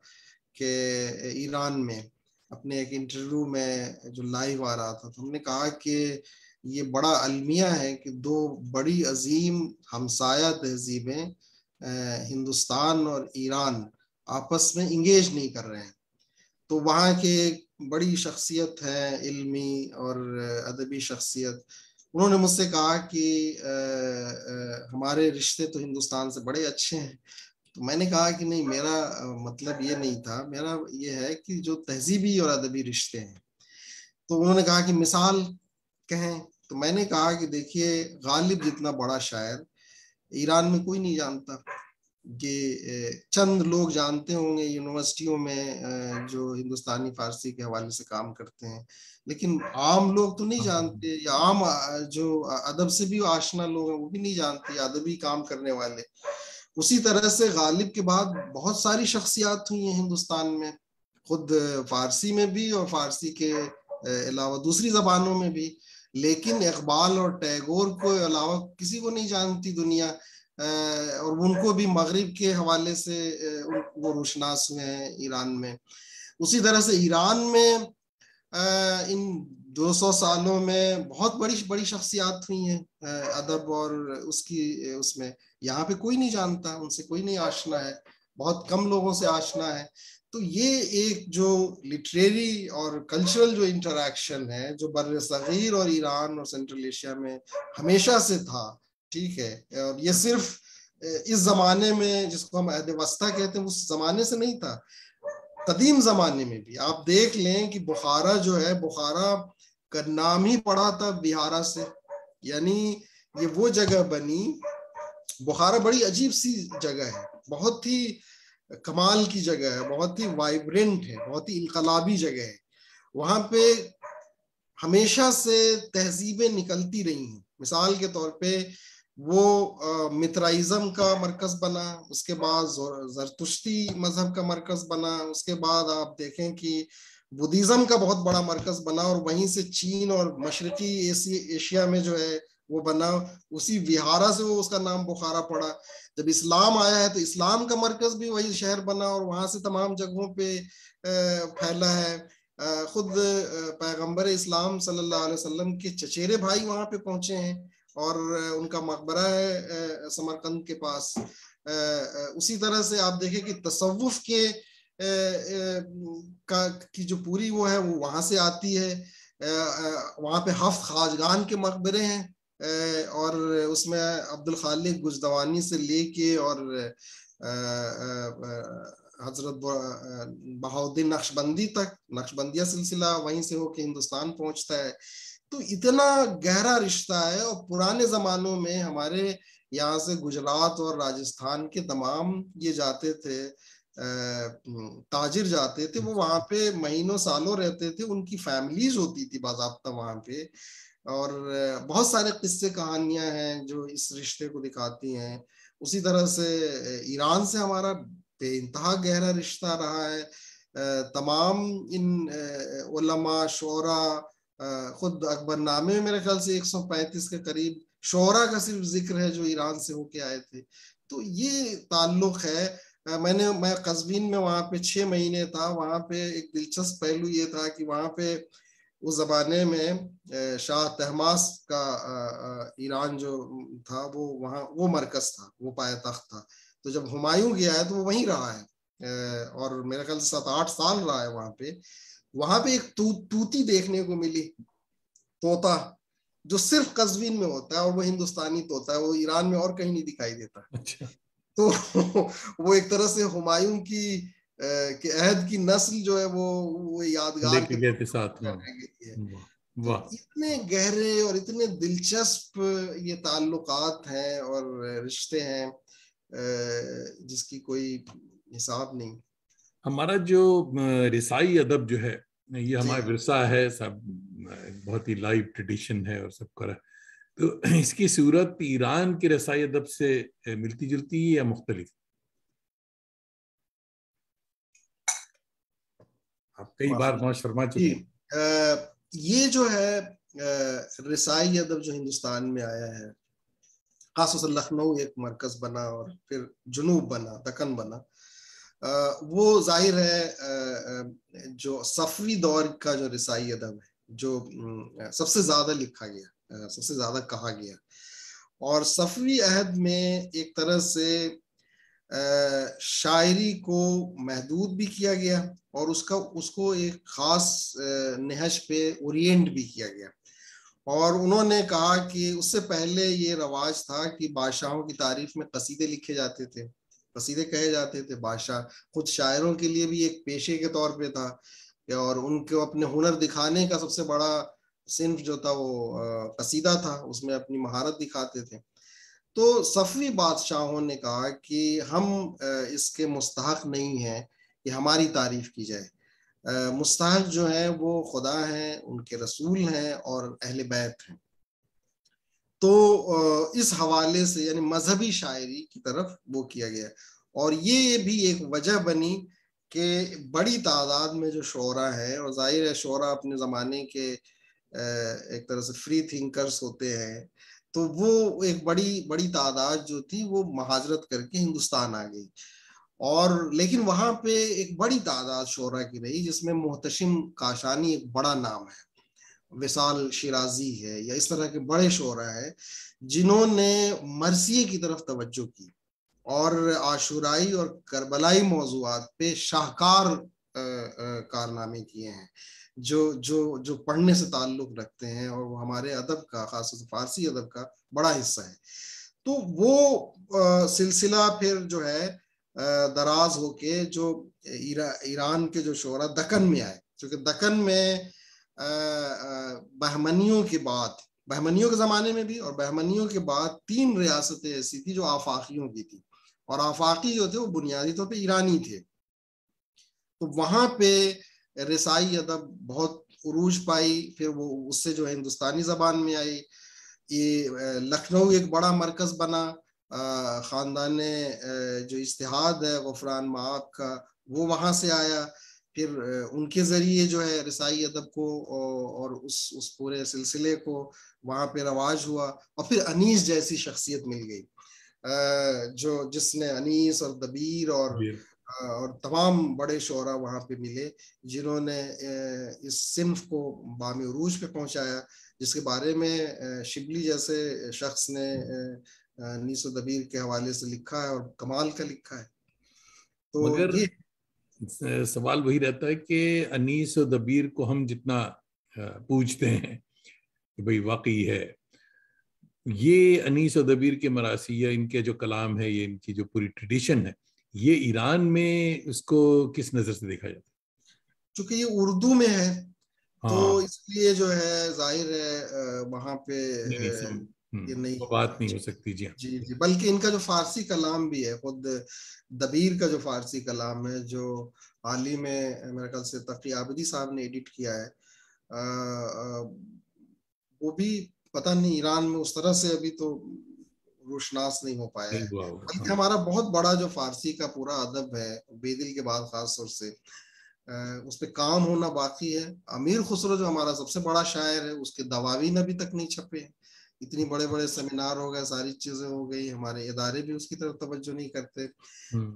कि ईरान में अपने एक इंटरव्यू में जो लाइव आ रहा था, तो हमने कहा कि ये बड़ा अलमिया है कि दो बड़ी अजीम हमसाया तहजीबें हिंदुस्तान और ईरान आपस में इंगेज नहीं कर रहे हैं। तो वहाँ के बड़ी शख्सियत है, इल्मी और अदबी शख्सियत, उन्होंने मुझसे कहा कि हमारे रिश्ते तो हिंदुस्तान से बड़े अच्छे हैं। तो मैंने कहा कि नहीं, मेरा मतलब ये नहीं था, मेरा ये है कि जो तहजीबी और अदबी रिश्ते हैं। तो उन्होंने कहा कि मिसाल कहें, तो मैंने कहा कि देखिए, गालिब जितना बड़ा शायर ईरान में कोई नहीं जानता। ये चंद लोग जानते होंगे यूनिवर्सिटियों में जो हिंदुस्तानी फारसी के हवाले से काम करते हैं, लेकिन आम लोग तो नहीं जानते, या आम जो अदब से भी आशना लोग हैं वो भी नहीं जानते, अदबी काम करने वाले। उसी तरह से गालिब के बाद बहुत सारी शख्सियात हुई हैं हिंदुस्तान में, खुद फारसी में भी और फारसी के अलावा दूसरी जबानों में भी, लेकिन इकबाल और टैगोर को अलावा किसी को नहीं जानती दुनिया, और उनको भी मगरिब के हवाले से वो रोशनास हुए हैं ईरान में। उसी तरह से ईरान में इन 200 सालों में बहुत बड़ी बड़ी शख्सियात हुई हैं अदब और उसकी उसमें, यहाँ पे कोई नहीं जानता, उनसे कोई नहीं आशना है, बहुत कम लोगों से आशना है। तो ये एक जो लिटरेरी और कल्चरल जो इंटरैक्शन है, जो बर्र सगीर और ईरान और सेंट्रल एशिया में हमेशा से था, ठीक है, और ये सिर्फ इस जमाने में जिसको हम अहद वस्ता कहते हैं उस जमाने से नहीं था, कदीम जमाने में भी। आप देख लें कि बुखारा जो है, बुखारा का नाम ही पड़ा था बिहारा से, यानी ये वो जगह बनी। बुखारा बड़ी अजीब सी जगह है, बहुत ही कमाल की जगह है, बहुत ही वाइब्रेंट है, बहुत ही इनकलाबी जगह है। वहां पे हमेशा से तहजीबें निकलती रही हैं। मिसाल के तौर पे वो मित्राइज्म का मरकज बना, उसके बाद जरतुश्ती मजहब का मरकज बना, उसके बाद आप देखें कि बुद्धिज्म का बहुत बड़ा मरकज बना, और वहीं से चीन और मशरकी एशिया में जो है वो बना। उसी विहारा से वो उसका नाम बुखारा पड़ा। जब इस्लाम आया है तो इस्लाम का मरकज भी वही शहर बना, और वहां से तमाम जगहों पे फैला है। खुद पैगंबर इस्लाम सल्लल्लाहु अलैहि वसल्लम के चचेरे भाई वहां पे पहुंचे हैं, और उनका मकबरा है समरकंद के पास। उसी तरह से आप देखें कि तसव्वुफ के की जो पूरी वो है वो वहां से आती है। वहां पे हफ्त खाजगान के मकबरे हैं, और उसमें अब्दुल खालिक गुजदवानी से लेके और हजरत बहाउद्दीन नक्शबंदी तक, नक्शबंदिया सिलसिला वहीं से होके हिंदुस्तान पहुंचता है। तो इतना गहरा रिश्ता है। और पुराने जमानों में हमारे यहाँ से गुजरात और राजस्थान के तमाम ये जाते थे, ताजिर जाते थे, वो वहां पे महीनों सालों रहते थे, उनकी फैमिलीज होती थी बाज़ाब्ता वहां पे। और बहुत सारे किस्से कहानियां हैं जो इस रिश्ते को दिखाती हैं। उसी तरह से ईरान से हमारा बेइंतहा गहरा रिश्ता रहा है। तमाम इन उलमा शोरा, खुद अकबरनामे में मेरे ख्याल से 135 के करीब शोरा का सिर्फ जिक्र है जो ईरान से होके आए थे। तो ये ताल्लुक है। मैं कस्बीन में वहां पे 6 महीने था। वहां पे एक दिलचस्प पहलू ये था कि वहां पे उस जमाने में शाह तहमास का ईरान जो था वो वहाँ वो मरकज था, वो पायतख्त था। तो जब हुमायूं गया है तो वो वहीं रहा है, और मेरे ख्याल से 7-8 साल रहा है वहां पे। वहां पे एक तूती देखने को मिली, तोता, जो सिर्फ कस्बीन में होता है, और वो हिंदुस्तानी तोता है, वो ईरान में और कहीं नहीं दिखाई देता। अच्छा। तो वो एक तरह से हुमायूं की के अहद की नस्ल जो है वो यादगार लेके के गए तौर थे पर साथ में। रह गई है। वाह तो वाह। इतने गहरे और इतने दिलचस्प ये ताल्लुकात हैं और रिश्ते हैं जिसकी कोई हिसाब नहीं। हमारा जो रिसाई अदब जो है, ये जी हमारा विरसा है सब, बहुत ही लाइव ट्रेडिशन है और सब करा। तो इसकी सूरत ईरान के रसाई अदब से मिलती जुलती है या मुख्तलिफ? आप कई बार वहां शर्मा जी, चुके हैं। ये जो है रिसाई अदब जो हिंदुस्तान में आया है, खासतौर से लखनऊ एक मरकज बना और फिर जुनूब बना, दक्कन बना। वो जाहिर है जो सफवी दौर का जो रिसाई अदब है, जो सबसे ज्यादा लिखा गया, सबसे ज्यादा कहा गया। और सफवी अहद में एक तरह से शायरी को महदूद भी किया गया, और उसको एक खास नहज पे ओरिएंट भी किया गया। और उन्होंने कहा कि उससे पहले ये रवाज था कि बादशाहों की तारीफ में कसीदे लिखे जाते थे, कसीदे कहे जाते थे। बादशाह खुद शायरों के लिए भी एक पेशे के तौर पे था, और उनको अपने हुनर दिखाने का सबसे बड़ा सिंफ जो था वो कसीदा था, उसमें अपनी महारत दिखाते थे। तो सफवी बादशाहों ने कहा कि हम इसके मुस्तहक नहीं हैं कि हमारी तारीफ की जाए। मुस्तहक जो है वो खुदा हैं, उनके रसूल हैं और अहले बैत हैं। तो इस हवाले से यानी मजहबी शायरी की तरफ वो किया गया। और ये भी एक वजह बनी कि बड़ी तादाद में जो शोरा है, और जाहिर है शोरा अपने ज़माने के एक तरह से फ्री थिंकर्स होते हैं, तो वो एक बड़ी बड़ी तादाद जो थी वो महाजरत करके हिंदुस्तान आ गई। और लेकिन वहां पे एक बड़ी तादाद शोरा की रही, जिसमें मोहतशिम काशानी एक बड़ा नाम है, विसाल शिराजी है, या इस तरह के बड़े शोरा है जिन्होंने मरसिए की तरफ तवज्जो की और आशुराई और करबलाई मौजूआत पे शाहकार कारनामे किए हैं, जो जो जो पढ़ने से ताल्लुक रखते हैं, और वो हमारे अदब का, खासतौर से फारसी अदब का बड़ा हिस्सा है। तो वो सिलसिला फिर जो है दराज होके जो ईरान के जो शोरा दक्कन में आए, क्योंकि दक्कन में बहमनियों के बाद, बहमनियों के जमाने में भी और बहमनियों के बाद 3 रियासतें ऐसी थी जो आफाकियों की थी, और आफाकी जो थे वो बुनियादी तौर पे ईरानी थे। तो वहां पे रसाई अदब बहुत उरूज पाई, फिर वो उससे जो है हिंदुस्तानी जबान में आई। ये लखनऊ एक बड़ा मरकज बना, खानदान जो इज्तिहाद है गफरान माब का वो वहां से आया। फिर उनके जरिए जो है रसाई अदब को और उस पूरे सिलसिले को वहां पे रवाज हुआ। और फिर अनीस जैसी शख्सियत मिल गई, जो जिसने अनीस और दबीर और तमाम बड़े शोरा वहां पे मिले, जिन्होंने इस सिन्फ को बामी उरूज पे पहुंचाया, जिसके बारे में शिबली जैसे शख्स ने अनीस और दबीर के हवाले से लिखा है और कमाल का लिखा है। तो मगर ये सवाल वही रहता है कि अनीस और दबीर को हम जितना पूछते हैं कि भाई वाकई है, ये अनीस और दबीर के मरासी या इनके जो कलाम है, ये इनकी जो पूरी ट्रेडिशन है, ये ईरान में उसको किस नजर से देखा जाता है? चूंकि ये उर्दू में है तो हाँ, इसलिए जो है जाहिर है वहां पे नहीं नहीं ये नहीं वो बात होगा। नहीं हो सकती। जी हाँ। जी जी, बल्कि इनका जो फारसी कलाम भी है, खुद दबीर का जो फारसी कलाम है, जो हाल ही में मेरे ख्याल से तकी आबिदी साहब ने एडिट किया है, वो भी पता नहीं ईरान में उस तरह से अभी तो रोशनास नहीं हो पाया नहीं है। हुआ होगा, बल्कि हाँ। हमारा बहुत बड़ा जो फारसी का पूरा अदब है, बेदिल के बाद खास तौर से उस पे काम होना बाकी है। अमीर खुसरो जो हमारा सबसे बड़ा शायर है, उसके दवावीन अभी तक नहीं छपे। इतनी बड़े बड़े सेमिनार हो गए, सारी चीजें हो गई, हमारे इदारे भी उसकी तरफ तवज्जो नहीं करते।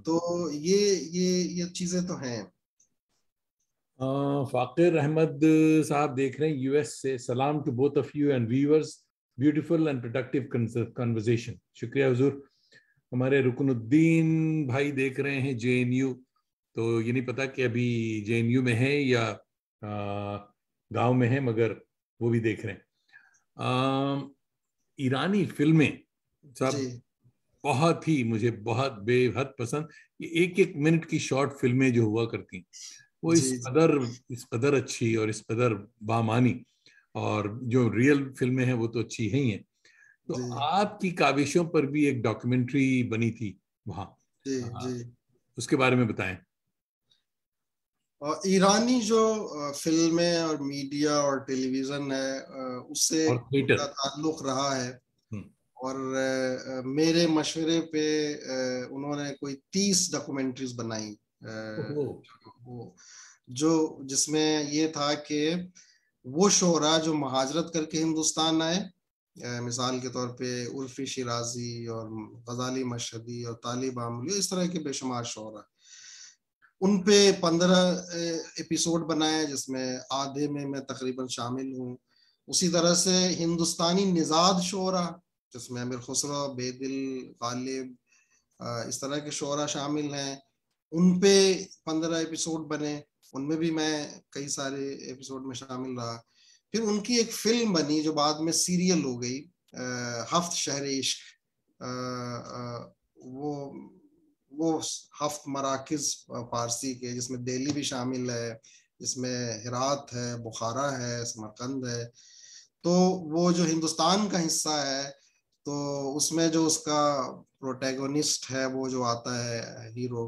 तो ये चीजें तो हैं। फाकिर अहमद साहब देख रहे हैं यूएस से, सलाम to both of you and viewers, beautiful and productive conversation. शुक्रिया हुजूर। हमारे रुकनुद्दीन भाई देख रहे हैं जेएनयू, तो ये नहीं पता कि अभी जेएनयू में है या गांव में है, मगर वो भी देख रहे हैं। ईरानी फिल्में जी सब बहुत ही, मुझे बहुत बेहद पसंद। ये एक एक मिनट की शॉर्ट फिल्में जो हुआ करती हैं, वो जी जी इस कदर अच्छी और इस कदर बामानी, और जो रियल फिल्में हैं वो तो अच्छी ही हैं। तो जी आपकी काविशों पर भी एक डॉक्यूमेंट्री बनी थी वहाँ, जी जी। उसके बारे में बताएं। और ईरानी जो फिल्में और मीडिया और टेलीविजन है, उससे और थिएटर। उनका ताल्लुक रहा है। हम्म। और मेरे मशवरे पे उन्होंने कोई 30 डॉक्यूमेंट्रीज बनाई, ओहो। वो जो जिसमें ये था कि वो शोरा जो महाजरत करके हिंदुस्तान आए, मिसाल के तौर पे उर्फी शिराजी और गजाली मशहदी और तालिब आमली, इस तरह के बेशुमार शोरा, उन पे 15 एपिसोड बनाए, जिसमें आधे में मैं तकरीबन शामिल हूँ। उसी तरह से हिंदुस्तानी निजाद शोरा, जिसमें अमीर खुसरो, बेदिल, गालिब, इस तरह के शोरा शामिल हैं, उन पे 15 एपिसोड बने। उनमें भी मैं कई सारे एपिसोड में शामिल रहा। फिर उनकी एक फिल्म बनी जो बाद में सीरियल हो गई, हफ्त शहर इश्क। वो वो हफ्त मराकिज फारसी के, जिसमें दिल्ली भी शामिल है, जिसमें हिरात है, बुखारा है, समरकंद है। तो वो जो हिंदुस्तान का हिस्सा है, तो उसमें जो उसका प्रोटैगोनिस्ट है, वो जो आता है हीरो,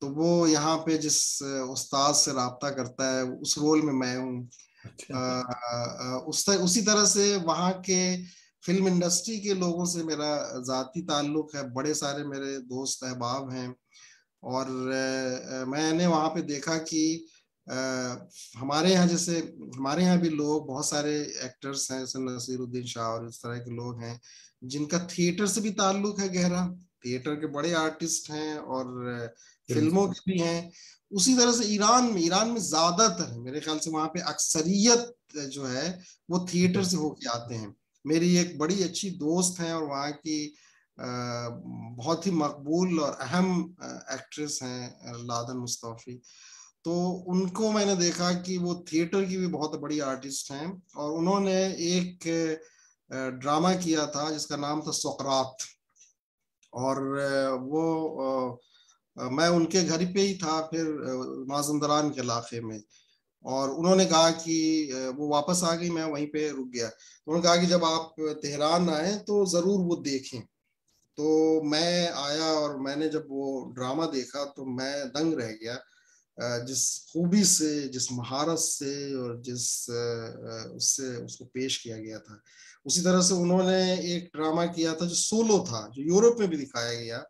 तो वो यहाँ पे जिस उस्ताद से राब्ता करता है, उस रोल में मैं हूँ। अच्छा। उसी तरह से वहाँ के फिल्म इंडस्ट्री के लोगों से मेरा जाती ताल्लुक है। बड़े सारे मेरे दोस्त अहबाब हैं। और मैंने वहाँ पे देखा कि हमारे यहाँ जैसे, हमारे यहाँ भी लोग बहुत सारे एक्टर्स हैं, जैसे नसीरुद्दीन शाह और इस तरह के लोग हैं, जिनका थिएटर से भी ताल्लुक है गहरा। थिएटर के बड़े आर्टिस्ट हैं और फिल्मों के भी हैं। उसी तरह से ईरान में ज्यादातर, मेरे ख्याल से वहां पे अक्सरियत जो है वो थिएटर से होके आते हैं। मेरी एक बड़ी अच्छी दोस्त है और वहाँ की बहुत ही मकबूल और अहम एक्ट्रेस हैं, लादन मुस्तफी। तो उनको मैंने देखा कि वो थिएटर की भी बहुत बड़ी आर्टिस्ट हैं, और उन्होंने एक ड्रामा किया था जिसका नाम था सुकरात। और वो मैं उनके घर पे ही था, फिर माजंदरान के इलाके में। और उन्होंने कहा कि वो वापस आ गई, मैं वहीं पे रुक गया। उन्होंने कहा कि जब आप तेहरान आए तो जरूर वो देखें। तो मैं आया और मैंने जब वो ड्रामा देखा तो मैं दंग रह गया। जिस खूबी से, जिस महारत से और जिस उससे उसको पेश किया गया था। उसी तरह से उन्होंने एक ड्रामा किया था जो सोलो था, जो यूरोप में भी दिखाया गया,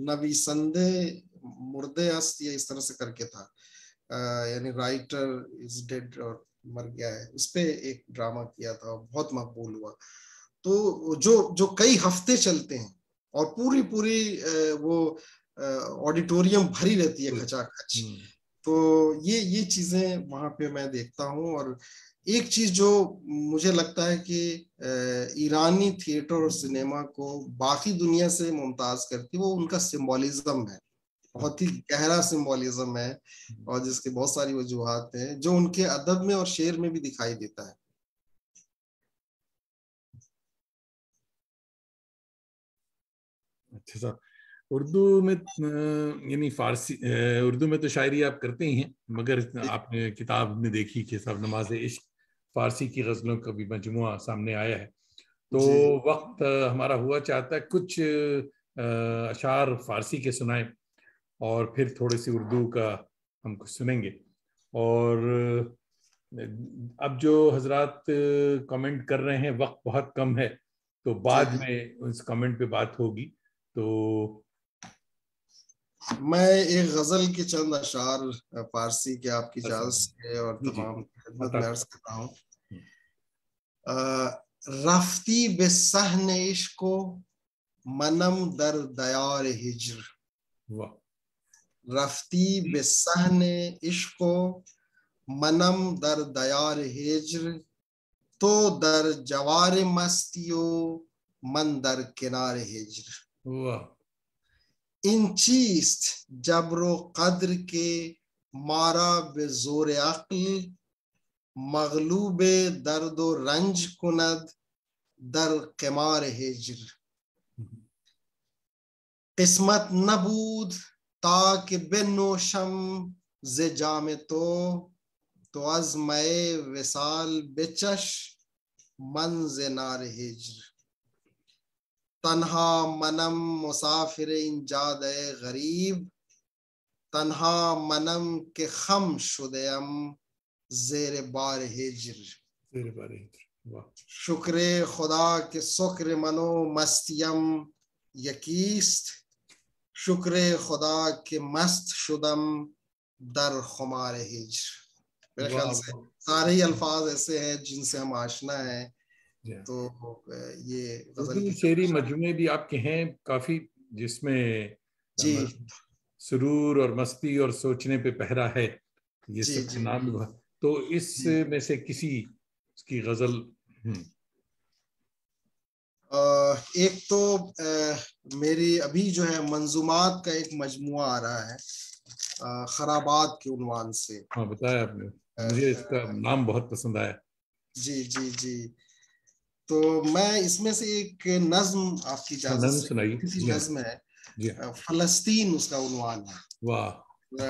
नबी संदे मुर्दे अस्त या इस तरह से करके था, यानी राइटर इज डेड और मर गया है, उस पे एक ड्रामा किया था, बहुत मकबूल हुआ। तो जो जो कई हफ्ते चलते हैं और पूरी पूरी वो ऑडिटोरियम भरी रहती है खचाखच। तो ये चीजें वहां पे मैं देखता हूँ। और एक चीज जो मुझे लगता है कि ईरानी थिएटर और सिनेमा को बाकी दुनिया से मुमताज करती है, वो उनका सिंबोलिज्म है। बहुत ही गहरा सिंबोलिज्म है और जिसके बहुत सारी वजूहात हैं, जो उनके अदब में और शेर में भी दिखाई देता है। अच्छा सर, उर्दू में यानी फारसी, उर्दू में तो शायरी आप करते ही हैं, मगर आपने किताब में देखी कि सब नमाज इश्क फारसी की गजलों का भी मजमुआ सामने आया है। तो वक्त हमारा हुआ चाहता है कुछ अशार फारसी के सुनाएं और फिर थोड़ी सी उर्दू का हम कुछ सुनेंगे। और अब जो हजरात कमेंट कर रहे हैं, वक्त बहुत कम है, तो बाद में उस कमेंट पे बात होगी। तो मैं एक गजल के चंद अशार फारसी के आपकी इजाजत से और तमाम खिदमत में अर्ज कर रहा हूँ। रफ्ती बेसहन इश्को मनम दर दयार हिज्र, रफ्ती बेसहन इश्को मनम दर दयार हिज्र, तो दर जवार मस्तियो मन दर किनार हिज्र। इन चीस्त जबरो कद्र के मारा बेजोर अक्ल, मगलूबे दर्द व रंज कुनद दर क़िमार हिज्र। किस्मत नबूद ताकि बेनोशम ज़े जाम तो अज़ मए विसाल बेचश मन ज़े नार हिज्र। तन्हा मनम मुसाफिर इंजाद गरीब, तन्हा मनम के खम शुदेम ज़ेर बार हिज्र। शुक्र खुदा के शुक्र मनो मस्तियम यकीस्त, शुक्र खुदा के मस्त शुदम दर खुमार हिज्र। मेरे ख्याल से सारे ही अल्फाज ऐसे हैं जिनसे हम आशना हैं। तो ये गजल की शेरी मजमे भी आपके हैं काफी, जिसमें जी सुरूर और मस्ती और सोचने पे पहरा है, ये जी सब जी नाम। तो इस में से किसी की गजल। एक तो मेरी अभी जो है मंजूमात का एक मजमुआ आ रहा है खराबात के उन्वान से। हाँ, बताया आपने, मुझे इसका नाम बहुत पसंद आया। जी जी जी। तो मैं इसमें से एक नज्म आपकी इजाजत से, किसी नज्म है, फलस्तीन उसका उन्वान है। वाह।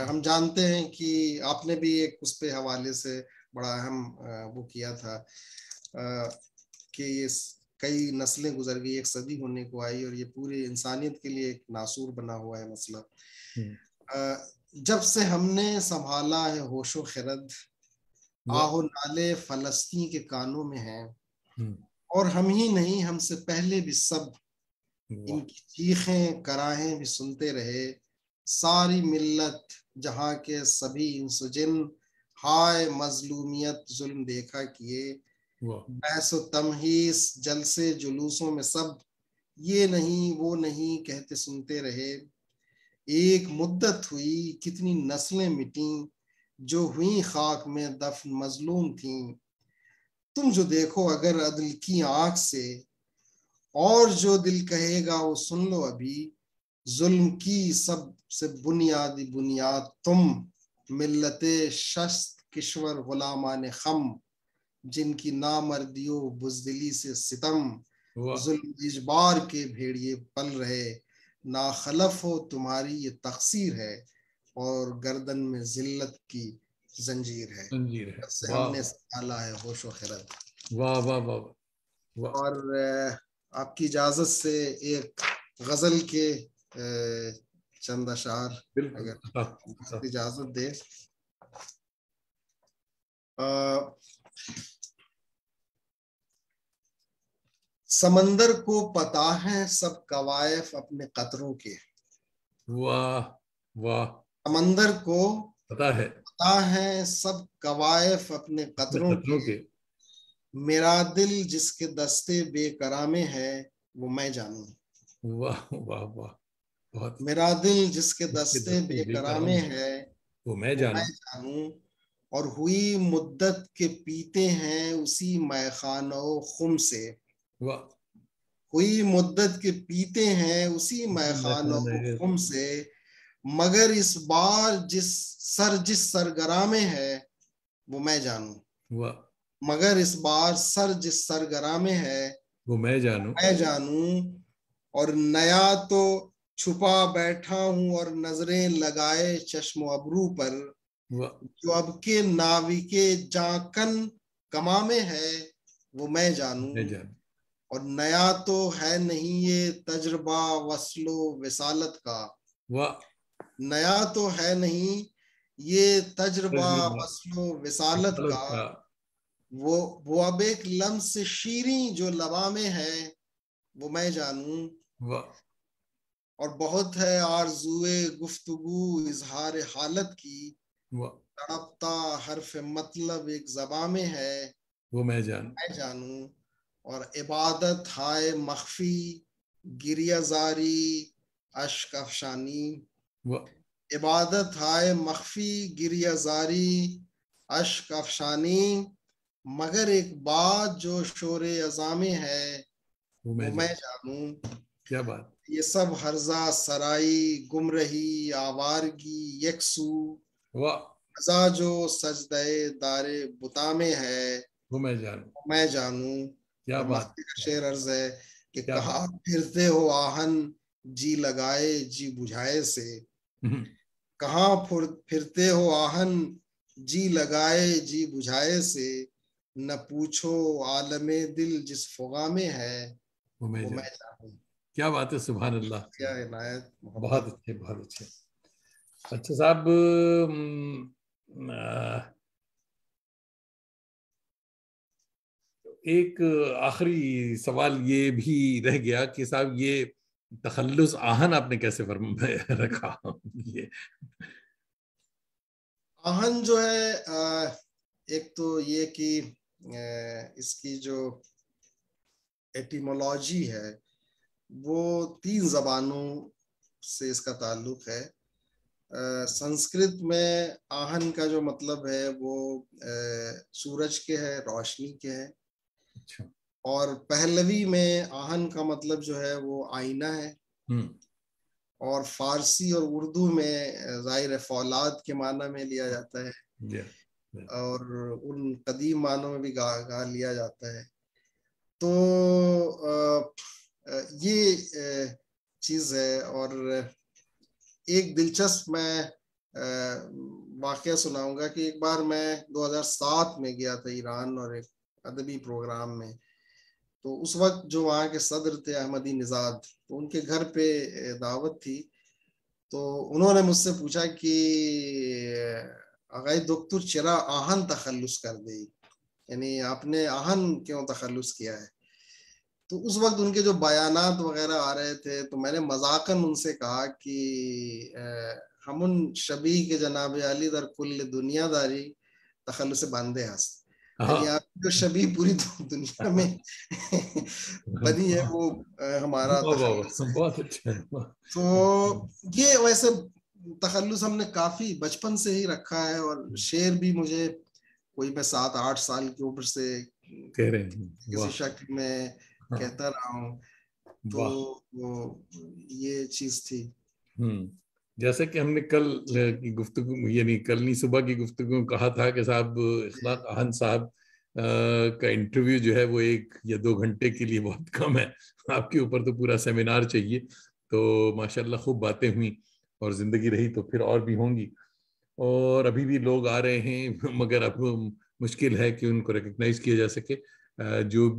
हम जानते हैं कि आपने भी एक उस पे हवाले से बड़ा अहम वो किया था कि ये कई नस्लें गुजर गई, एक सदी होने को आई और ये पूरी इंसानियत के लिए एक नासूर बना हुआ है मसला। जब से हमने संभाला है होशो खिरद, आहो नाले फलस्तीन के कानों में है, और हम ही नहीं हमसे पहले भी सब इनकी चीखें कराहें भी सुनते रहे। सारी मिल्लत जहां के सभी इंसुजिन, हाय मजलूमियत जुल्म देखा किए। बहसो तमहीस जलसे जुलूसों में सब, ये नहीं वो नहीं कहते सुनते रहे। एक मुद्दत हुई कितनी नस्लें मिटी, जो हुई खाक में दफन मजलूम थीं। तुम जो देखो अगर अदल की आंख से, और जो दिल कहेगा वो सुन लो अभी। जुल्म की सबसे बुनियादी बुनियाद तुम, मिल्लते शस्त किश्वर गुलामान खम, जिनकी नामर्दियों बुजदिली से सितम, जुल्म इजबार के भेड़िए पल रहे। ना खलफ हो तुम्हारी ये तकसीर है, और गर्दन में जिल्लत की जंजीर है। से हमने संभाला है होशो खिरद। वाह वाह वाह। और आपकी इजाजत से एक गजल के चंद अशार अगर इजाजत दे। समंदर को पता है सब कवायफ अपने कतरों के। वाह वाह। समंदर को पता है सब कवायफ अपने कतरों के। मेरा दिल जिसके दस्ते बेकरामे है वो मैं जानूं। वाह वाह वाह, बहुत। मेरा दिल जिसके दस्ते बेकरामे है वो मैं जानूं। और हुई मुद्दत के पीते हैं उसी मैखानो खुम से। वाह। हुई मुद्दत के पीते हैं उसी मैखानो खुम से। मगर इस बार जिस सरगरा में है वो मैं जानूं। वाह। मगर इस बार जिस सरगरा में है वो मैं जानूं। और नया तो छुपा बैठा हूं और नजरें लगाए चश्मो अबरू पर। जो अब के नाविके जाकन कमा में है वो मैं जानूं। और नया तो है नहीं ये तजर्बा वस्लो विसालत का। नया तो है नहीं ये तजर्बा वस्लो विसालत का। वो अब एक लम्स शीरी जो लबा में है वो मैं जानूं। और बहुत है आरज़ुए गुफ्तगू इजहार हालत की। तड़पता हर्फ मतलब एक ज़बां में है वो मैं जानूं। और इबादत हाय मख्फी गिरियाजारी अश्क अफशानी। इबादत हाय मख्फी गिरियाजारी अश्क अफशानी। मगर एक बात जो शोरे अज़ामे है वो मैं जानूं। क्या बात। ये सब हर्जा सराई गुमरही आवारगी यकसू। अज़ा जो सजदे दारे बुता में है वो मैं जानूं। क्या बात। का शेर अर्ज है कि कहा फिरते हो आहन जी लगाए जी बुझाए से। कहाँ फिरते हो आहन जी लगाए जी बुझाए से। न पूछो आलमे दिल जिस फुगा में है वो मैं जानूं। क्या बात है, सुभान अल्लाह। क्या इनायत, बहुत अच्छे, बहुत अच्छे। अच्छा साहब, एक आखिरी सवाल ये भी रह गया कि साहब ये तखल्लुस आहन आपने कैसे रखा? ये आहन जो है एक तो ये कि इसकी जो एटिमोलॉजी है वो 3 जबानों से इसका ताल्लुक है। संस्कृत में आहन का जो मतलब है वो सूरज के है, रोशनी के है। अच्छा। और पहलवी में आहन का मतलब जो है वो आईना है। और फारसी और उर्दू में ज़ाहिर फौलाद के माना में लिया जाता है। और उन कदीम मानों में भी गा लिया जाता है। तो ये चीज़ है। और एक दिलचस्प मैं वाकया सुनाऊंगा कि एक बार मैं 2007 में गया था ईरान और एक अदबी प्रोग्राम में। तो उस वक्त जो वहाँ के सदर थे अहमदी निजाद, तो उनके घर पे दावत थी। तो उन्होंने मुझसे पूछा कि आगाई दुक्तुर चरा आहन तखल्लुस कर दे, यानी आपने आहन क्यों तखल्लुस किया है। तो उस वक्त उनके जो बयानात वगैरह आ रहे थे तो मैंने मजाकन उनसे कहा कि हमुन शबी के जनाब अली दर कुल दुनियादारी तखल्लुस बांधे हस्त, यानी आप जो शबी पूरी दुनिया में बनी है वो हमारा तखल्लुस है। बहुत अच्छा। तो ये वैसे तखल्लुस हमने काफी बचपन से ही रखा है। और शेर भी मुझे कोई मैं 7-8 साल की उम्र से कह रहे हैं किसी शक्ल में कहता रहा हूँ। तो वो ये चीज थी। जैसे कि हमने कल की गुफ्तगू, यानी कल नहीं सुबह की गुफ्तगू कहा था कि साहब इखलाक आहन साहब का इंटरव्यू जो है वो 1 या 2 घंटे के लिए बहुत कम है। आपके ऊपर तो पूरा सेमिनार चाहिए। तो माशाल्लाह खूब बातें हुई और जिंदगी रही तो फिर और भी होंगी। और अभी भी लोग आ रहे हैं, मगर अब मुश्किल है कि उनको रिकग्नाइज किया जा सके। जो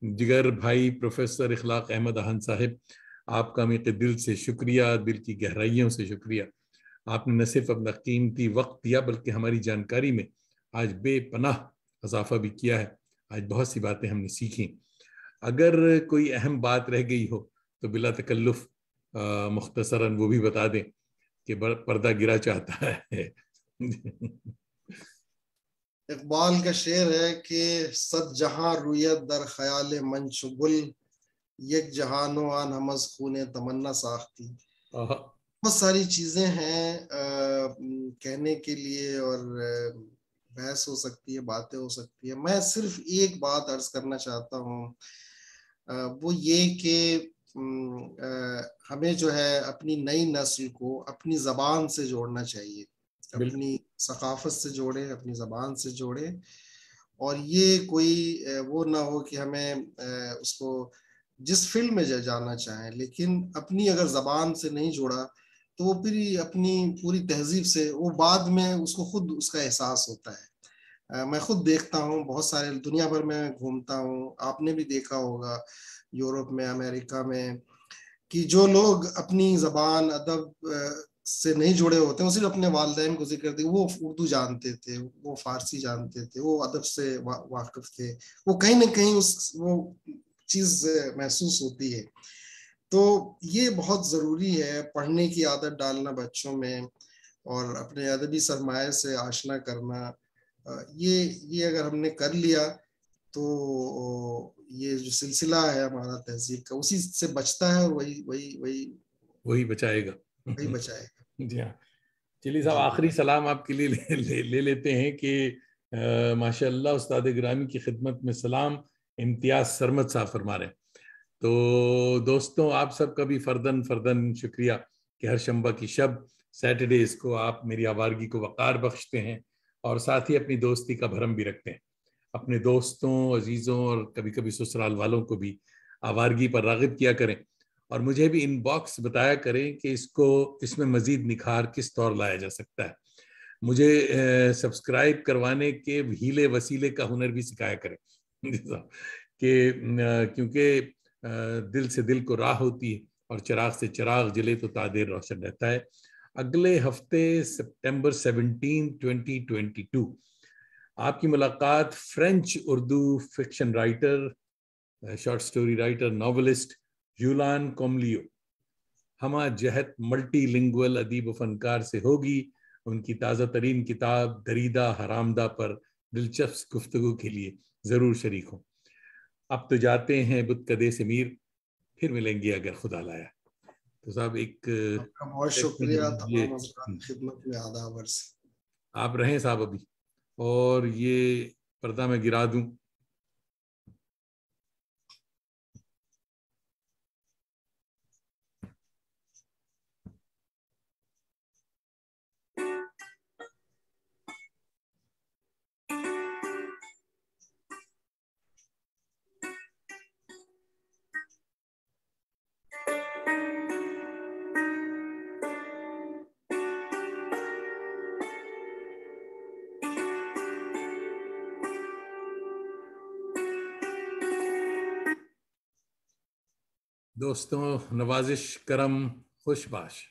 जिगर भाई प्रोफेसर इखलाक अहमद आहन साहिब, आपका मैं दिल से शुक्रिया, दिल की गहराइयों से शुक्रिया। आपने न सिर्फ अपना कीमती वक्त दिया बल्कि हमारी जानकारी में आज बेपनाह इजाफा भी किया है। आज बहुत सी बातें हमने सीखी। अगर कोई अहम बात रह गई हो तो बिला तकल्लुफ मुख्तसरन वो भी बता दें कि पर्दा गिरा चाहता है। इकबाल का शेर है कि सद जहां रुयत दर ख्याल मंच गुल, एक जहानो आन हमज खूने तमन्ना साख्ती। बहुत सारी चीजें हैं कहने के लिए और बहस हो सकती है, बातें हो सकती है। मैं सिर्फ एक बात अर्ज करना चाहता हूँ, वो ये कि हमें जो है अपनी नई नस्ल को अपनी जबान से जोड़ना चाहिए, अपनी सकाफत से जोड़े, अपनी जबान से जोड़े। और ये कोई वो ना हो कि हमें उसको जिस फील्ड में जाना चाहें, लेकिन अपनी अगर जबान से नहीं जोड़ा तो वो फिर अपनी पूरी तहजीब से वो बाद में उसको खुद उसका एहसास होता है। मैं खुद देखता हूँ, बहुत सारे दुनिया भर में घूमता हूँ, आपने भी देखा होगा यूरोप में, अमेरिका में, कि जो लोग अपनी जबान अदब से नहीं जुड़े होते हैं, वो सिर्फ अपने वालिदैन को जिक्र करते, वो उर्दू जानते थे, वो फारसी जानते थे, वो अदब से वाकिफ थे, वो कहीं ना कहीं वो चीज महसूस होती है। तो ये बहुत जरूरी है पढ़ने की आदत डालना बच्चों में और अपने अदबी सरमाए से आशना करना। ये अगर हमने कर लिया तो ये जो सिलसिला है हमारा तहजीब का, उसी से बचता है और वही वही वही वही बचाएगा। वही बचाएगा। जी हाँ। चलिए साहब, जी आखिरी सलाम आपके लिए ले लेते हैं कि माशाअल्लाह उस्ताद गिरामी की खिदमत में सलाम। इम्तियाज सरमद साहब फरमा रहे हैं। तो दोस्तों, आप सबका भी फर्दन फर्दन शुक्रिया कि हर शंबा की शब सैटरडेज को आप मेरी आवारगी को वक़ार बख्शते हैं और साथ ही अपनी दोस्ती का भरम भी रखते हैं। अपने दोस्तों, अजीज़ों और कभी कभी ससुराल वालों को भी आवारगी पर राग़िब किया करें और मुझे भी इनबॉक्स बताया करें कि इसमें मज़ीद निखार किस तौर लाया जा सकता है। मुझे सब्सक्राइब करवाने के हीले वसीले का हुनर भी सिखाया करें कि क्योंकि दिल से दिल को राह होती है और चिराग से चिराग जले तो तादेर रोशन रहता है। अगले हफ्ते सितंबर 17, 2022 आपकी मुलाकात French Urdu fiction writer, short story writer, novelist Julien कोमलियो, हमा जहत मल्टीलिंगुअल अदीब फनकार से होगी। उनकी ताज़ा तरीन किताब दरीदा हरामदा पर दिलचस्प गुफ्तगू के लिए ज़रूर शरीक हों। अब तो जाते हैं बुत कदे से मीर, फिर मिलेंगे अगर खुदा लाया। तो साहब एक आपका बहुत शुक्रिया, तमाम हज़रात खिदमत में आदाब अर्ज़। आप रहें साहब अभी, और ये पर्दा मैं गिरा दूं। दोस्तों, नवाजिश करम खुशबाश।